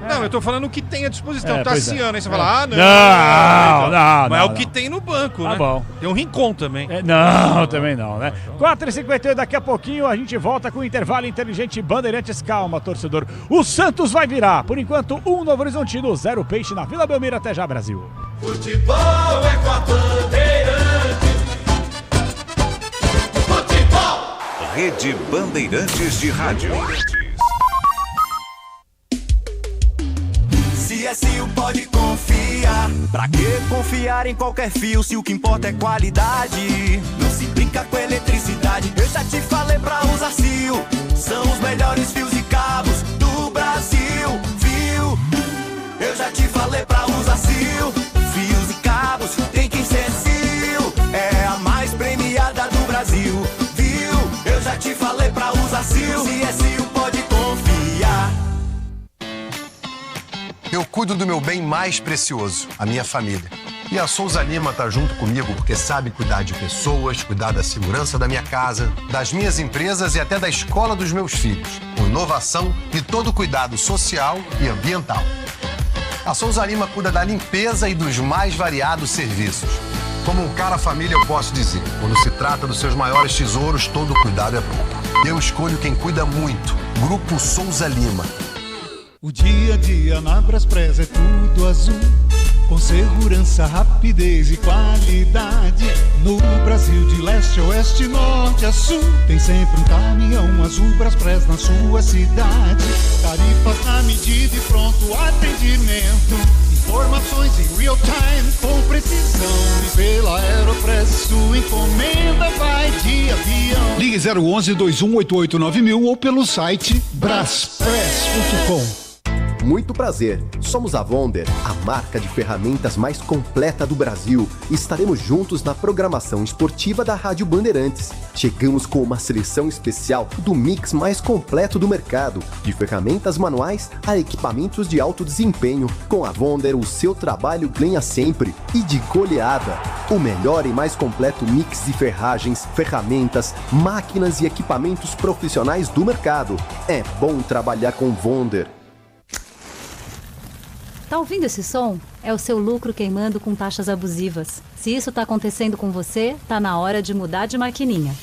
Não, eu tô falando o que tem à disposição. Tassiano, aí você fala, não. Mas é o que tem no banco, né? Bom. Tem um Rincon também. Também não, né? 4h58, daqui a pouquinho a gente volta com o intervalo inteligente Bandeirantes. Calma, torcedor. O Santos vai virar. Por enquanto, Novo Horizontino, 0 Peixe na Vila Belmiro. Até já, Brasil. Futebol é com a Bandeirantes. Futebol. Rede Bandeirantes de Rádio. CSU pode confiar. Pra que confiar em qualquer fio se o que importa é qualidade? Não se brinca com eletricidade. Eu já te falei pra usar Sil. São os melhores fios e cabos do Brasil. Viu? Eu já te falei pra usar Sil. Fios e cabos tem que ser Sil. É a mais premiada do Brasil. Viu? Eu já te falei pra usar Sil. CSU pode confiar. Eu cuido do meu bem mais precioso, a minha família. E a Souza Lima tá junto comigo porque sabe cuidar de pessoas, cuidar da segurança da minha casa, das minhas empresas e até da escola dos meus filhos, com inovação e todo cuidado social e ambiental. A Souza Lima cuida da limpeza e dos mais variados serviços. Como um cara família, eu posso dizer, quando se trata dos seus maiores tesouros, todo cuidado é bom. Eu escolho quem cuida muito, Grupo Souza Lima. O dia a dia na Braspress é tudo azul, com segurança, rapidez e qualidade. No Brasil de leste a oeste, norte a sul, tem sempre um caminhão azul Braspress na sua cidade. Tarifas na medida e pronto atendimento, informações em real time com precisão. E pela Aeropress sua encomenda vai de avião. Ligue 011-2188-9000 ou pelo site braspress.com. Muito prazer, somos a Wonder, a marca de ferramentas mais completa do Brasil. Estaremos juntos na programação esportiva da Rádio Bandeirantes. Chegamos com uma seleção especial do mix mais completo do mercado, de ferramentas manuais a equipamentos de alto desempenho. Com a Wonder, o seu trabalho ganha sempre e de goleada. O melhor e mais completo mix de ferragens, ferramentas, máquinas e equipamentos profissionais do mercado. É bom trabalhar com Wonder. Tá ouvindo esse som? É o seu lucro queimando com taxas abusivas. Se isso tá acontecendo com você, tá na hora de mudar de maquininha.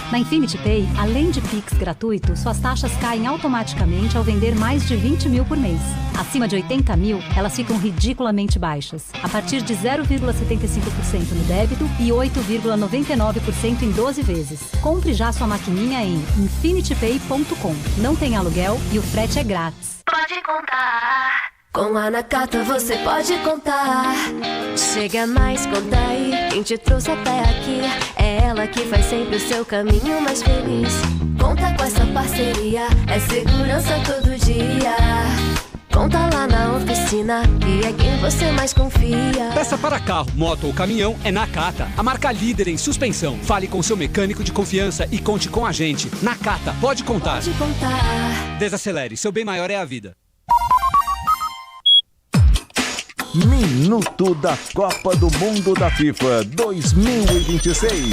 Na Infinity Pay, além de Pix gratuito, suas taxas caem automaticamente ao vender mais de 20 mil por mês. Acima de 80 mil, elas ficam ridiculamente baixas, a partir de 0,75% no débito e 8,99% em 12 vezes. Compre já sua maquininha em infinitypay.com. Não tem aluguel e o frete é grátis. Pode contar. Com a Nakata você pode contar. Chega mais, conta aí. Quem te trouxe até aqui é ela que faz sempre o seu caminho mais feliz. Conta com essa parceria, é segurança todo dia. Conta lá na oficina, que é quem você mais confia. Peça para carro, moto ou caminhão é Nakata, a marca líder em suspensão. Fale com seu mecânico de confiança e conte com a gente. Nakata, pode contar. Pode contar. Desacelere, seu bem maior é a vida. Minuto da Copa do Mundo da FIFA 2026.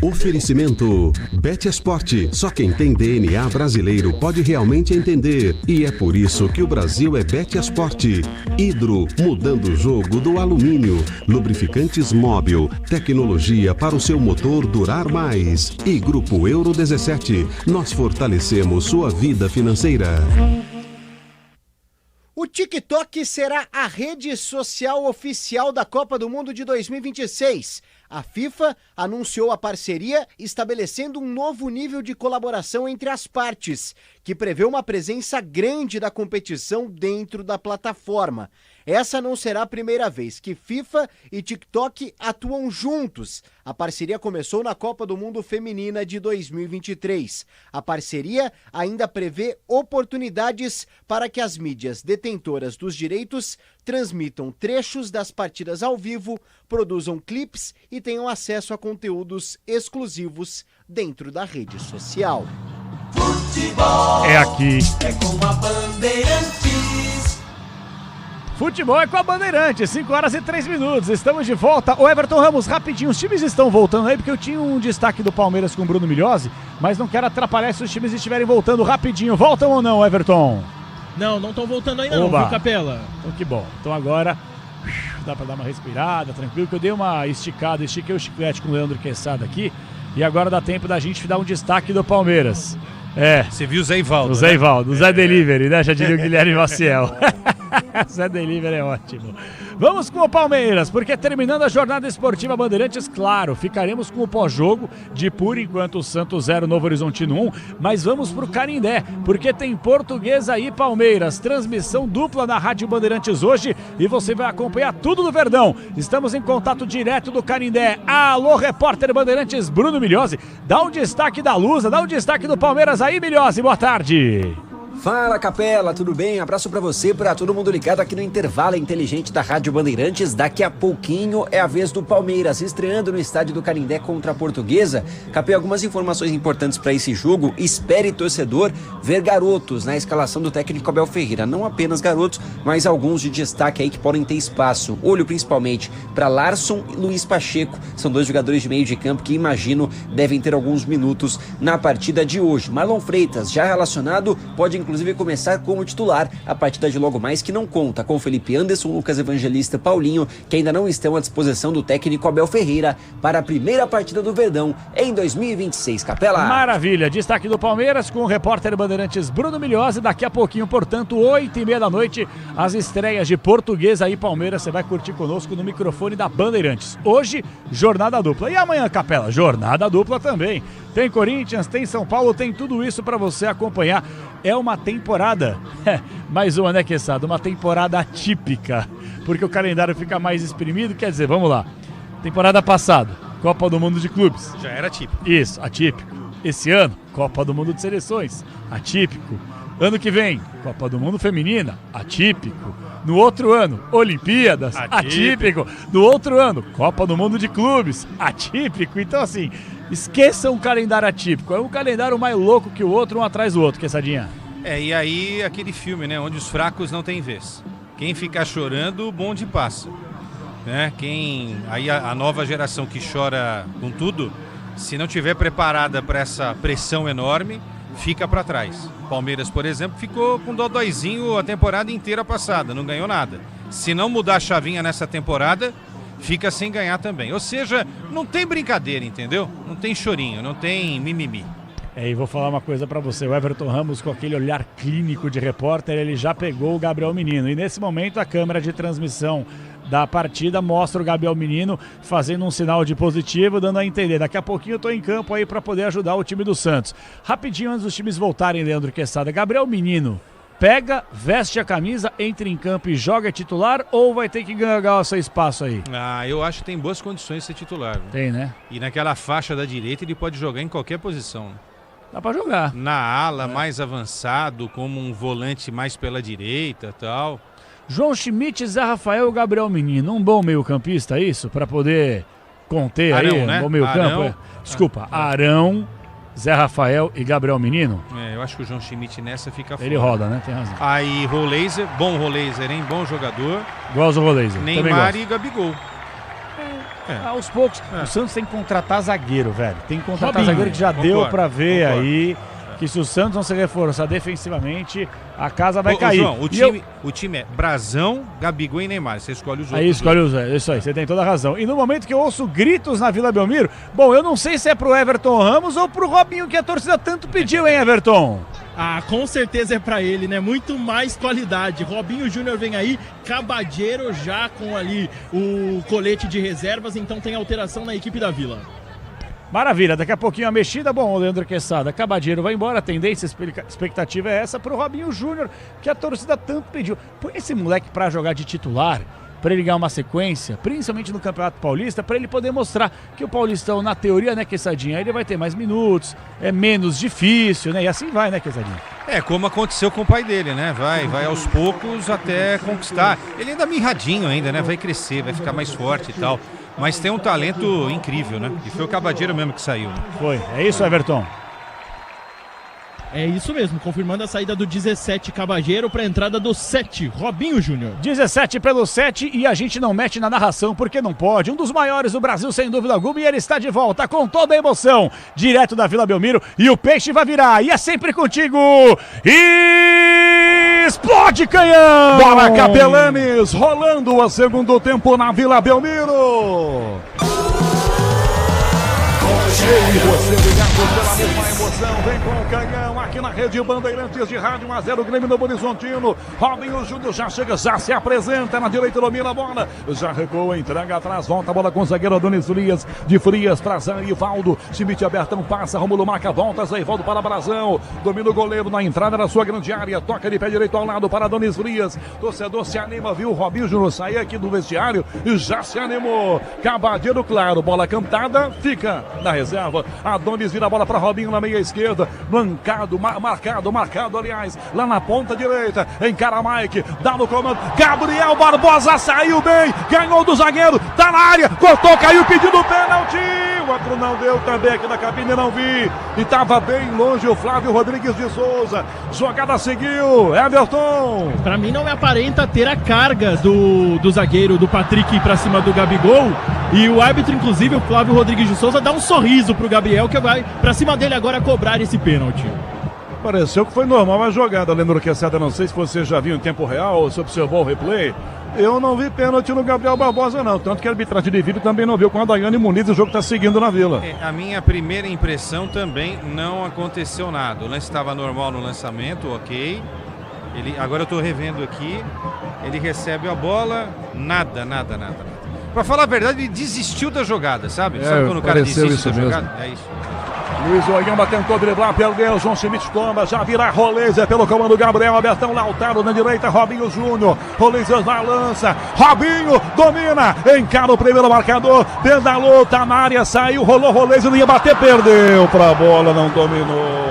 Oferecimento BetEsport. Só quem tem DNA brasileiro pode realmente entender. E é por isso que o Brasil é BetEsport. Hidro, mudando o jogo do alumínio. Lubrificantes Móbil, tecnologia para o seu motor durar mais. E Grupo Euro 17. Nós fortalecemos sua vida financeira. O TikTok será a rede social oficial da Copa do Mundo de 2026. A FIFA anunciou a parceria estabelecendo um novo nível de colaboração entre as partes, que prevê uma presença grande da competição dentro da plataforma. Essa não será a primeira vez que FIFA e TikTok atuam juntos. A parceria começou na Copa do Mundo Feminina de 2023. A parceria ainda prevê oportunidades para que as mídias detentoras dos direitos transmitam trechos das partidas ao vivo, produzam clipes e tenham acesso a conteúdos exclusivos dentro da rede social. Futebol é aqui. É com a Bandeirantes. Futebol é com a Bandeirantes, 5 horas e 3 minutos. Estamos de volta. O Everton Ramos, rapidinho, os times estão voltando aí, porque eu tinha um destaque do Palmeiras com o Bruno Migliozzi, mas não quero atrapalhar se os times estiverem voltando rapidinho. Voltam ou não, Everton? Não estão voltando ainda não, viu, Capela? Então que bom. Então agora dá pra dar uma respirada, tranquilo, que eu dei uma esticada, estiquei o chiclete com o Leandro Quesada aqui, e agora dá tempo da gente dar um destaque do Palmeiras. Você viu o Zé Ivaldo, o Zé Ivaldo, o Zé Delivery, né? Já diria o Guilherme Maciel. Zé Delivery é ótimo. Vamos com o Palmeiras, porque terminando a jornada esportiva Bandeirantes, claro, ficaremos com o pós-jogo de, por enquanto, o Santos 0, Novo Horizontino 1, mas vamos pro Canindé, porque tem Portuguesa e Palmeiras, transmissão dupla na Rádio Bandeirantes hoje, e você vai acompanhar tudo do Verdão. Estamos em contato direto do Canindé. Alô, repórter Bandeirantes Bruno Migliozzi, dá um destaque da Lusa, dá um destaque do Palmeiras aí, Migliozzi, boa tarde. Fala, Capela, tudo bem? Abraço pra você, pra todo mundo ligado aqui no intervalo inteligente da Rádio Bandeirantes. Daqui a pouquinho é a vez do Palmeiras, estreando no estádio do Canindé contra a Portuguesa. Capê, algumas informações importantes pra esse jogo. Espere, torcedor, ver garotos na escalação do técnico Abel Ferreira. Não apenas garotos, mas alguns de destaque aí que podem ter espaço. Olho principalmente pra Larson e Luiz Pacheco. São dois jogadores de meio de campo que imagino devem ter alguns minutos na partida de hoje. Marlon Freitas, já relacionado, pode inclusive começar como titular a partida de logo mais, que não conta com Felipe Anderson, Lucas Evangelista, Paulinho, que ainda não estão à disposição do técnico Abel Ferreira para a primeira partida do Verdão em 2026. Capela. Maravilha, destaque do Palmeiras com o repórter Bandeirantes Bruno Migliozzi. Daqui a pouquinho, portanto, 8h30 da noite, as estreias de Portuguesa e Palmeiras. Você vai curtir conosco no microfone da Bandeirantes. Hoje, jornada dupla. E amanhã, Capela, jornada dupla também. Tem Corinthians, tem São Paulo, tem tudo isso para você acompanhar. É uma temporada, mais uma, né, Quesada? Uma temporada atípica, porque o calendário fica mais exprimido. Quer dizer, vamos lá. Temporada passada, Copa do Mundo de Clubes. Já era atípico. Isso, atípico. Esse ano, Copa do Mundo de Seleções, atípico. Ano que vem, Copa do Mundo Feminina, atípico. No outro ano, Olimpíadas, atípico. No outro ano, Copa do Mundo de Clubes, atípico. Então, assim, esqueçam o calendário atípico. É um calendário mais louco que o outro, um atrás do outro, Quesadinha. E aí aquele filme, né, onde os fracos não têm vez. Quem ficar chorando, o bonde passa. Né? Aí a nova geração que chora com tudo, se não tiver preparada para essa pressão enorme, fica para trás. Palmeiras, por exemplo, ficou com dodóizinho a temporada inteira passada, não ganhou nada. Se não mudar a chavinha nessa temporada, fica sem ganhar também. Ou seja, não tem brincadeira, entendeu? Não tem chorinho, não tem mimimi. E vou falar uma coisa pra você, o Everton Ramos, com aquele olhar clínico de repórter, ele já pegou o Gabriel Menino, e nesse momento a câmera de transmissão da partida mostra o Gabriel Menino fazendo um sinal de positivo, dando a entender, daqui a pouquinho eu tô em campo aí pra poder ajudar o time do Santos. Rapidinho, antes dos times voltarem, Leandro Quesada, Gabriel Menino pega, veste a camisa, entra em campo e joga titular, ou vai ter que ganhar o seu espaço aí? Eu acho que tem boas condições de ser titular. Viu? Tem, né? E naquela faixa da direita ele pode jogar em qualquer posição. Dá pra jogar. Na ala, mais avançado, como um volante mais pela direita e tal. João Schmidt, Zé Rafael e Gabriel Menino. Um bom meio-campista, isso? Pra poder conter Arão, aí, né? Um bom meio-campo. Desculpa, Arão, Zé Rafael e Gabriel Menino. Eu acho que o João Schmidt nessa fica fora. Ele roda, né? Tem razão. Aí Roleiser, bom Roleiser, hein? Bom jogador. Gosto do Roleiser. Neymar e Gabigol. Aos poucos. O Santos tem que contratar zagueiro, velho. Tem que contratar zagueiro que já deu pra ver aí que se o Santos não se reforçar defensivamente, a casa vai cair. João, o time é Brazão, Gabigol e Neymar. Você escolhe os outros. Aí escolhe os outros. Isso aí, você tem toda a razão. E no momento que eu ouço gritos na Vila Belmiro, bom, eu não sei se é pro Everton Ramos ou pro Robinho, que a torcida tanto pediu, hein, Everton? Com certeza é pra ele, né? Muito mais qualidade. Robinho Júnior vem aí, Cabageiro já com ali o colete de reservas, então tem alteração na equipe da Vila. Maravilha, daqui a pouquinho a mexida. Bom, o Leandro Quesada, Cabageiro vai embora, a tendência, a expectativa é essa pro Robinho Júnior, que a torcida tanto pediu. Põe esse moleque pra jogar de titular, para ele ganhar uma sequência, principalmente no Campeonato Paulista, para ele poder mostrar que o Paulistão, na teoria, né, Quessadinha, ele vai ter mais minutos, é menos difícil, né, e assim vai, né, Quessadinha? Como aconteceu com o pai dele, né, vai aos poucos até conquistar. Ele ainda mirradinho ainda, né, vai crescer, vai ficar mais forte e tal, mas tem um talento incrível, né, e foi o Cabageiro mesmo que saiu. Foi, é isso, Everton? É isso mesmo, confirmando a saída do 17 Cabageiro para a entrada do 7, Robinho Júnior. 17 pelo 7 e a gente não mete na narração porque não pode. Um dos maiores do Brasil, sem dúvida alguma, e ele está de volta com toda a emoção, direto da Vila Belmiro, e o peixe vai virar, e é sempre contigo, explode canhão! Bola Capelanes, rolando o segundo tempo na Vila Belmiro. E você ligado pela mesma emoção, vem com o canhão aqui na Rede Bandeirantes de Rádio 1-0, Grêmio Novo Horizontino. Robinho Júnior já chega, já se apresenta na direita, domina a bola, já recuou, entrega atrás, volta a bola com o zagueiro Adonis Frias, de Frias para Zaivaldo, Schmidt abertão, passa, Romulo marca, volta, Zaivaldo para Brazão, domina o goleiro na entrada da sua grande área, toca de pé direito ao lado para Adonis Frias, torcedor se anima, viu o Robinho Júnior sair aqui do vestiário e já se animou, Cabageiro claro, bola cantada, fica na reserva. Adonis vira a bola para Robinho na meia esquerda, marcado, aliás, lá na ponta direita, encara Mike, dá no comando, Gabriel Barbosa saiu bem, ganhou do zagueiro, tá na área, cortou, caiu, pedindo pênalti, o outro não deu também aqui na cabine, não vi, e tava bem longe o Flávio Rodrigues de Souza, jogada seguiu, Everton. Pra mim não me aparenta ter a carga do zagueiro, do Patrick pra cima do Gabigol, e o árbitro, inclusive, o Flávio Rodrigues de Souza, dá um sorriso pro Gabriel, que vai pra cima dele agora cobrar esse pênalti. Pareceu que foi normal a jogada, Leandro Quesada, não sei se você já viu em tempo real ou se observou o replay. Eu não vi pênalti no Gabriel Barbosa não, tanto que a arbitragem de vídeo também não viu com a Daiane Muniz, o jogo está seguindo na Vila. A minha primeira impressão também não aconteceu nada, o lance estava normal no lançamento, ok. Agora eu estou revendo aqui, ele recebe a bola, nada. Pra falar a verdade, ele desistiu da jogada, sabe? Sabe quando o cara desiste da jogada? É isso. Luiz Oyama tentou driblar, perdeu, João Schmidt toma, já vira Roleza pelo comando Gabriel, abertão, Lautaro na direita, Robinho Júnior, Roleza na lança, Robinho domina, encara o primeiro marcador, pedalou, tá na área, saiu, rolou Roleza, não ia bater, perdeu pra bola, não dominou.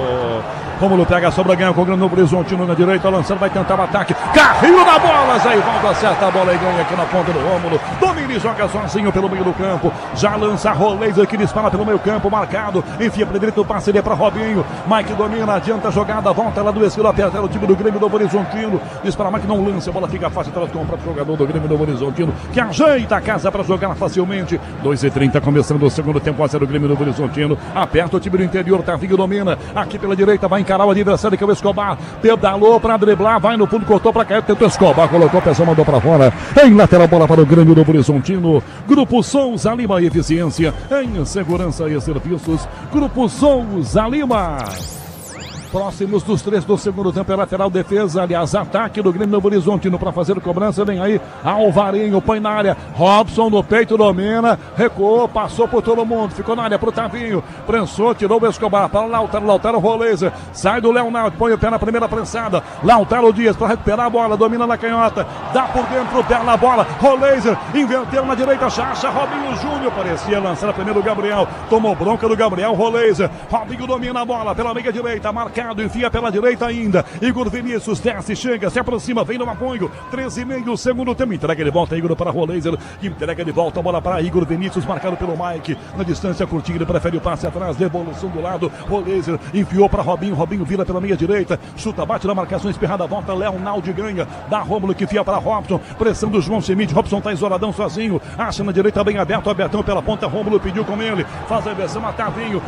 Rômulo pega a sobra, ganha com o Grêmio Novo Horizontino na direita, lançando, vai tentar o ataque, carrinho na bola, Zaivaldo acerta a bola e ganha aqui na ponta do Rômulo, domina e joga sozinho pelo meio do campo, já lança Roleza que dispara pelo meio campo, marcado, enfia para direito, passe para Robinho, Mike domina, adianta a jogada, volta lá do esquerdo, aperta o time do Grêmio Novo Horizontino, dispara, Mike não lança, a bola fica fácil atrás com o próprio jogador do Grêmio Novo Horizontino, que ajeita a casa para jogar facilmente, 2h30 começando o segundo tempo, 1-0 Grêmio Novo Horizontino, aperta o time do interior, Tavinho domina, aqui pela direita, vai encarar o adversário que é o Escobar, pedalou para driblar, vai no fundo, cortou para cair, tentou Escobar, colocou o pessoal, mandou para fora, em lateral, bola para o Grêmio Novo Horizontino, Grupo Souza Lima Eficiência, em segurança e serviços, Grupo Souza Lima. Próximos dos 3 do segundo tempo, é lateral, defesa, aliás, ataque do Grêmio Novo Horizontino para fazer cobrança, vem aí, Alvarinho, põe na área, Robson no peito, domina, recuou, passou por todo mundo, ficou na área pro Tavinho, prensou, tirou o Escobar para Lautaro Roleza, sai do Leonardo, põe o pé na primeira prensada, Lautaro Dias para recuperar a bola, domina na canhota, dá por dentro, pé na bola, Roleza, inverteu na direita, Chacha, Robinho Júnior, parecia lançar primeiro o Gabriel, tomou bronca do Gabriel, Roleza, Robinho domina a bola pela meia direita, marca enfia pela direita ainda, Igor Vinícius desce, chega, se aproxima, vem no apoio, 13,5 segundo tempo, entrega de volta Igor para Roleza, entrega de volta a bola para Igor Vinícius, marcado pelo Mike, na distância curtinha, ele prefere o passe atrás, devolução do lado, Roleza enfiou para Robinho, Robinho vira pela meia direita, chuta, bate na marcação, espirrada, volta, Leonardo ganha, dá Rômulo que enfia para Robson, pressão do João Schmidt, Robson tá isoladão sozinho, acha na direita bem aberto, abertão pela ponta, Rômulo pediu com ele, faz a inversão a Tavinho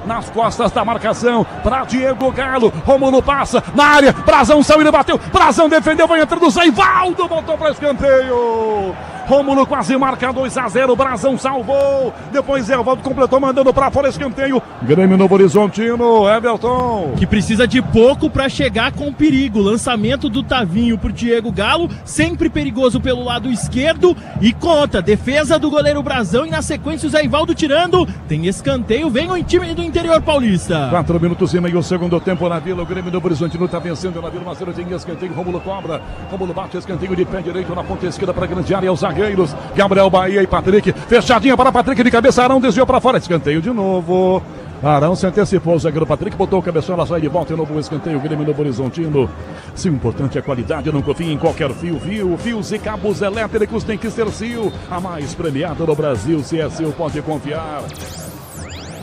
nas costas da marcação, para Diego Galo, Rômulo passa na área, Brazão saiu, ele bateu, Brazão defendeu, vai entrando, Zaivaldo botou para escanteio, Rômulo quase marca 2-0, Brazão salvou. Depois Evaldo completou, mandando pra fora, escanteio. Grêmio Novo Horizontino, Everton. Que precisa de pouco pra chegar com perigo. Lançamento do Tavinho pro Diego Galo, sempre perigoso pelo lado esquerdo. E conta, defesa do goleiro Brazão. E na sequência o Zé Ivaldo tirando. Tem escanteio, vem o time do interior paulista. 4 minutos e meio, o segundo tempo na Vila. O Grêmio Novo Horizontino tá vencendo na Vila Marcelo. Tem escanteio, Rômulo cobra. Rômulo bate escanteio de pé direito na ponta esquerda para a grande área. Os zagueiros, Gabriel Bahia e Patrick. Fechadinha para Patrick de cabeça. Arão desviou para fora. Escanteio de novo. Arão se antecipou. O zagueiro Patrick botou o cabeção. Ela sai de volta. De novo o escanteio. Grêmio Novo Horizontino. Se o importante é a qualidade, não confie em qualquer fio. Fios e cabos elétricos tem que ser Sil. A mais premiada do Brasil. Se é Sil, pode confiar.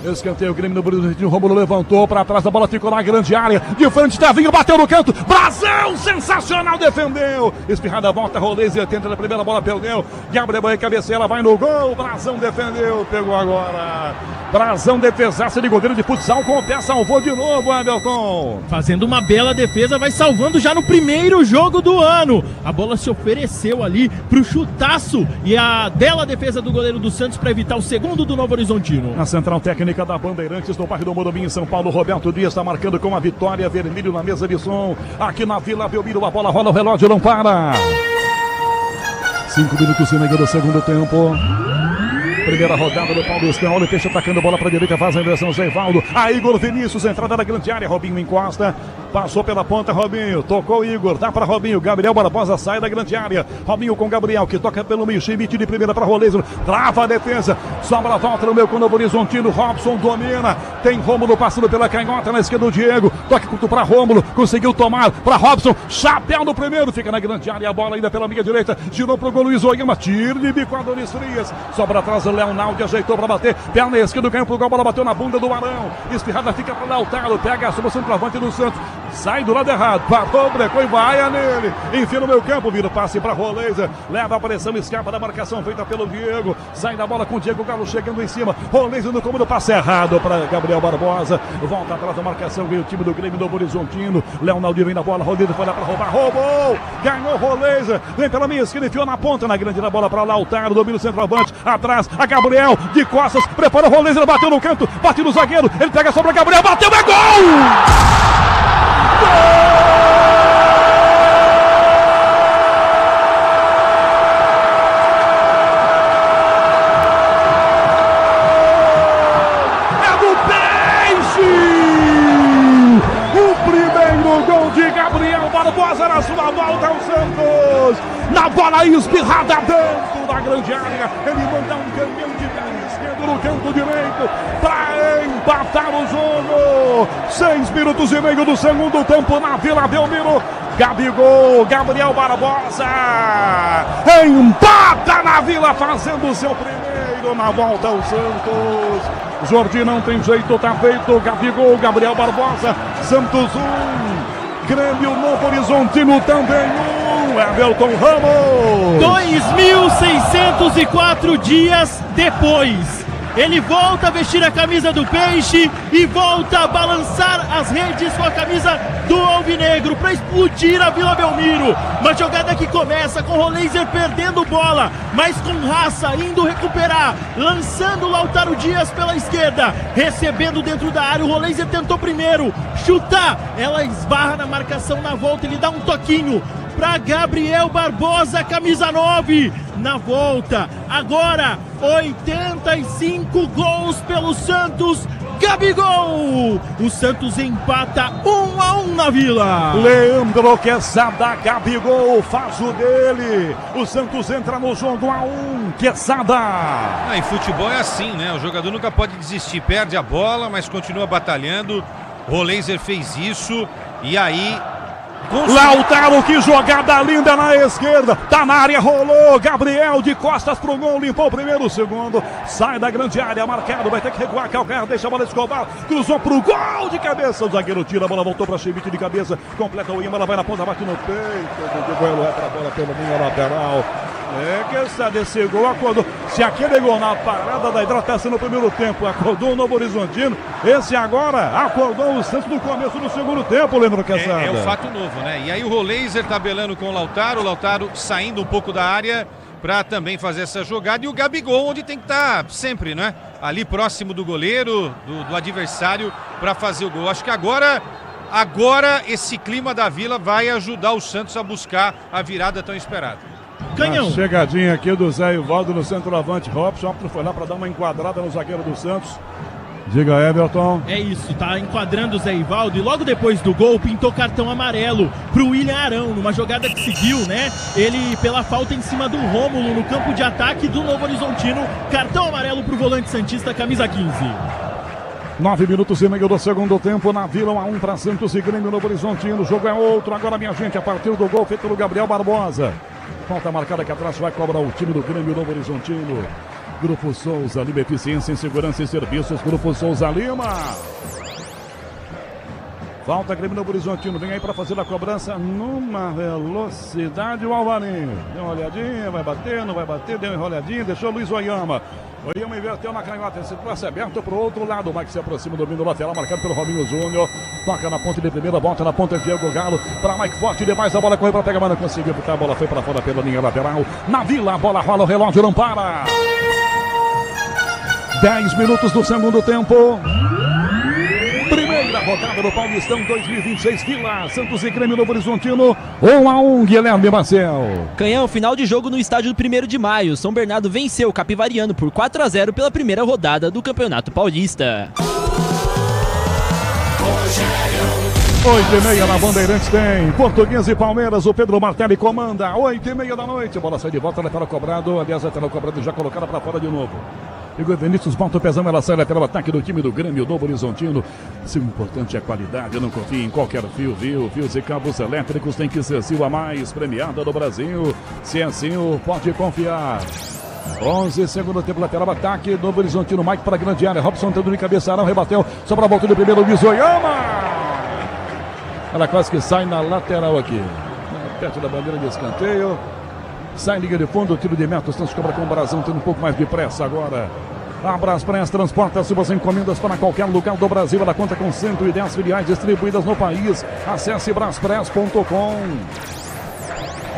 Escanteio, o Grêmio no Horizontino. Rômulo levantou para trás, a bola ficou na grande área. De frente, Tavinho bateu no canto. Brazão, sensacional, defendeu. Espirrada, volta, Rolezia tenta na primeira bola, perdeu. Gabriel Bahia, cabeceira, vai no gol. Brazão defendeu, pegou agora. Brazão, defesaça de goleiro de futsal com o pé, salvou de novo, Everton. Fazendo uma bela defesa, vai salvando já no primeiro jogo do ano. A bola se ofereceu ali pro chutaço e a bela defesa do goleiro do Santos para evitar o segundo do Novo Horizontino. Na central técnica da Bandeirantes, no bairro do Morumbi, em São Paulo, Roberto Dias está marcando com a vitória, vermelho na mesa de som. Aqui na Vila Belmiro, a bola rola, o relógio não para. 5 minutos e meio do segundo tempo. Primeira rodada do Paulistão. Olha o Peixe atacando a bola para a direita, faz a inversão, Zé Ivaldo. A Igor Vinícius, entrada na grande área. Robinho encosta, passou pela ponta, Robinho, tocou Igor, dá para Robinho. Gabriel Barbosa sai da grande área. Robinho com Gabriel, que toca pelo meio, Schmidt de primeira para Rolezio, trava a defesa, sobra a volta no meio com o Novo Horizontino. Robson domina, tem Rômulo passando pela canhota na esquerda do Diego, toque curto para Rômulo, conseguiu tomar para Robson, chapéu no primeiro, fica na grande área, a bola ainda pela minha direita, girou pro gol Luiz Oyama, tiro de bico a Donis Frias, sobra atrás o Leonardo, ajeitou para bater, perna esquerda, ganhou pro gol, a bola bateu na bunda do Arão, espirrada fica para Lautaro, pega a sua centroavante do Santos, sai do lado errado, parou, brecou e vai nele, enfia no meio campo, vira o passe para Roleza, leva a pressão, escapa da marcação feita pelo Diego, sai da bola com o Diego Galo chegando em cima, Roleza no comando, passe errado para Gabriel Barbosa, volta atrás da marcação, vem o time do Grêmio Novo Horizontino, Leonardo vem na bola, Roleza foi lá para roubar, roubou, ganhou Roleza, vem pela minha esquerda, enfiou na ponta, na grande da bola para Lautaro, domina o centroavante, atrás, a Gabriel, de costas, prepara o Roleza, bateu no canto, bate no zagueiro, ele pega só para Gabriel, bateu, é gol! Barbosa na sua volta ao Santos, na bola espirrada dentro da grande área, ele manda um caminhão de pé esquerdo no canto direito para empatar o jogo. 6 minutos e meio do segundo tempo na Vila Belmiro. Gabigol, Gabriel Barbosa empata na Vila, fazendo o seu primeiro na volta ao Santos. Jordi não tem jeito, tá feito. Gabigol, Gabriel Barbosa, Santos 1, Grêmio Novo Horizontino também 1, Everton Ramos. 2.604 dias depois, ele volta a vestir a camisa do Peixe e volta a balançar as redes com a camisa do Alvinegro para explodir a Vila Belmiro. Uma jogada que começa com o Rolezio perdendo bola, mas com raça, indo recuperar, lançando o Lautaro Dias pela esquerda, recebendo dentro da área. O Rolezio tentou primeiro chutar, ela esbarra na marcação na volta, ele dá um toquinho para Gabriel Barbosa, camisa 9, na volta. Agora 85 gols pelo Santos. Gabigol! O Santos empata 1-1 na Vila. Leandro Quesada, Gabigol faz o dele. O Santos entra no jogo 1-1. Quesada. Em futebol é assim, né? O jogador nunca pode desistir. Perde a bola, mas continua batalhando. Rolezio fez isso. E aí... Lautaro, que jogada linda na esquerda, tá na área, rolou, Gabriel de costas pro gol, limpou o primeiro, o segundo, sai da grande área, marcado, vai ter que recuar, calcanhar, deixa a bola escovar, cruzou pro gol de cabeça, o zagueiro tira a bola, voltou pra Schmidt de cabeça, completa o imã, ela vai na ponta, bate no peito, o goleiro é pra bola pela linha lateral. Que essa desse gol acordou. Se aquele gol na parada da hidratação no primeiro tempo acordou o Novo Horizontino, esse agora acordou o Santos no começo do segundo tempo, Leandro Quesada. É o fato novo, né? E aí o Rolezio tabelando com o Lautaro saindo um pouco da área, para também fazer essa jogada. E o Gabigol, onde tem que estar sempre, né? Ali próximo do goleiro, do adversário, para fazer o gol. Acho que agora esse clima da Vila vai ajudar o Santos a buscar a virada tão esperada. Canhão. A chegadinha aqui do Zé Ivaldo no centroavante. Robson foi lá para dar uma enquadrada no zagueiro do Santos. Diga, Everton. É isso, tá enquadrando o Zé Ivaldo e logo depois do gol pintou cartão amarelo pro William Arão, numa jogada que seguiu, né? Ele pela falta em cima do Rômulo no campo de ataque do Novo Horizontino. Cartão amarelo pro volante santista, camisa 15. 9 minutos e meio do segundo tempo na Vila, 1-1 para Santos e Grêmio Novo Horizontino. O jogo é outro agora, minha gente, a partir do gol feito pelo Gabriel Barbosa. Falta marcada aqui atrás, vai cobrar o time do Grêmio Novo Horizontino. Grupo Souza Lima, eficiência em segurança e serviços. Grupo Souza Lima. Falta Grêmio Novo Horizontino, vem aí para fazer a cobrança numa velocidade. O Alvarinho deu uma olhadinha, vai bater, não vai bater, deu uma enrolhadinha, deixou o Luiz Oyama. Oyama inverteu na canhota, esse passe aberto para o outro lado. O Mike se aproxima, domínio lateral, marcado pelo Robinho Júnior. Toca na ponta de primeira, volta na ponta de Diego Galo. Para Mike forte demais, a bola correu para pegar, mas não conseguiu botar. A bola foi para fora pela linha lateral. Na Vila, a bola rola, o relógio não para. 10 minutos do segundo tempo. Primeira rodada do Paulistão 2026, Vila, Santos e Grêmio Novo Horizontino, 1-1, Guilherme Marcel. Canhão, final de jogo no estádio do 1º de maio. São Bernardo venceu o Capivariano por 4-0 pela primeira rodada do Campeonato Paulista. 8h30 na Bandeirantes tem Português e Palmeiras, o Pedro Martelli comanda, 8h30 da noite, a bola sai de volta, lateral cobrado, aliás, lateral cobrado já colocada para fora de novo. Igor Vinícius bota o pezão, ela sai lateral ataque do time do Grêmio Novo Horizontino. Se o importante é a qualidade, não confie em qualquer fio, viu? Fios e cabos elétricos tem que ser Sil, a mais premiada do Brasil. Se é Sil, pode confiar. 11, segundo tempo, lateral ataque, Novo Horizontino, Mike para a grande área, Robson tendo de cabeça, Arão rebateu, sobra a volta do primeiro, Luiz Oyama. Ela quase que sai na lateral aqui, perto da bandeira de escanteio. Sai em liga de fundo, o tiro de meta, o Santos cobra com o Brasão, tendo um pouco mais de pressa agora. A Braspress transporta suas encomendas para qualquer lugar do Brasil. Ela conta com 110 filiais distribuídas no país. Acesse braspress.com.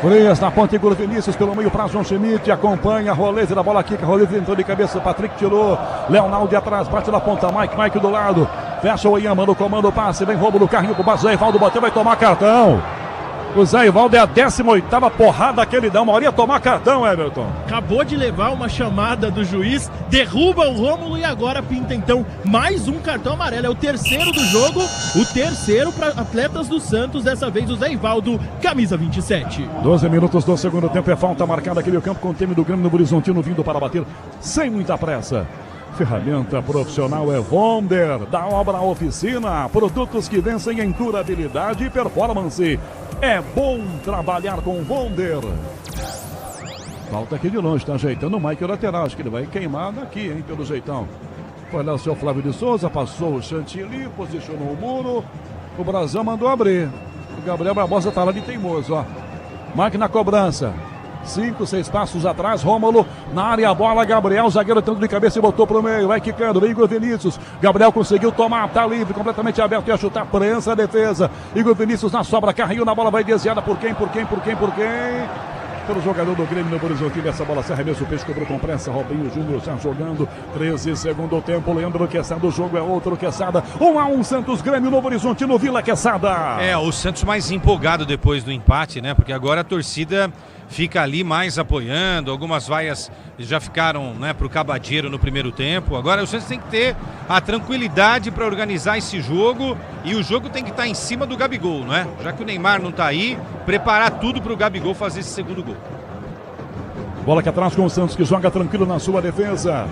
Frias na ponta, Igor Vinícius pelo meio para João Schmidt. Acompanha, Roleze da bola aqui, Roleze entrou de cabeça, Patrick tirou. Leonardo atrás, bate na ponta, Mike do lado. Fecha o Oyama no comando, passe, vem roubo do carrinho pro Zé Ivaldo, bateu, vai tomar cartão. O Zé Ivaldo é a 18ª porrada que ele dá. Uma hora ia tomar cartão, Everton. Acabou de levar uma chamada do juiz, derruba o Rômulo e agora pinta então mais um cartão amarelo. É o terceiro do jogo, o terceiro para atletas do Santos. Dessa vez o Zé Ivaldo, camisa 27. 12 minutos do segundo tempo, é falta marcada aqui no campo com o time do Grêmio Novo Horizontino vindo para bater sem muita pressa. Ferramenta profissional é Wonder, da Obra Oficina, produtos que vencem em durabilidade e performance. É bom trabalhar com Wonder. Falta aqui de longe, tá ajeitando o Mike lateral, acho que ele vai queimar daqui, hein, pelo jeitão. Foi lá o seu Flávio de Souza, passou o Chantilly, posicionou o muro, o Brasão mandou abrir. O Gabriel Barbosa tá lá de teimoso, ó. Mike na cobrança. 5, 6 passos atrás, Rômulo na área, a bola, Gabriel, zagueiro tendo de cabeça e botou pro meio, vai quicando, vem Igor Vinícius, Gabriel conseguiu tomar, tá livre, completamente aberto, ia chutar, prensa a defesa, Igor Vinícius na sobra, carrinho na bola, vai desviada, por quem? Pelo jogador do Grêmio Novo Horizontino, essa bola se arremessa, o peixe cobrou com pressa, Robinho Júnior já jogando, 13 segundo tempo, Leandro Queçada, o jogo é outro, Queçada, 1-1, Santos, Grêmio Novo Horizontino, Vila Queçada. É, o Santos mais empolgado depois do empate, né, porque agora a torcida fica ali mais apoiando, algumas vaias já ficaram, né, pro Cabadeiro no primeiro tempo. Agora o Santos tem que ter a tranquilidade para organizar esse jogo e o jogo tem que estar em cima do Gabigol, né? Já que o Neymar não tá aí, preparar tudo pro Gabigol fazer esse segundo gol. Bola aqui atrás com o Santos que joga tranquilo na sua defesa.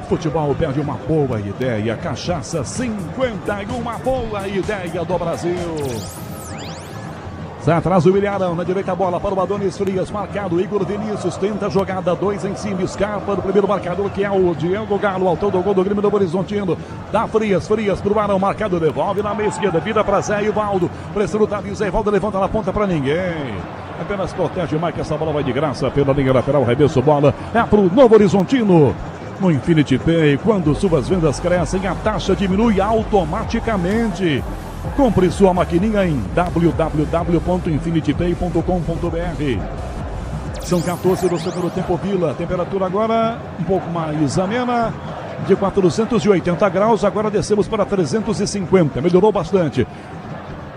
Futebol perde uma boa ideia, cachaça 51, uma boa ideia do Brasil. Sai atrás o William, na direita a bola para o Adonis Frias, marcado, Igor Vinícius, tenta a jogada, 2 em cima, escapa do primeiro marcador que é o Diego Galo, autor do gol do Grêmio Novo Horizontino, dá Frias pro Arão, marcado, devolve na meia esquerda, vira para Zé Ivaldo, pressão do Davi, Zé Ivaldo levanta na ponta para ninguém, apenas protege o Mike, essa bola vai de graça pela linha lateral, reverso bola, é para o Novo Horizontino. No Infinity Pay, quando suas vendas crescem, a taxa diminui automaticamente. Compre sua maquininha em www.infinitypay.com.br. São 14 do segundo tempo, Vila. Temperatura agora um pouco mais amena, de 480 graus. Agora descemos para 350. Melhorou bastante.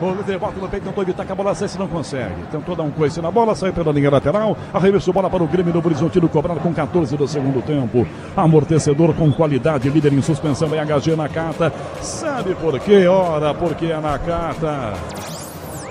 O líder bota no peito, tentou evitar que a bola saísse, não consegue. Tentou dar um coice na bola, saiu pela linha lateral. Arremessou bola para o Grêmio Novo Horizontino, cobrado com 14 do segundo tempo. Amortecedor com qualidade, líder em suspensão, vai HG Nakata. Sabe por quê? Ora, porque é Nakata.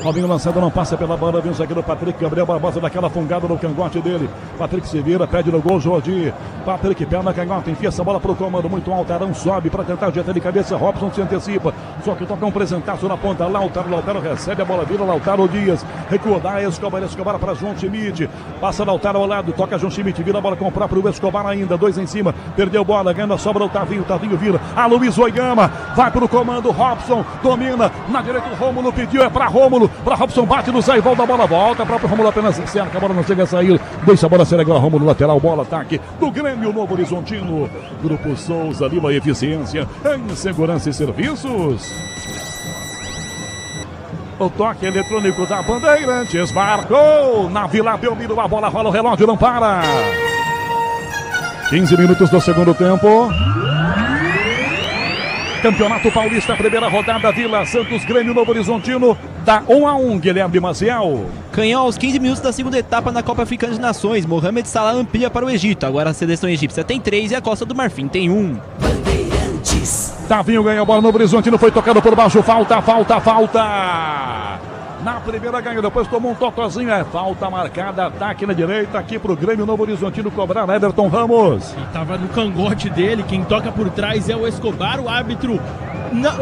Robinho lançado, não passa pela bola, vem o zagueiro Patrick Gabriel Barbosa daquela fungada no cangote dele. Patrick se vira, pede no gol, Jordi. Patrick pega na canhota, enfia essa bola pro comando muito alto. Arão sobe para tentar ajeitar de cabeça. Robson se antecipa, só que toca um presentaço na ponta. Lautaro recebe a bola, vira Lautaro Dias. Recua da Escobar para João Schmidt. Passa Lautaro ao lado, toca João Schmidt, vira a bola com o próprio Escobar ainda. 2 em cima, perdeu bola, ganha a sobra o Tavinho vira. A Luiz Oyama, vai pro comando. Robson domina na direita. O Rômulo pediu, é para Rômulo. Para Robson, bate no sai, volta a bola, volta. Próprio Rômulo apenas cerca, a bola não chega a sair. Deixa a bola ser agora, Rômulo lateral, bola, ataque do Grêmio Novo Horizontino. Grupo Souza, Lima Eficiência em Segurança e Serviços. O toque eletrônico da Bandeirantes marcou na Vila Belmiro, a bola rola, o relógio não para. 15 minutos do segundo tempo. Campeonato Paulista, primeira rodada, Vila Santos, Grêmio Novo Horizontino, dá 1-1, Guilherme Maciel. Canhão aos 15 minutos da segunda etapa na Copa Africana de Nações, Mohamed Salah amplia para o Egito, agora a seleção egípcia tem 3 e a Costa do Marfim tem 1. Bandeirantes. Tavinho ganha a bola, Novo Horizontino foi tocado por baixo, falta. Na primeira ganhou, depois tomou um totozinho, é falta marcada, ataque na direita, aqui pro Grêmio Novo Horizontino cobrar Everton Ramos. E tava no cangote dele, quem toca por trás é o Escobar, o árbitro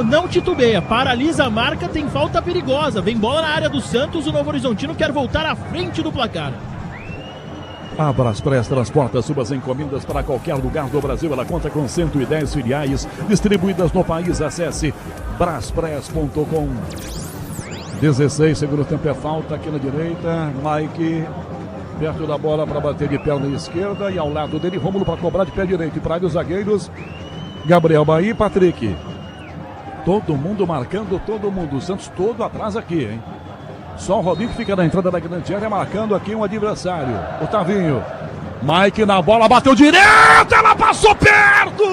não titubeia, paralisa a marca, tem falta perigosa, vem bola na área do Santos, o Novo Horizontino quer voltar à frente do placar. A Braspress transporta suas encomendas para qualquer lugar do Brasil. Ela conta com 110 filiais distribuídas no país. Acesse braspress.com. 16, segundo tempo é falta aqui na direita. Mike perto da bola para bater de perna esquerda. E ao lado dele, Rômulo para cobrar de pé direito. E para os zagueiros, Gabriel Bahia e Patrick. Todo mundo marcando, todo mundo. O Santos todo atrás aqui, hein? Só o Robinho que fica na entrada da grande área marcando aqui um adversário. O Tavinho. Mike na bola, bateu direto, ela passou perto!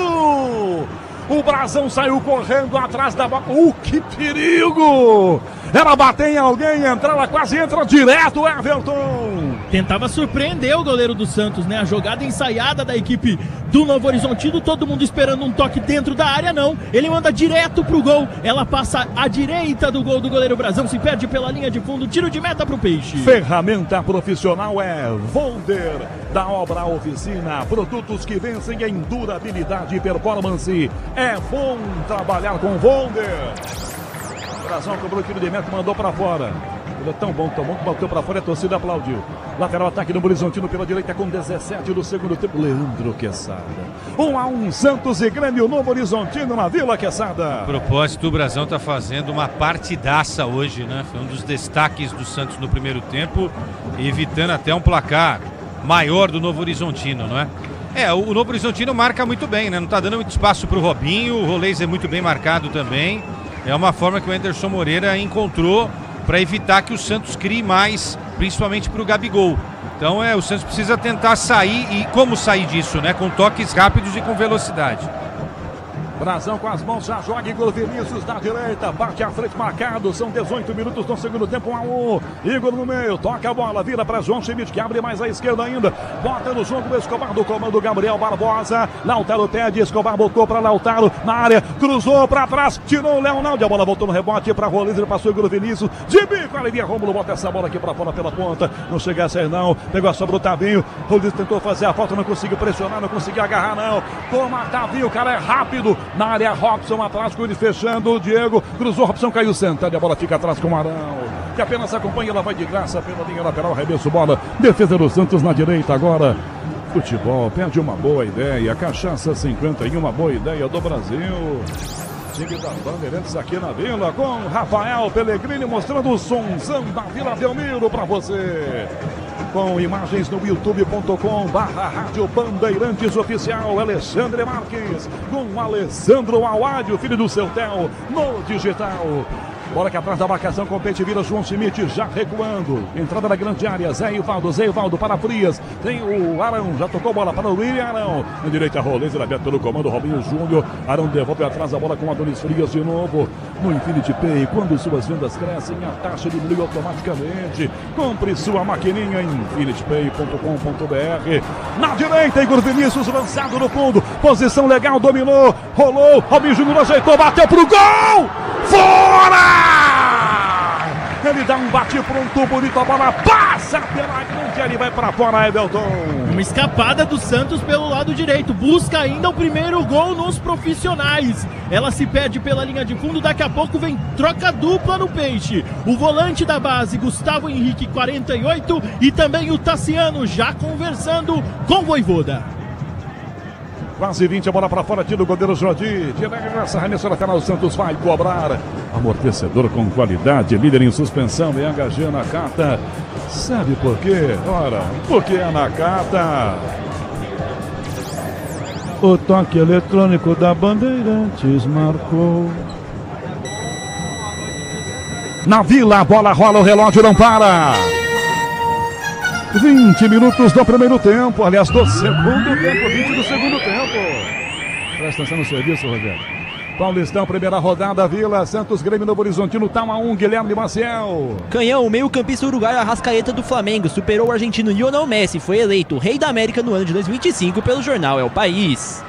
O Brasão saiu correndo atrás da bola. Que perigo! Ela bateu em alguém, ela quase entra direto, Everton. Tentava surpreender o goleiro do Santos, né? A jogada ensaiada da equipe do Novo Horizontino, todo mundo esperando um toque dentro da área, não. Ele manda direto pro gol, ela passa à direita do gol do goleiro Brasão, se perde pela linha de fundo, tiro de meta pro Peixe. Ferramenta profissional é Volder, da Obra Oficina, produtos que vencem em durabilidade e performance. É bom trabalhar com Volder. Brasão cobrou o tiro de meta, mandou para fora. Ele é tão bom que bateu para fora e a torcida aplaudiu. Lateral ataque no Horizontino pela direita com 17 do segundo tempo. Leandro Quesada. 1-1, Santos e Grêmio Novo Horizontino na Vila Quesada. A propósito, o Brasão está fazendo uma partidaça hoje, né? Foi um dos destaques do Santos no primeiro tempo, evitando até um placar maior do Novo Horizontino, não é? O Novo Horizontino marca muito bem, né? Não está dando muito espaço para o Robinho, o Rolês é muito bem marcado também. É uma forma que o Anderson Moreira encontrou para evitar que o Santos crie mais, principalmente para o Gabigol. Então o Santos precisa tentar sair, e como sair disso, né? Com toques rápidos e com velocidade. Brasão com as mãos, já joga Igor Vinícius na direita, bate à frente marcado, são 18 minutos no segundo tempo, 1-1, Igor no meio, toca a bola, vira para João Schmidt, que abre mais à esquerda ainda, bota no jogo o Escobar do comando, Gabriel Barbosa, Lautaro pede, Escobar botou para Lautaro, na área, cruzou para trás, tirou o Leonardo, a bola voltou no rebote para Rolês, ele passou Igor Vinícius, de bico, alivia Rômulo, bota essa bola aqui para fora pela ponta, não chega a sair não, pegou a sobra o Tavinho, Rolês tentou fazer a falta, não conseguiu pressionar, não conseguiu agarrar não, toma Tavinho, o cara é rápido, na área Robson atrás com ele fechando, o Diego cruzou, Robson caiu sentado, a bola fica atrás com o Arão, que apenas acompanha, ela vai de graça pela linha lateral, arremesso bola, defesa do Santos na direita agora. Futebol perde uma boa ideia, Cachaça 51, uma boa ideia do Brasil. Time da Bandeirantes aqui na Vila com Rafael Pellegrini mostrando o sonzão da Vila Belmiro para você. Com imagens no youtube.com/Rádio Bandeirantes Oficial, Alexandre Marques, com Alessandro Awad, o filho do seu Tel, no digital. Bola que atrás da marcação, compete, vira João Schmidt, já recuando. Entrada na grande área, Zé Ivaldo para Frias. Tem o Arão, já tocou bola para o William Arão. Na direita, Roleza, aberto pelo comando, Robinho Júnior. Arão devolve atrás a bola com Adonis Frias de novo. No Infinity Pay, quando suas vendas crescem, a taxa diminui automaticamente. Compre sua maquininha em infinitypay.com.br. Na direita, Igor Vinícius, lançado no fundo. Posição legal, dominou, rolou. Robinho Júnior ajeitou, bateu pro gol! Fora! Ele dá um bate pronto, bonito, a bola passa pela grande área e vai para fora, Everton. Uma escapada do Santos pelo lado direito, busca ainda o primeiro gol nos profissionais. Ela se perde pela linha de fundo, daqui a pouco vem troca dupla no Peixe. O volante da base, Gustavo Henrique, 48, e também o Tassiano já conversando com o Vojvoda. Quase 20, a bola para fora, tira o goleiro Jordi. Essa arremesso na canal, o Santos vai cobrar. Amortecedor com qualidade, líder em suspensão e HG Nakata. Sabe por quê? Ora, porque é Nakata. O toque eletrônico da Bandeirantes marcou. Na Vila, a bola rola, o relógio não para. 20 minutos do primeiro tempo, aliás, do segundo tempo, 20 do segundo tempo. Presta atenção no serviço, Rogério. Paulistão, primeira rodada, Vila, Santos, Grêmio, Novo Horizontino, tá 1-1, Guilherme Maciel. Canhão, o meio-campista uruguaio Arrascaeta do Flamengo, superou o argentino Lionel Messi, foi eleito Rei da América no ano de 2025 pelo jornal El País.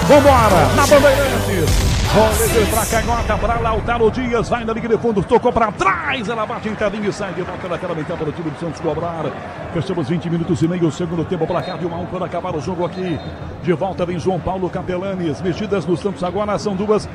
Vambora, na Bandeirantes. Roleza pra Canhota, pra Lautaro Dias, vai na linha de fundo, tocou pra trás, ela bate em cabinho e sai de volta naquela metade para o time do Santos cobrar. Fechamos 20 minutos e meio, segundo tempo, placar de 1-1 quando acabar o jogo aqui. De volta vem João Paulo Capelanes, mexidas no Santos agora, são duas.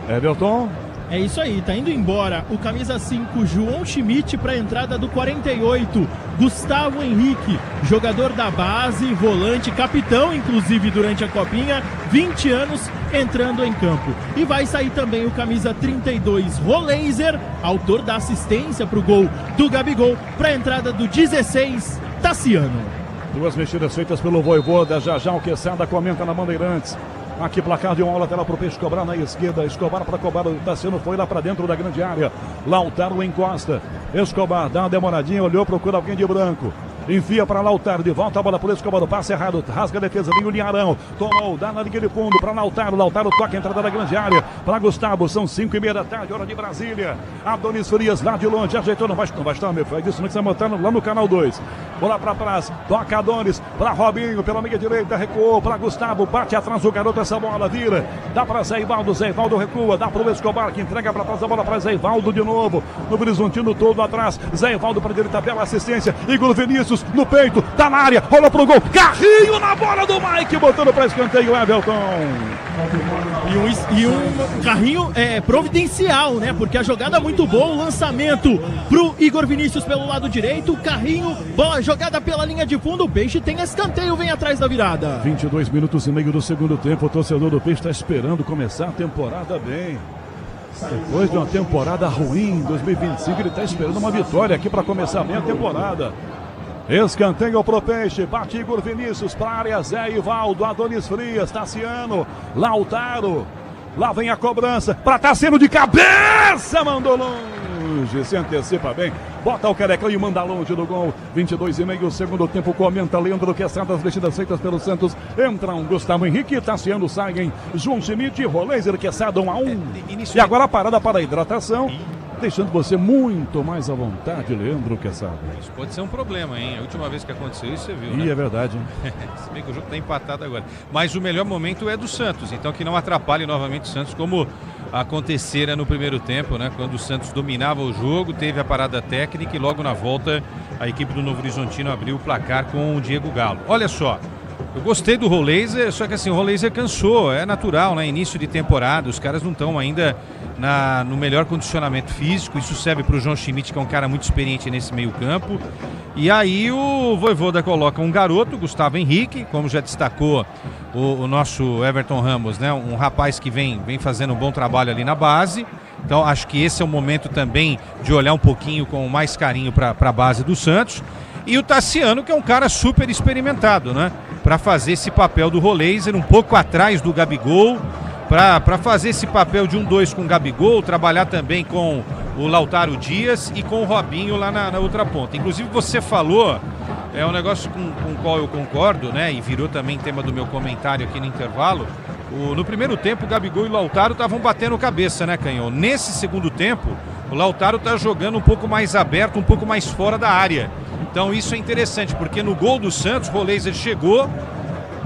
Everton. É isso aí, tá indo embora o camisa 5, João Schmidt, para a entrada do 48, Gustavo Henrique, jogador da base, volante, capitão, inclusive durante a Copinha, 20 anos, entrando em campo. E vai sair também o camisa 32, Roleza, autor da assistência para o gol do Gabigol, para a entrada do 16, Tassiano. Duas mexidas feitas pelo Vojvoda, já o Quesada comenta na Bandeirantes. Aqui placar de uma lateral para o Peixe cobrar na esquerda. Escobar para cobrar, o Tassiano foi lá para dentro da grande área. Lautaro encosta. Escobar dá uma demoradinha, olhou, procura alguém de branco. Enfia para Lautaro, de volta a bola por Escobar, no passe errado, rasga a defesa, vem o Linharão, tomou, dá na linha de fundo para Lautaro toca a entrada da grande área, para Gustavo, são 5:30 da tarde, hora de Brasília. Adonis Frias lá de longe, ajeitou, não vai estar, meu filho, disso não está montando lá no canal 2. Bola para trás, toca Adonis, para Robinho, pela meia direita, recuou, para Gustavo, bate atrás o garoto, essa bola vira, dá para Zé Ivaldo recua, dá para o Escobar, que entrega para trás a bola para Zé Ivaldo de novo, no Horizontino todo atrás, Zé Ivaldo para a direita, bela assistência, Igor Vinícius no peito, tá na área, rola pro gol, Carrinho na bola do Mike, botando para escanteio, Everton. E um carrinho providencial, né? Porque a jogada é muito boa, o lançamento pro Igor Vinícius pelo lado direito, carrinho, bola jogada pela linha de fundo, o Peixe tem escanteio, vem atrás da virada. 22 minutos e meio do segundo tempo, o torcedor do Peixe está esperando começar a temporada bem. Depois de uma temporada ruim em 2025, ele está esperando uma vitória aqui para começar bem a temporada. Escanteio pro Peixe, bate Igor Vinícius para a área, Zé Ivaldo, Adonis Frias, Tassiano, Lautaro. Lá vem a cobrança para Tassiano de cabeça, mandou longe, se antecipa bem, bota o Carecão e manda longe do gol. 22,5, segundo tempo, comenta Leandro Quesada, as mexidas feitas pelo Santos. Entram Gustavo Henrique, Tassiano saem, João Schmidt, Roleza, Quesada 1-1. E agora a parada para a hidratação. Deixando você muito mais à vontade, Leandro Quesada. Isso pode ser um problema, hein? A última vez que aconteceu isso, você viu, né? E é verdade, hein? Se bem que o jogo está empatado agora. Mas o melhor momento é do Santos, então que não atrapalhe novamente o Santos, como acontecera no primeiro tempo, né? Quando o Santos dominava o jogo, teve a parada técnica e logo na volta a equipe do Novo Horizontino abriu o placar com o Diego Galo. Olha só, eu gostei do Roleza, só que assim, o Roleza cansou, é natural, né? Início de temporada, os caras não estão ainda no melhor condicionamento físico, isso serve para o João Schmidt, que é um cara muito experiente nesse meio campo. E aí o Vojvoda coloca um garoto, Gustavo Henrique, como já destacou o nosso Everton Ramos, né? Um rapaz que vem fazendo um bom trabalho ali na base. Então acho que esse é o momento também de olhar um pouquinho com mais carinho para a base do Santos. E o Tassiano, que é um cara super experimentado, né? Para fazer esse papel do Roleza, um pouco atrás do Gabigol, para fazer esse papel de 1-2 com o Gabigol, trabalhar também com o Lautaro Dias e com o Robinho lá na outra ponta. Inclusive você falou, é um negócio com o qual eu concordo, né? E virou também tema do meu comentário aqui no intervalo. No primeiro tempo, o Gabigol e o Lautaro estavam batendo cabeça, né, Canhão? Nesse segundo tempo, o Lautaro tá jogando um pouco mais aberto, um pouco mais fora da área. Então isso é interessante, porque no gol do Santos, o Roleiser chegou,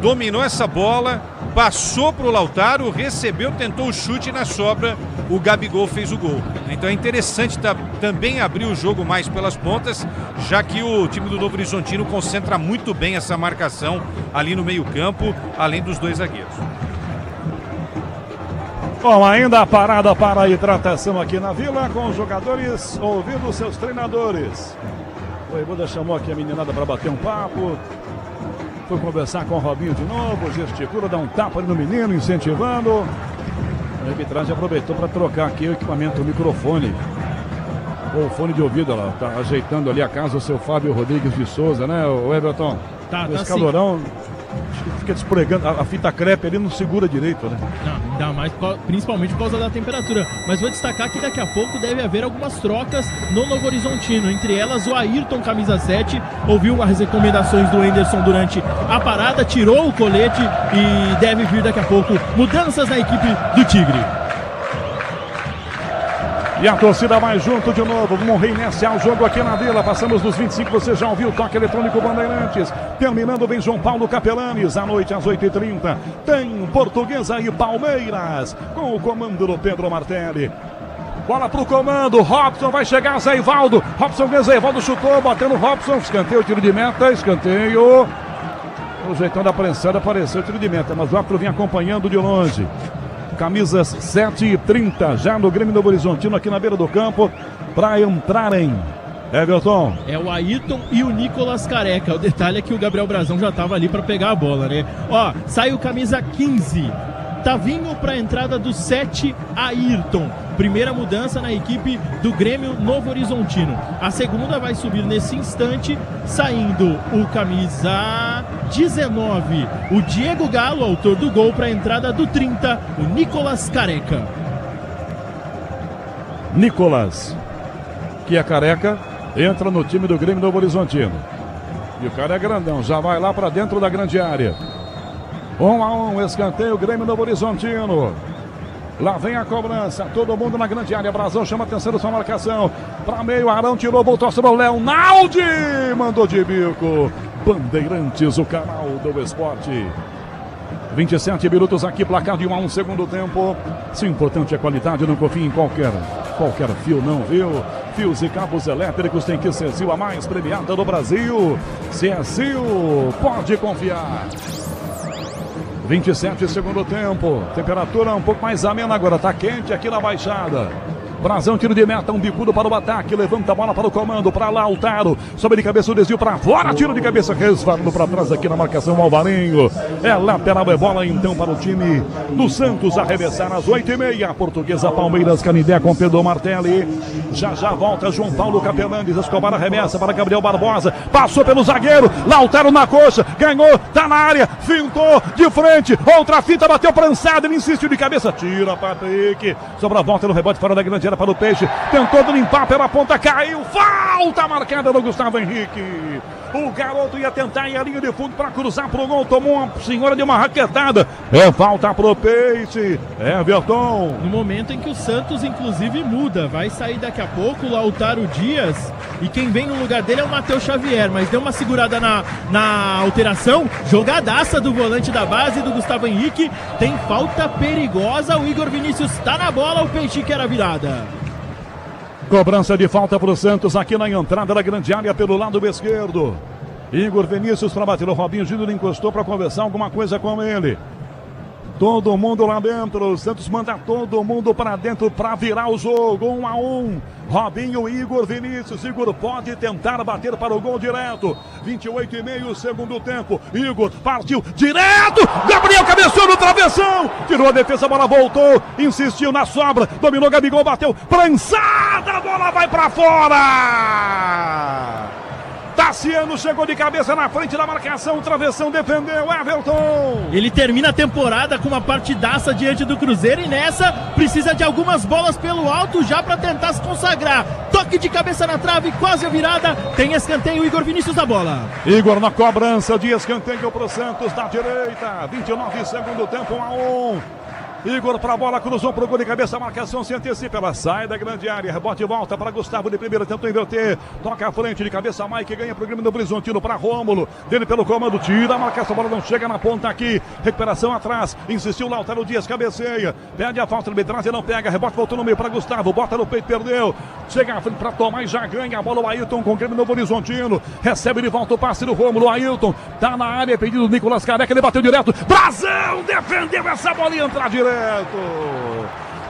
dominou essa bola, passou pro Lautaro, recebeu, tentou o chute e na sobra o Gabigol fez o gol. Então é interessante também abrir o jogo mais pelas pontas, já que o time do Novo Horizontino concentra muito bem essa marcação ali no meio-campo, além dos dois zagueiros. Bom, ainda a parada para a hidratação aqui na Vila, com os jogadores ouvindo seus treinadores. O Voivoda chamou aqui a meninada para bater um papo. Foi conversar com o Robinho de novo, gesticula, dá um tapa ali no menino, incentivando. A arbitragem aproveitou para trocar aqui o equipamento, o microfone. Ou o fone de ouvido, ela tá ajeitando ali a casa o seu Fábio Rodrigues de Souza, né, o Everton? Tá esse calorão fica despregando, a fita crepe ali não segura direito, né? Não, ainda mais, principalmente por causa da temperatura. Mas vou destacar que daqui a pouco deve haver algumas trocas no Novo Horizontino. Entre elas, o Ayrton, camisa 7, ouviu as recomendações do Anderson durante a parada, tirou o colete e deve vir daqui a pouco mudanças na equipe do Tigre. E a torcida vai junto de novo. Vamos reiniciar o jogo aqui na Vila. Passamos dos 25. Você já ouviu o toque eletrônico Bandeirantes. Terminando bem João Paulo Capelanes. À noite, às 8h30. Tem Portuguesa e Palmeiras. Com o comando do Pedro Martelli. Bola pro comando. Robson vai chegar. Zé Ivaldo. Robson ganha. Zé Ivaldo chutou. Batendo Robson. Escanteio, tiro de meta. Escanteio. O jeitão da prensada apareceu o tiro de meta. Mas o árbitro vinha acompanhando de longe. Camisas 7h30, já no Grêmio Novo Horizontino, aqui na beira do campo, para entrarem. Everton. É o Ayrton e o Nicolas Careca. O detalhe é que o Gabriel Brazão já estava ali para pegar a bola, né? Ó, sai o camisa 15. Tavinho para a entrada do 7, Ayrton. Primeira mudança na equipe do Grêmio Novo Horizontino. A segunda vai subir nesse instante, saindo o camisa 19, o Diego Galo, autor do gol, para a entrada do 30, o Nicolas Careca. Nicolas, que é careca, entra no time do Grêmio Novo Horizontino. E o cara é grandão, já vai lá para dentro da grande área. 1-1, escanteio, Grêmio Novo Horizontino. Lá vem a cobrança, todo mundo na grande área. Brazão chama a atenção da sua marcação. Para meio, Arão tirou, voltou sobre o Léo. Naldi mandou de bico. Bandeirantes, o canal do esporte. 27 minutos aqui, placar de 1-1, segundo tempo. Se o importante é qualidade, não confie em qualquer fio, não, viu? Fios e cabos elétricos tem que ser Sil, a mais premiada do Brasil. Se é Sil, pode confiar. 27 segundo tempo, temperatura um pouco mais amena agora, tá quente aqui na Baixada. Brazão, tiro de meta, um bicudo para o ataque, levanta a bola para o comando, para Lautaro, sobe de cabeça o desvio para fora, tiro de cabeça, resvalando para trás aqui na marcação, Alvarinho. É lateral, é bola então para o time do Santos, arremessar às 8h30, Portuguesa, Palmeiras, Canindé com Pedro Martelli. Já volta João Paulo Capelanes, Escobar arremessa para Gabriel Barbosa, passou pelo zagueiro, Lautaro na coxa, ganhou, tá na área, fintou de frente, outra fita, bateu prensado, ele insistiu de cabeça, tira Patrick, sobra a volta no rebote fora da grande área para o Peixe, tentou limpar pela ponta, caiu, falta marcada do Gustavo Henrique. O garoto ia tentar ir à linha de fundo para cruzar pro gol, tomou uma senhora de uma raquetada. É falta pro Peixe. Everton. No momento em que o Santos, inclusive, muda. Vai sair daqui a pouco o Lautaro Dias. E quem vem no lugar dele é o Matheus Xavier. Mas deu uma segurada na alteração. Jogadaça do volante da base do Gustavo Henrique. Tem falta perigosa. O Igor Vinícius tá na bola. O Peixe quer a virada. Cobrança de falta para o Santos aqui na entrada da grande área pelo lado esquerdo. Igor Vinícius para bater. O Robinho Júnior encostou para conversar alguma coisa com ele. Todo mundo lá dentro. O Santos manda todo mundo para dentro para virar o jogo. 1-1. Robinho e Igor Vinícius. Igor pode tentar bater para o gol direto. 28,5 segundo tempo. Igor partiu direto. Gabriel cabeceou no travessão. Tirou a defesa, a bola voltou. Insistiu na sobra. Dominou Gabigol, bateu. Prensada, a bola vai para fora. Tá Tassiano chegou de cabeça na frente da marcação, travessão, defendeu, Everton. Ele termina a temporada com uma partidaça diante do Cruzeiro e nessa precisa de algumas bolas pelo alto já para tentar se consagrar. Toque de cabeça na trave, quase a virada, tem escanteio, Igor Vinícius da bola. Igor na cobrança de escanteio pro Santos da direita, 29 segundo tempo, 1-1. Igor pra bola, cruzou pro gol de cabeça, a marcação se antecipa, ela sai da grande área, rebote e volta para Gustavo de primeira, tentou inverter, toca à frente de cabeça, Mike ganha pro Grêmio do Horizontino para Rômulo, dele pelo comando, tira a marcação, a bola não chega na ponta aqui, recuperação atrás, insistiu Lautaro Dias, cabeceia, pede a falta, arbitragem não pega, rebote voltou no meio para Gustavo, bota no peito, perdeu, chega à frente para tomar e já ganha a bola o Ailton com o Grêmio do Horizontino, recebe de volta o passe do Rômulo, Ailton, tá na área, pedido do Nicolas Careca, ele bateu direto, Brazão defendeu essa bola e entra direto.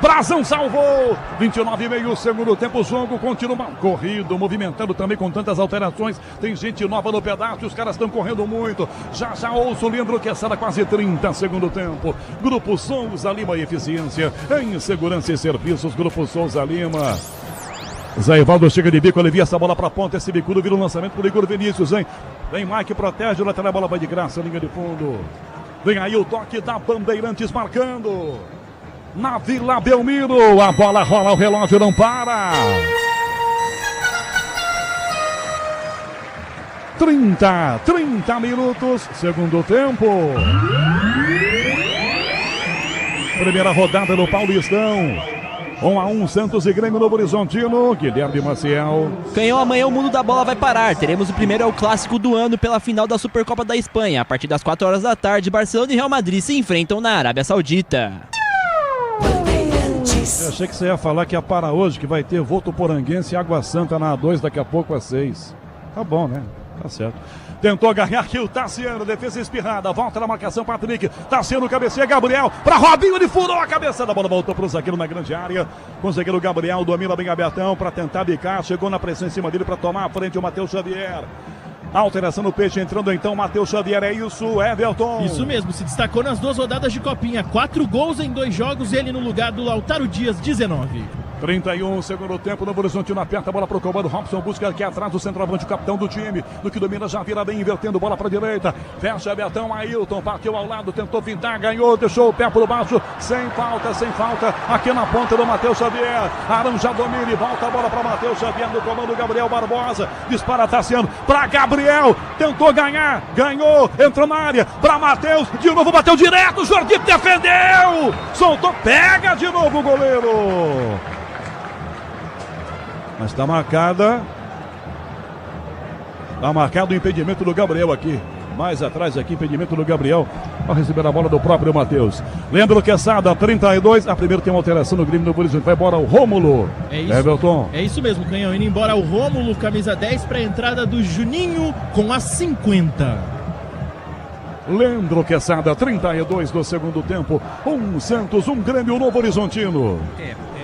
Brazão salvou, 29,5 segundo tempo, o jogo continua corrido, movimentando também com tantas alterações, tem gente nova no pedaço, os caras estão correndo muito, já ouço o Leandro Quesada, quase 30 segundo tempo, Grupo Souza Lima Eficiência, em segurança e serviços, Grupo Souza Lima. Zé Ivaldo chega de bico, alivia essa bola pra ponta, esse bicudo vira um lançamento pro Igor Vinícius, hein? Vem Mike, protege, o lateral, a bola vai de graça, linha de fundo. Vem aí o toque da Bandeirantes marcando. Na Vila Belmiro, a bola rola, o relógio não para. 30 minutos, segundo tempo. Primeira rodada do Paulistão. 1-1, Santos e Grêmio Novo Horizontino, Guilherme Maciel. Canhão, amanhã o mundo da bola vai parar. Teremos o primeiro clássico do ano pela final da Supercopa da Espanha. A partir das 4 horas da tarde, Barcelona e Real Madrid se enfrentam na Arábia Saudita. Eu achei que você ia falar que ia parar hoje, que vai ter Votuporanguense e Água Santa na A2, daqui a pouco às 6. Tá bom, né? Tá certo. Tentou ganhar aqui o Tassiano, defesa espirrada, volta na marcação, Patrick, Tassiano cabeceia, Gabriel, para Robinho, ele furou a cabeça da bola, voltou pro zagueiro na grande área, com o zagueiro Gabriel, domina bem abertão para tentar bicar, chegou na pressão em cima dele para tomar a frente o Matheus Xavier. Alteração no peixe, entrando então Matheus Xavier, é isso, Everton. Isso mesmo, se destacou nas 2 rodadas de Copinha, 4 gols em 2 jogos, ele no lugar do Lautaro Dias, 19. 31, segundo tempo, Novo Horizontino aperta a bola pro comando, Robson busca aqui atrás o centroavante, o capitão do time, no que domina, já vira bem, invertendo, bola pra direita, fecha Betão, Ailton, bateu ao lado, tentou pintar, ganhou, deixou o pé por baixo, sem falta, aqui na ponta do Matheus Xavier, Arão já domina e volta a bola pra Matheus Xavier, no comando Gabriel Barbosa, dispara Tassiano, pra Gabriel, tentou ganhar, ganhou, entrou na área, pra Matheus, de novo bateu direto, Jordi defendeu, soltou, pega de novo o goleiro. Mas está marcado o impedimento do Gabriel aqui. Mais atrás aqui, impedimento do Gabriel. Para receber a bola do próprio Matheus. Leandro Quesada, 32. A primeira tem uma alteração no Grêmio do Horizonte. Vai embora o Rômulo. É isso, Everton. É isso mesmo, Canhão. Indo embora o Rômulo, camisa 10, para a entrada do Juninho com a 50. Leandro Quesada, 32 do segundo tempo. Um Santos, um Grêmio Novo Horizontino.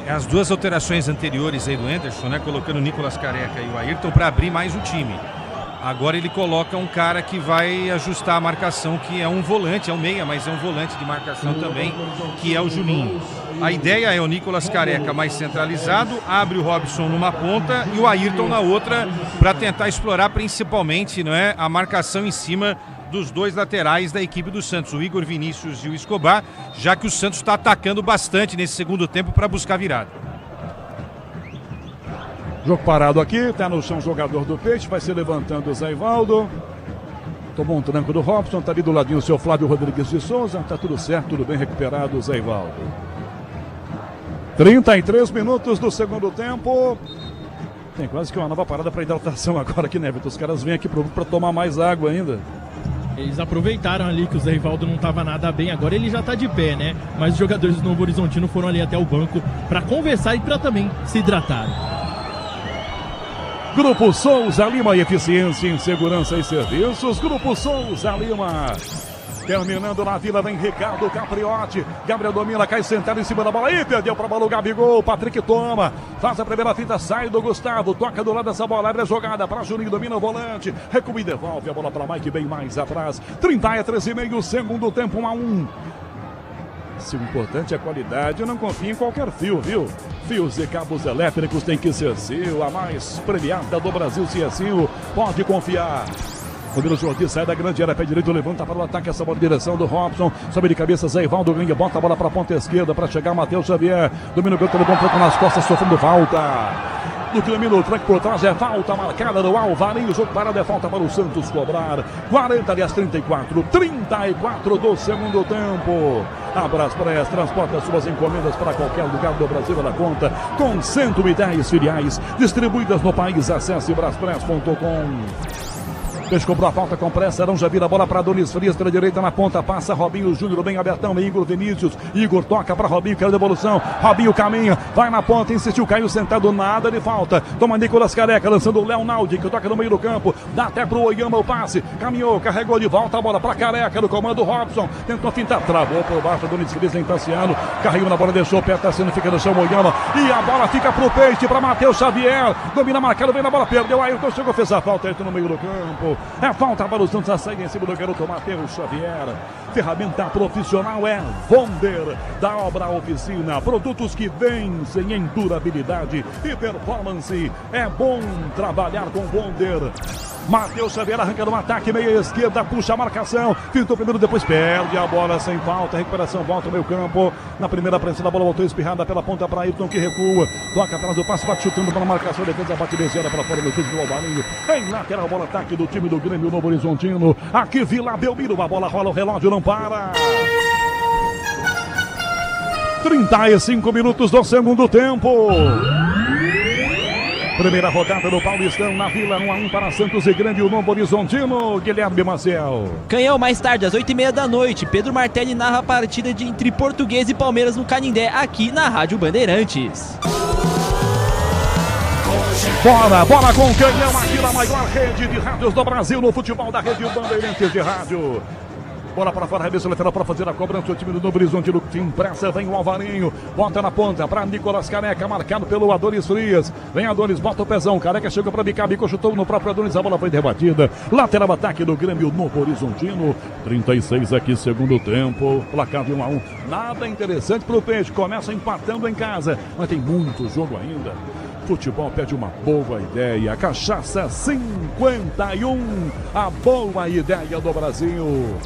As 2 alterações anteriores aí do Anderson, né? Colocando o Nicolas Careca e o Ayrton para abrir mais o time. Agora ele coloca um cara que vai ajustar a marcação, que é um volante, é um meia, mas é um volante de marcação também, que é o Juninho. A ideia é o Nicolas Careca mais centralizado, abre o Robson numa ponta e o Ayrton na outra, para tentar explorar principalmente, não é, a marcação em cima dos 2 laterais da equipe do Santos, o Igor Vinícius e o Escobar, já que o Santos está atacando bastante nesse segundo tempo para buscar virada. Jogo parado aqui, está no chão o jogador do Peixe, vai se levantando o Zé Ivaldo. Tomou um tranco do Robson, está ali do ladinho o seu Flávio Rodrigues de Souza, está tudo certo, tudo bem recuperado o Zé Ivaldo. 33 minutos do segundo tempo. Tem quase que uma nova parada para hidratação agora aqui, né, Vitor? Os caras vêm aqui para tomar mais água ainda. Eles aproveitaram ali que o Zé Ivaldo não estava nada bem, agora ele já está de pé, né? Mas os jogadores do Novo Horizontino foram ali até o banco para conversar e para também se hidratar. Grupo Souza Lima, eficiência em segurança e serviços. Grupo Souza Lima. Terminando na Vila, vem Ricardo Capriotti. Gabriel domina, cai sentado em cima da bola. E perdeu para a bola o Gabigol. Patrick toma. Faz a primeira fita, sai do Gustavo. Toca do lado dessa bola. Abre a jogada para Juninho, domina o volante. Recua e devolve a bola para Mike, bem mais atrás. 33,5, segundo tempo, 1-1. Se o importante é a qualidade, não confie em qualquer fio, viu? Fios e cabos elétricos tem que ser Sil, a mais premiada do Brasil, se é Sil, pode confiar. Rodrigo Jordi sai da grande área, pé direito, levanta para o ataque, essa bola de direção do Robson, sobe de cabeça, Zé Ivaldo ganha, bota a bola para a ponta esquerda para chegar Matheus Xavier, domina o campo, levou um pouco nas costas, sofrendo falta. No que domina o tranque por trás, é falta marcada do Alvarinho, o jogo parado, é falta para o Santos cobrar. 40, aliás, 34 do segundo tempo. A Braspress transporta suas encomendas para qualquer lugar do Brasil da conta, com 110 filiais distribuídas no país. Acesse braspress.com. Peixe cobrou a falta com pressa, Arão já vira a bola para Adonis Frias, pela direita na ponta, passa Robinho Júnior, bem abertão, Igor Vinícius, Igor toca para Robinho, quer devolução, Robinho caminha, vai na ponta, insistiu, caiu sentado, nada de falta, toma Nicolas Careca, lançando o Leonaldi, que toca no meio do campo, dá até pro Oyama o passe, caminhou, carregou de volta a bola para Careca, no comando Robson, tentou fintar, travou por baixo, Adonis Frias em Tassiano, carregou na bola, deixou o pé, Tassiano fica no chão, Oyama, e a bola fica pro Peixe, para Matheus Xavier, domina marcado, vem na bola, perdeu, Ayrton chegou, fez a falta, entra no meio do campo. É falta para o Santos, a saída em cima do garoto Matheus Xavier. Ferramenta profissional é Vonder, da Obra Oficina. Produtos que vencem em durabilidade e performance. É bom trabalhar com Vonder. Matheus Xavier arranca no ataque, meia esquerda, puxa a marcação, fintou primeiro, depois perde a bola sem falta, recuperação, volta ao meio campo, na primeira pressão da bola voltou espirrada pela ponta para Ayrton, que recua, toca atrás do passe, bate chutando para a marcação, defesa bate desviada para fora do chute do Alvarinho, em lateral, bola ataque do time do Grêmio Novo Horizontino, aqui Vila Belmiro, a bola rola, o relógio não para. 35 minutos do segundo tempo. Primeira rodada do Paulistão na Vila, 1-1 para Santos e Grêmio Novo Horizontino. Guilherme Maciel. Canhão, mais tarde, às 8h30 da noite, Pedro Martelli narra a partida entre Português e Palmeiras no Canindé, aqui na Rádio Bandeirantes. Bola com o Canhão, aqui na maior rede de rádios do Brasil, no futebol da Rede Bandeirantes de Rádio. Bola para fora, arremesso lateral para fazer a cobrança. O time do Novo Horizontino tem pressa, vem o Alvarinho, bota na ponta para Nicolas Careca, marcado pelo Adonis Frias. Vem Adonis, bota o pezão, Careca chega para bicar, bico, chutou no próprio Adonis, a bola foi rebatida. Lateral ataque do Grêmio Novo Horizontino. 36 aqui, segundo tempo, placar de 1-1. Nada interessante para o Peixe, começa empatando em casa, mas tem muito jogo ainda. Futebol pede uma boa ideia. Cachaça 51, a boa ideia do Brasil.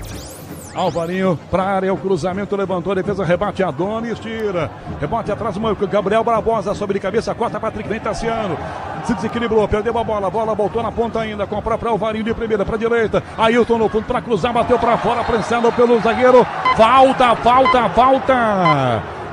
Alvarinho para a área, o cruzamento, levantou a defesa, rebate Adonis, tira. Rebote atrás, Gabriel Barbosa, sobe de cabeça, corta Patrick, vem Tassiano. Se desequilibrou, perdeu a bola voltou na ponta ainda, com o próprio Alvarinho de primeira para direita. Ailton no fundo para cruzar, bateu para fora, prensado pelo zagueiro. Falta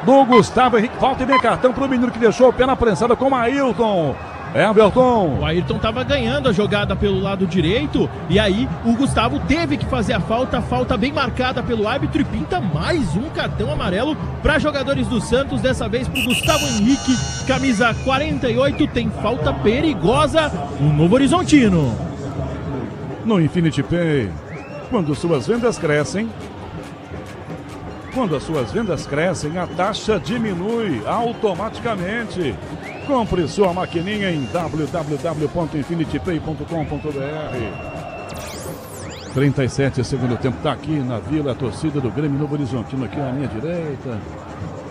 do Gustavo Henrique, falta e vem cartão para o menino que deixou o pé na prensada com o Ailton. Everton. O Ayrton estava ganhando a jogada pelo lado direito e aí o Gustavo teve que fazer a falta bem marcada pelo árbitro e pinta mais um cartão amarelo para jogadores do Santos, dessa vez para o Gustavo Henrique, camisa 48, tem falta perigosa no Novo Horizontino. No Infinity Pay, quando suas vendas crescem, a taxa diminui automaticamente. Compre sua maquininha em www.infinitypay.com.br. 37, segundo tempo, tá aqui na Vila, a torcida do Grêmio Novo Horizontino aqui na minha direita.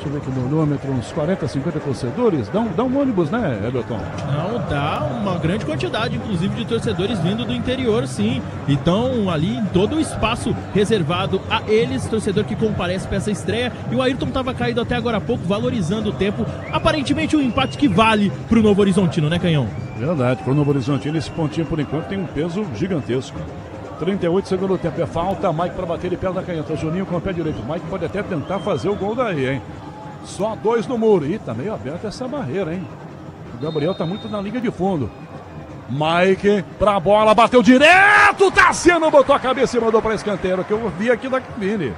Deixa eu ver aqui no olhômetro, uns 40, 50 torcedores. Dá um ônibus, né, Everton? Não, dá uma grande quantidade, inclusive, de torcedores vindo do interior, sim. Então, ali, em todo o espaço reservado a eles, torcedor que comparece para essa estreia. E o Ayrton estava caído até agora há pouco, valorizando o tempo. Aparentemente, um empate que vale para o Novo Horizontino, né, Canhão? Verdade, para o Novo Horizontino, esse pontinho, por enquanto, tem um peso gigantesco. 38, segundo tempo, é falta. Mike para bater, ele perde na canhota. Juninho com o pé direito. Mike pode até tentar fazer o gol daí, hein? Só 2 no muro. Ih, tá meio aberta essa barreira, hein? O Gabriel tá muito na linha de fundo. Mike pra bola, bateu direto. Tassiano botou a cabeça e mandou pra escanteio, que eu vi aqui da cabine.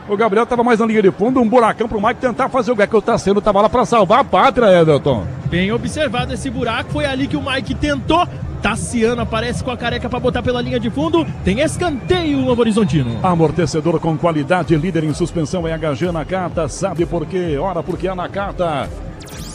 O Gabriel tava mais na linha de fundo, um buracão pro Mike tentar fazer o gol, que o Tassiano tava lá pra salvar a pátria, Everton. Bem observado esse buraco, foi ali que o Mike tentou. Tassiano aparece com a Careca para botar pela linha de fundo. Tem escanteio, Novo Horizontino. Amortecedor com qualidade, líder em suspensão é HG Nakata. Sabe por quê? Ora, porque é Nakata.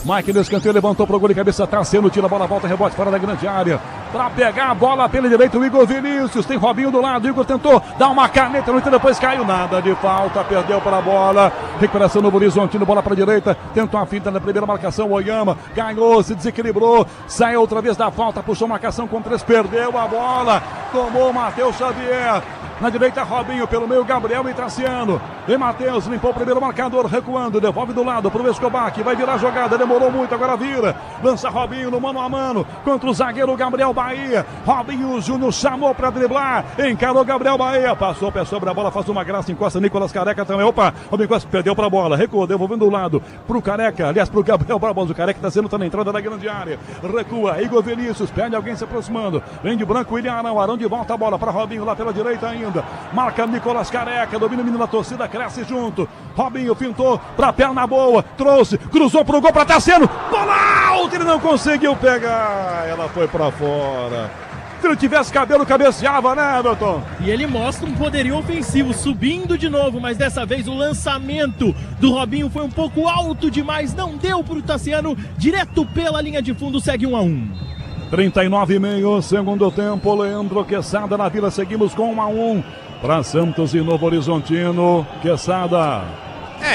Mike no escanteio, levantou pro gol de cabeça, Tassiano, tira a bola, volta, rebote fora da grande área. Pra pegar a bola pela direita, o Igor Vinícius, tem Robinho do lado, Igor tentou dar uma caneta, depois caiu, nada de falta, perdeu para a bola. Recuperação no Horizontino, bola pra direita, tentou uma finta na primeira marcação, Oyama, ganhou, se desequilibrou, saiu outra vez da falta, puxou marcação com 3, perdeu a bola, tomou o Matheus Xavier. Na direita, Robinho, pelo meio, Gabriel e Tassiano. Vem Matheus, limpou o primeiro marcador, recuando, devolve do lado pro Escobar, que vai virar a jogada, demorou muito, agora vira. Lança Robinho no mano a mano, contra o zagueiro Gabriel Bahia. Robinho Júnior chamou pra driblar, encarou Gabriel Bahia, passou o pé sobre a bola, faz uma graça, encosta Nicolas Careca também. Opa, Robinho Costa perdeu pra bola, recuou, devolvendo do lado pro Careca, aliás, pro Gabriel Barbosa. O Careca tá na entrada da grande área, recua, Igor Vinícius, perde alguém se aproximando, vem de branco, William Arão de volta a bola pra Robinho lá pela direita ainda. Marca Nicolas Careca, domina o menino da torcida, cresce junto. Robinho fintou pra perna boa, trouxe, cruzou pro gol pra Tassiano. Bola alta, ele não conseguiu pegar, ela foi pra fora. Se ele tivesse cabelo, cabeceava, né, Everton? E ele mostra um poderio ofensivo, subindo de novo, mas dessa vez o lançamento do Robinho foi um pouco alto demais, não deu pro Tassiano, direto pela linha de fundo, segue 1-1. 39,5, segundo tempo, Leandro Quesada na Vila, seguimos com 1-1 para Santos e Novo Horizontino. Quesada.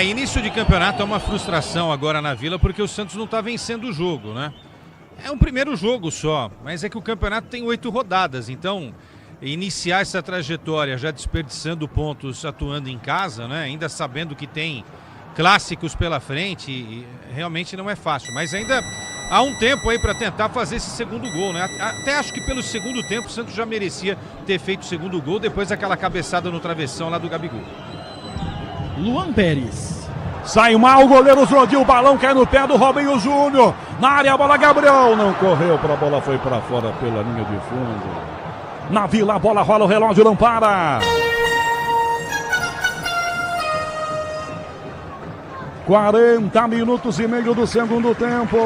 Início de campeonato é uma frustração agora na Vila, porque o Santos não está vencendo o jogo, né? É um primeiro jogo só, mas é que o campeonato tem 8 rodadas, então iniciar essa trajetória já desperdiçando pontos atuando em casa, né? Ainda sabendo que tem clássicos pela frente, realmente não é fácil, mas ainda há um tempo aí para tentar fazer esse segundo gol, né? Até acho que pelo segundo tempo o Santos já merecia ter feito o segundo gol depois daquela cabeçada no travessão lá do Gabigol. Luan Pérez. Sai mal o goleiro Zodil, o balão cai no pé do Robinho Júnior. Na área a bola, Gabriel não correu, a bola foi para fora pela linha de fundo. Na Vila a bola rola, o relógio não para. 40 minutos e meio do segundo tempo.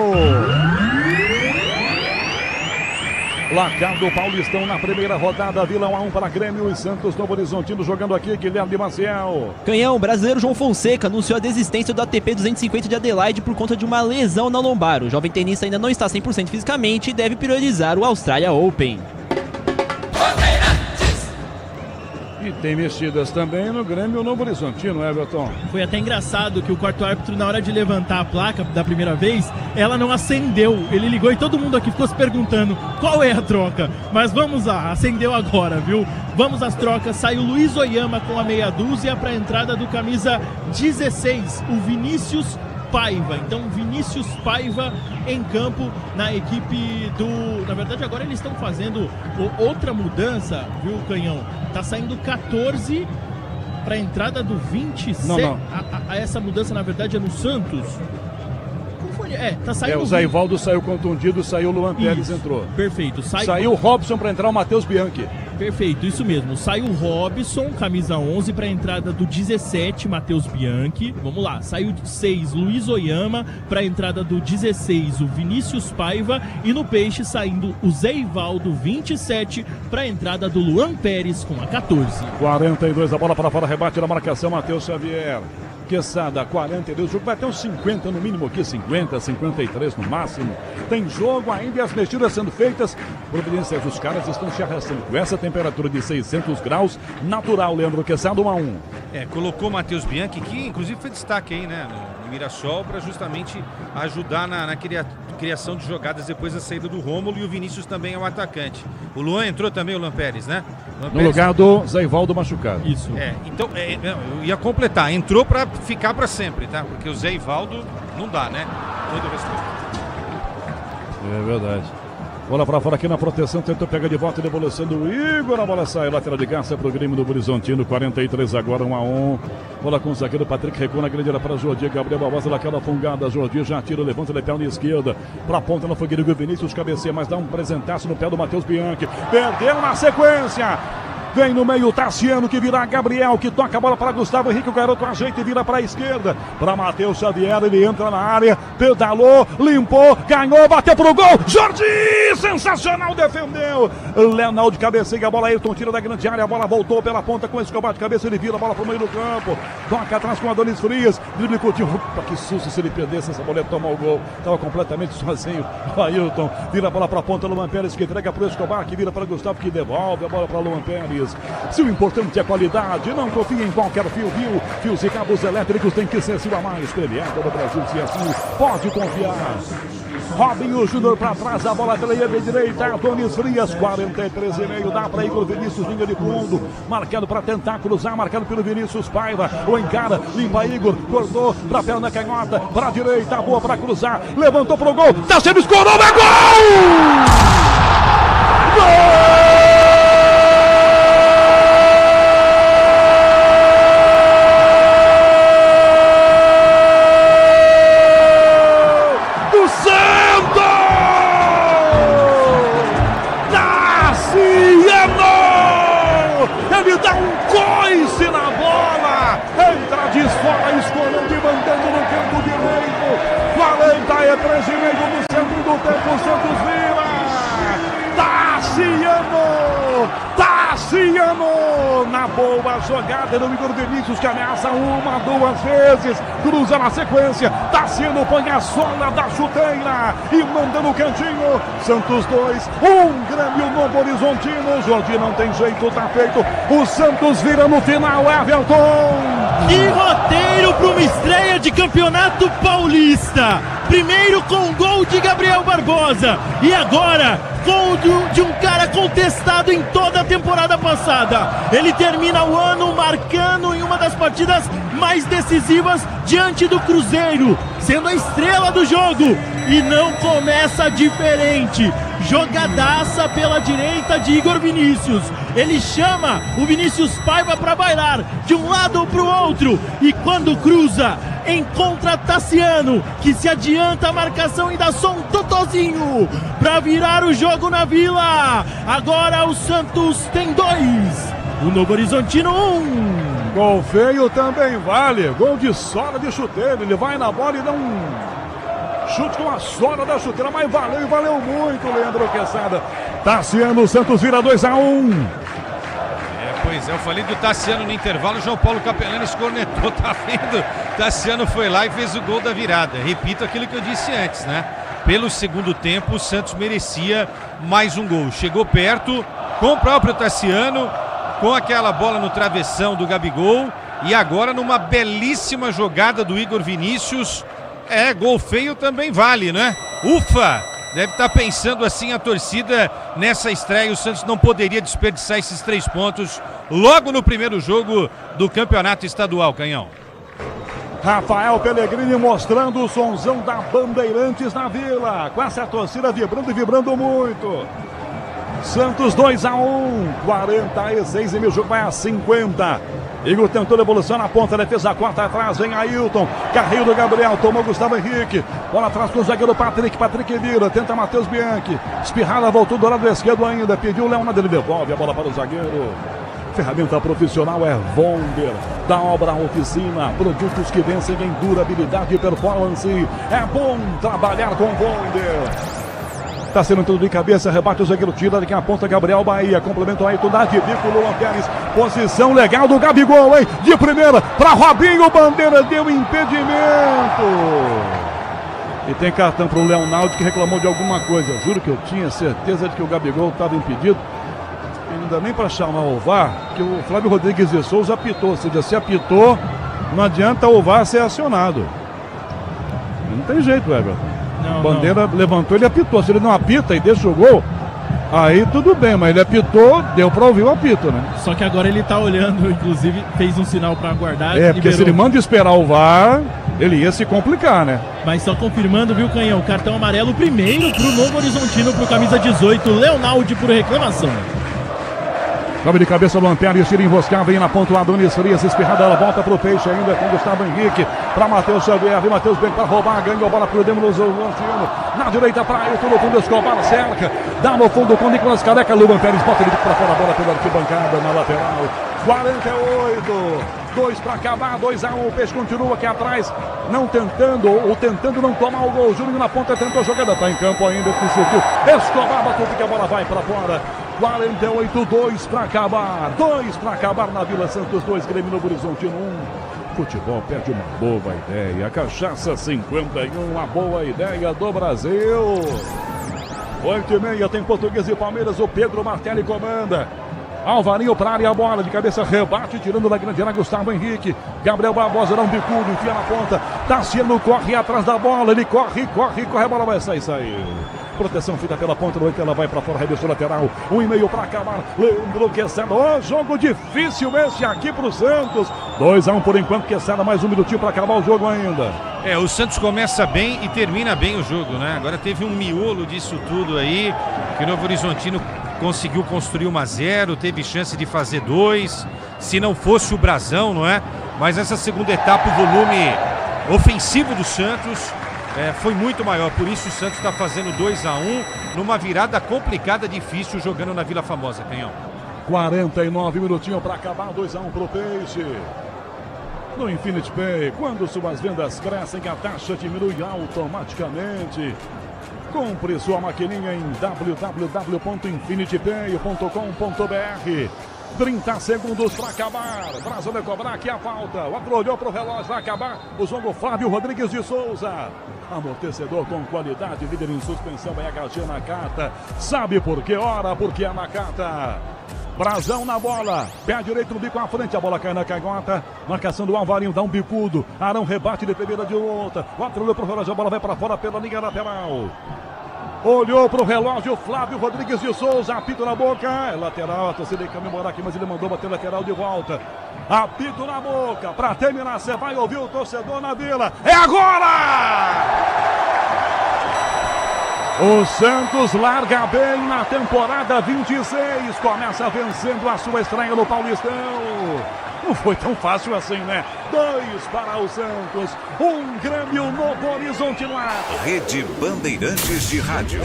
Placar do Paulistão na primeira rodada, Vila 1-1 para Grêmio e Santos Novo Horizontino jogando aqui, Guilherme Maciel. Canhão, brasileiro João Fonseca anunciou a desistência do ATP 250 de Adelaide por conta de uma lesão na lombar. O jovem tenista ainda não está 100% fisicamente e deve priorizar o Australia Open. E tem mexidas também no Grêmio Novo Horizontino, Everton. Foi até engraçado que o quarto árbitro, na hora de levantar a placa da primeira vez, ela não acendeu. Ele ligou e todo mundo aqui ficou se perguntando qual é a troca. Mas vamos lá, acendeu agora, viu? Vamos às trocas. Saiu Luiz Oyama com a meia dúzia para a entrada do camisa 16, o Vinícius Paiva. Então Vinícius Paiva em campo na equipe do... Na verdade agora eles estão fazendo outra mudança, viu, Canhão? Tá saindo 14 para a entrada do 27. Não. Essa mudança na verdade é no Santos. Como foi? Tá saindo... o Zé Ivaldo saiu contundido, saiu o Luan Pérez, entrou. Perfeito. Saiu o Robson para entrar o Matheus Bianchi. Perfeito, isso mesmo. Saiu o Robson, camisa 11, para a entrada do 17, Matheus Bianchi. Vamos lá, saiu 6, Luiz Oyama, para a entrada do 16, o Vinícius Paiva. E no Peixe saindo o Zé Ivaldo, 27, para a entrada do Luan Pérez com a 14. 42, a bola para fora, rebate na marcação, Matheus Xavier. Quesada, 42, o jogo vai até uns 50 no mínimo aqui, 50, 53 no máximo. Tem jogo ainda e as mexidas sendo feitas. Providências dos caras estão se arrastando com essa temperatura de 600 graus, natural, Leandro Quesada, 1-1. Colocou o Matheus Bianchi, que inclusive foi destaque aí, né, no Mirassol, para justamente ajudar na criação de jogadas depois da saída do Rômulo, e o Vinícius também é um atacante. O Luan entrou também, o Luan Pérez, né? No lugar do Zé Ivaldo machucado. Isso. Então, eu ia completar, entrou para ficar para sempre, tá? Porque o Zé Ivaldo não dá, né? Todo respeito. É verdade. Bola pra fora aqui na proteção, tentou pegar de volta, devolução do Igor, a bola sai, lateral de graça pro Grêmio do Horizontino, 43 agora, 1-1. Bola com o zagueiro Patrick, recua na grande área para Jordi, Gabriel Barbosa, naquela fungada, Jordi já tira, levanta, ele pé na esquerda, pra ponta na fogueira, o Vinícius cabeceia, mas dá um presentaço no pé do Matheus Bianchi, perdeu na sequência. Vem no meio Tassiano, que vira Gabriel, que toca a bola para Gustavo Henrique. O garoto ajeita e vira para a esquerda. Para Matheus Xavier, ele entra na área, pedalou, limpou, ganhou, bateu pro gol. Jordi, sensacional, defendeu. Leonardo cabeceia a bola, Ayrton tira da grande área, a bola voltou pela ponta com Escobar de cabeça, ele vira a bola pro meio do campo. Toca atrás com Adonis Frias, drible curtinho. Opa, que susto se ele perdesse essa bola, tomar o gol. Estava completamente sozinho. O Ayrton vira a bola para a ponta, Luan Pérez que entrega para o Escobar, que vira para Gustavo, que devolve a bola para Luan Pérez. Se o importante é qualidade, não confie em qualquer fio, viu? Fios e cabos elétricos tem que ser fio a mais premiado no Brasil, se assim pode confiar. Robinho Júnior para trás, a bola pela direita, Adonis Frias, 43,5, dá para Igor Vinícius, linha de fundo, marcado para tentar cruzar, marcado pelo Vinícius Paiva, o encara, limpa Igor, cortou para a perna canhota, para a direita, boa para cruzar, levantou pro gol, tá sendo escorou, é gol! Gol! Ele dá um coice na bola, entra, desfola, escorando e mandando no campo direito. 43,5 do centro do tempo, o Santos vira. Tassiano, na boa jogada do Igor Vinícius, que ameaça uma, duas vezes, cruza na sequência, Tassiano põe a sola da chuteira e manda no cantinho. Santos 2, Grêmio Novo Horizontino. Jordi não tem jeito, tá feito. O Santos vira no final, Everton. Que roteiro para uma estreia de Campeonato Paulista. Primeiro com gol de Gabriel Barbosa e agora gol de um cara contestado em toda a temporada passada. Ele termina o ano marcando em uma das partidas mais decisivas diante do Cruzeiro, sendo a estrela do jogo, e não começa diferente. Jogadaça pela direita de Igor Vinícius. Ele chama o Vinícius Paiva para bailar de um lado para o outro, e quando cruza, encontra Tassiano, que se adianta a marcação e dá só um totozinho para virar o jogo na Vila. Agora o Santos tem 2, o Novo Horizontino 1. Gol feio também vale, gol de sola de chuteira, ele vai na bola e dá um chute com a sola da chuteira, mas valeu e valeu muito, Leandro Quesada. Tassiano, Santos vira 2-1. Pois é, eu falei do Tassiano no intervalo, João Paulo Capelani escornetou, tá vendo? Tassiano foi lá e fez o gol da virada. Repito aquilo que eu disse antes, né? Pelo segundo tempo, o Santos merecia mais um gol. Chegou perto com o próprio Tassiano, com aquela bola no travessão do Gabigol, e agora numa belíssima jogada do Igor Vinícius. Gol feio também vale, né? Ufa! Deve estar pensando assim a torcida nessa estreia. O Santos não poderia desperdiçar esses 3 pontos logo no primeiro jogo do Campeonato Estadual, Canhão. Rafael Pellegrini mostrando o sonzão da Bandeirantes na Vila, com essa torcida vibrando e vibrando muito. Santos 2-1, 46 e o jogo vai a 50. Igor tentou devolução na ponta, defesa corta atrás, vem Ailton, carreio do Gabriel, tomou Gustavo Henrique, bola atrás com o zagueiro Patrick vira, tenta Matheus Bianchi, espirrada, voltou do lado esquerdo ainda, pediu o Leonardo, ele devolve a bola para o zagueiro. Ferramenta profissional é Vonder, da Obra Oficina, produtos que vencem em durabilidade e performance. É bom trabalhar com Vonder. Tá sendo tudo de cabeça, rebate o zagueiro, tira daqui a ponta Gabriel Bahia, complemento aí, tudo de bico, Luan Pérez, posição legal do Gabigol, hein? De primeira, para Robinho, Bandeira deu impedimento. E tem cartão pro Leonardo, que reclamou de alguma coisa. Juro que eu tinha certeza de que o Gabigol estava impedido. E não dá nem para chamar o VAR, que o Flávio Rodrigues de Souza apitou. Ou seja, se apitou, não adianta o VAR ser acionado. Não tem jeito, Everton. Bandeira levantou, ele apitou. Se ele não apita e deixa o gol, aí tudo bem, mas ele apitou, deu pra ouvir o apito, né? Só que agora ele tá olhando, inclusive fez um sinal pra aguardar. Porque liberou. Se ele manda esperar o VAR, ele ia se complicar, né? Mas só confirmando, viu, Canhão? Cartão amarelo primeiro pro Novo Horizontino, pro camisa 18, Leonardo, por reclamação. Sobe de cabeça o Lampere, tira enroscado, vem na ponta o Adonis Frias, espirrada, ela volta pro Peixe ainda com Gustavo Henrique, para Matheus Xavier, vem Matheus bem para roubar, ganhou a bola pro Demolus Lanciano, na direita para Ailton, no fundo Escobar, cerca, dá no fundo com Nicolas Careca, Luan Pérez bota ele para fora a bola pela arquibancada na lateral, 48, 2 para acabar, 2-1, o Peixe continua aqui atrás, não tentando, ou tentando não tomar o gol, Júnior na ponta tentou a jogada, tá em campo ainda, Escobar bateu que a bola vai para fora. 48, 2 para acabar. 2 para acabar na Vila Santos, 2 Grêmio Novo Horizontino 1. Futebol perde uma boa ideia. Cachaça 51, a boa ideia do Brasil. 8h30 tem Português e Palmeiras. O Pedro Martelli comanda. Alvarinho para área, a bola de cabeça, rebate, tirando da grande área, Gustavo Henrique. Gabriel Barbosa dá um bicudo, enfia na ponta. Tassiano corre atrás da bola. Ele corre, a bola vai sair. Proteção feita pela ponta do 8, ela vai para fora, reverso lateral, 1,5 para acabar, Leandro Quesada, jogo difícil esse aqui pro Santos, 2-1 por enquanto, Quesada, mais um minutinho para acabar o jogo ainda. O Santos começa bem e termina bem o jogo, né? Agora teve um miolo disso tudo aí, que o Novo Horizontino conseguiu construir 1-0, teve chance de fazer 2, se não fosse o Brasão, não é? Mas essa segunda etapa, o volume ofensivo do Santos foi muito maior, por isso o Santos está fazendo 2-1 numa virada complicada, difícil, jogando na Vila Famosa, Canhão. 49 minutinhos para acabar, 2-1 pro Peixe. No Infinity Pay, quando suas vendas crescem, a taxa diminui automaticamente. Compre sua maquininha em www.infinitypay.com.br. 30 segundos para acabar. Brasil vai cobrar aqui a falta. O outro olhou para o relógio, vai acabar o jogo. Flávio Rodrigues de Souza. Amortecedor com qualidade, líder em suspensão, é HG Nakata. Sabe por que? Ora, porque é Nakata. Brasão na bola, pé direito no bico à frente, a bola cai na canhota, marcação do Alvarinho, dá um bicudo, Arão rebate de primeira de outra, o outro olhou para o relógio, a bola vai para fora pela linha lateral. Olhou para o relógio, Flávio Rodrigues de Souza, apito na boca, é lateral, a torcida tem que comemorar aqui, mas ele mandou bater lateral de volta. Apito na boca, para terminar, você vai ouvir o torcedor na Vila, é agora! O Santos larga bem na temporada 26, começa vencendo a sua estreia no Paulistão. Não foi tão fácil assim, né? 2 para o Santos, 1 Grêmio Novo Horizontino. Rede Bandeirantes de Rádio.